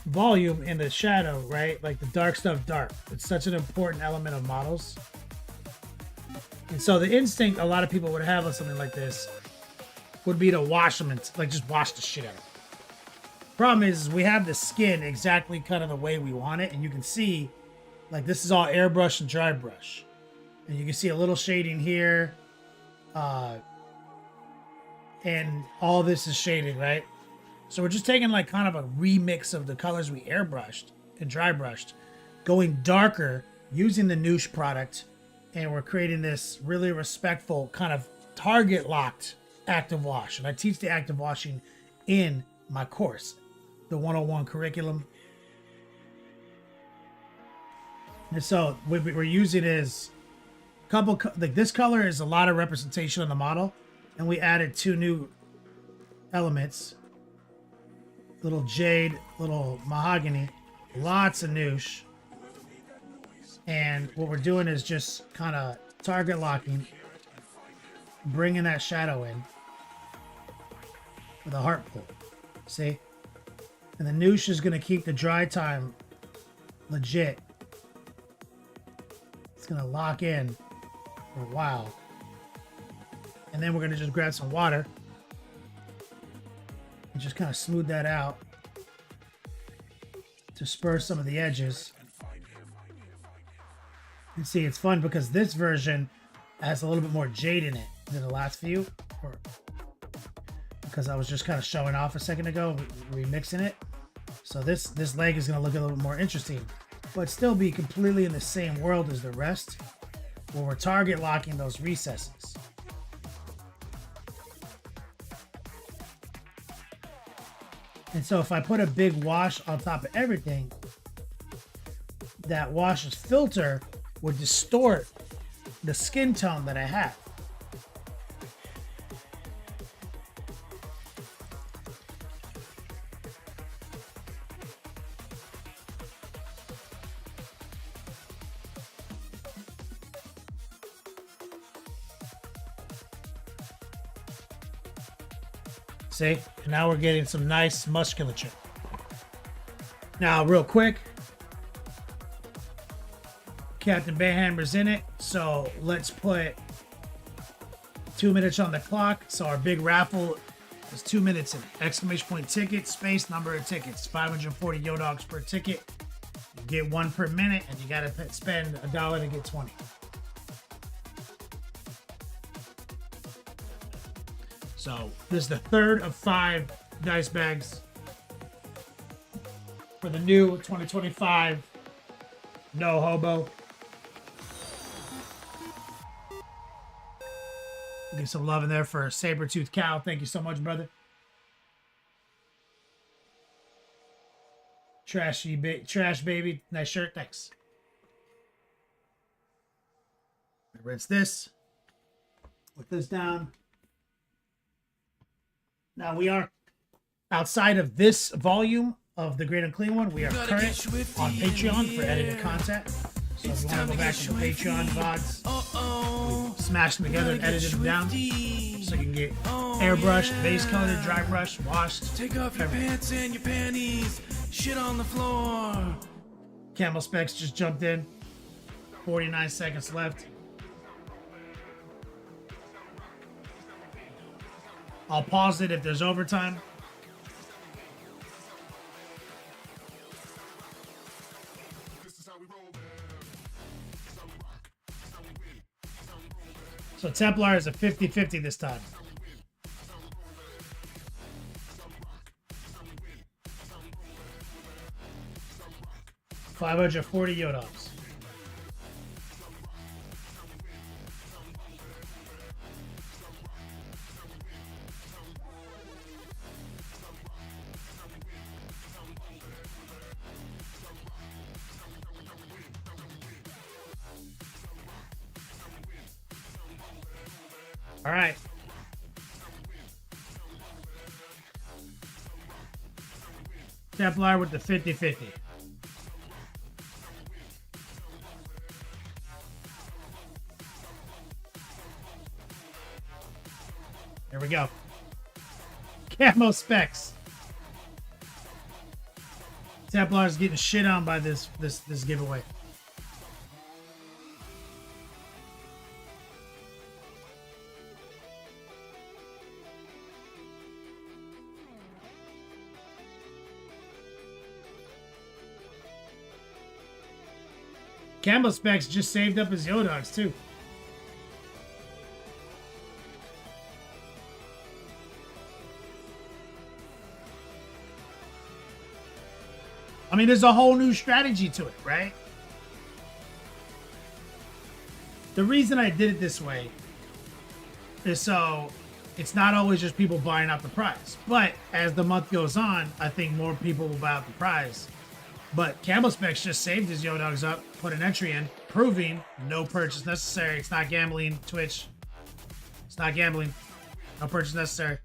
volume in the shadow, right? Like the dark stuff dark. It's such an important element of models. And so the instinct a lot of people would have on something like this would be to wash them and like just wash the shit out of them. Problem is we have the skin exactly kind of the way we want it, and you can see like this is all airbrush and dry brush. And you can see a little shading here. And all this is shaded, right? So we're just taking like kind of a remix of the colors we airbrushed and dry brushed, going darker using the Noosh product, and we're creating this really respectful kind of target locked active wash. And I teach the active washing in my course, the 101 curriculum. And so what we're using is a couple, like this color is a lot of representation on the model. And we added 2 new elements. Little jade, little mahogany, lots of noosh. And what we're doing is just kind of target locking, bringing that shadow in with a heart pull. See? And the noosh is going to keep the dry time legit. It's going to lock in for a while. And then we're going to just grab some water and just kind of smooth that out to spur some of the edges. And see, it's fun because this version has a little bit more jade in it than the last few. Because I was just kind of showing off a second ago, remixing it. So this leg is going to look a little bit more interesting, but still be completely in the same world as the rest, where we're target locking those recesses. And so if I put a big wash on top of everything, that wash's filter would distort the skin tone that I have. See? And now we're getting some nice musculature. Now, real quick, Captain Bayhammer's in it, so let's put 2 minutes on the clock. So our big raffle is 2 minutes in. Exclamation point ticket, space, number of tickets. 540 Yo Dogs per ticket. You get 1 per minute, and you gotta spend $1 to get 20. So this is the 3rd of 5 dice bags for the new 2025 No Hobo. Get some love in there for Saber-Tooth Cow. Thank you so much, brother. Trash baby. Nice shirt. Thanks. Rinse this. Put this down. Now we are outside of this volume of the Great Unclean One. We are current on Patreon for edited content. So if you want to go back to the Patreon VODs, we smashed them together and edited them down. So you can get airbrushed, base coated, dry brushed, washed. Take off your pants and your panties. Shit on the floor. Camel Specs just jumped in. 49 seconds left. I'll pause it if there's overtime. So Templar is a 50-50 this time. $540 Yodogs. All right. Templar with the 50-50. There we go. Camo Specs. Templar's getting shit on by this giveaway. Camo Specs just saved up his Yodogs too. I mean, there's a whole new strategy to it, right? The reason I did it this way is so it's not always just people buying out the prize. But as the month goes on, I think more people will buy out the prize. But Camo Specs just saved his Yodogs up, put an entry in, proving no purchase necessary. It's not gambling, Twitch. It's not gambling. No purchase necessary.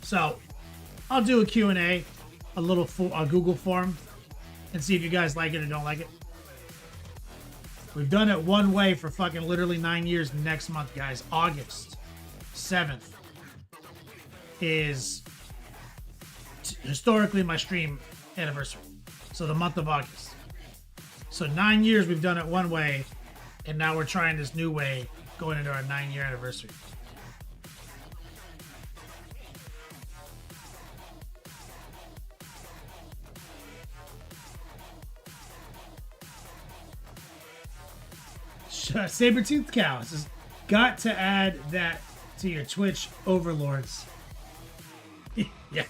So, I'll do a Q&A, a Google form, and see if you guys like it or don't like it. We've done it one way for fucking literally 9 years next month, guys. August 7th is historically my stream anniversary. So the month of August. So 9 years we've done it one way, and now we're trying this new way going into our 9-year anniversary. Sabertooth Cow says, got to add that to your Twitch overlords. Yeah.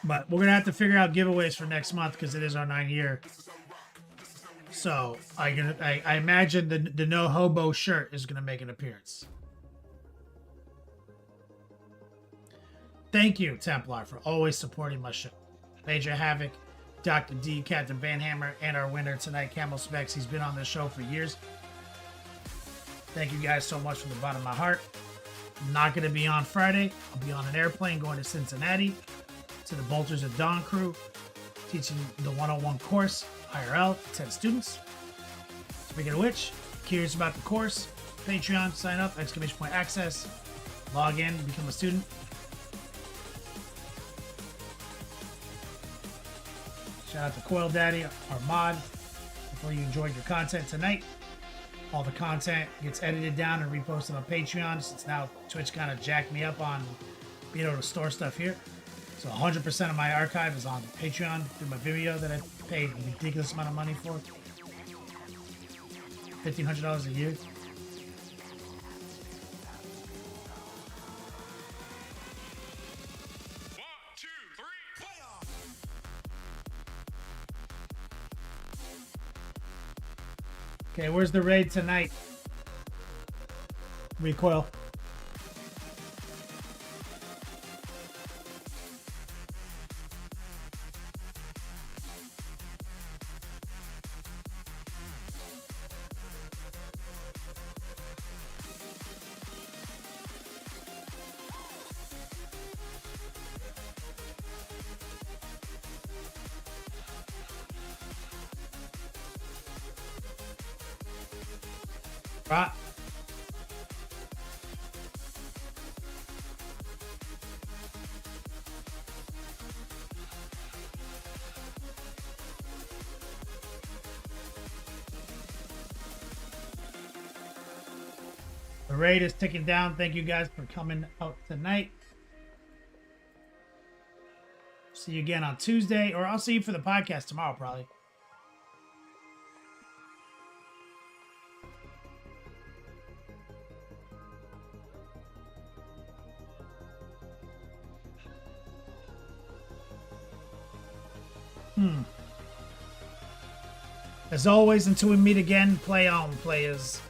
But we're going to have to figure out giveaways for next month because it is our 9-year. So I imagine the No Hobo shirt is going to make an appearance. Thank you, Templar, for always supporting my show. Major Havoc, Dr. D, Captain Van Hammer, and our winner tonight, Camo Specs. He's been on this show for years. Thank you guys so much from the bottom of my heart. I'm not going to be on Friday. I'll be on an airplane going to Cincinnati to the Bolters of Dawn crew, teaching the 101 course, IRL, to 10 students. Speaking of which, curious about the course, Patreon, sign up, exclamation point access, log in, become a student. Shout out to Coil Daddy, our mod. Hopefully you enjoyed your content tonight. All the content gets edited down and reposted on Patreon, since now Twitch kind of jacked me up on being able to store stuff here. So 100% of my archive is on Patreon through my video that I paid a ridiculous amount of money for. $1,500 a year. Okay, where's the raid tonight? Recoil. Right. The raid is ticking down. Thank you guys for coming out tonight. See you again on Tuesday, or I'll see you for the podcast tomorrow, probably. As always, until we meet again, play on, players.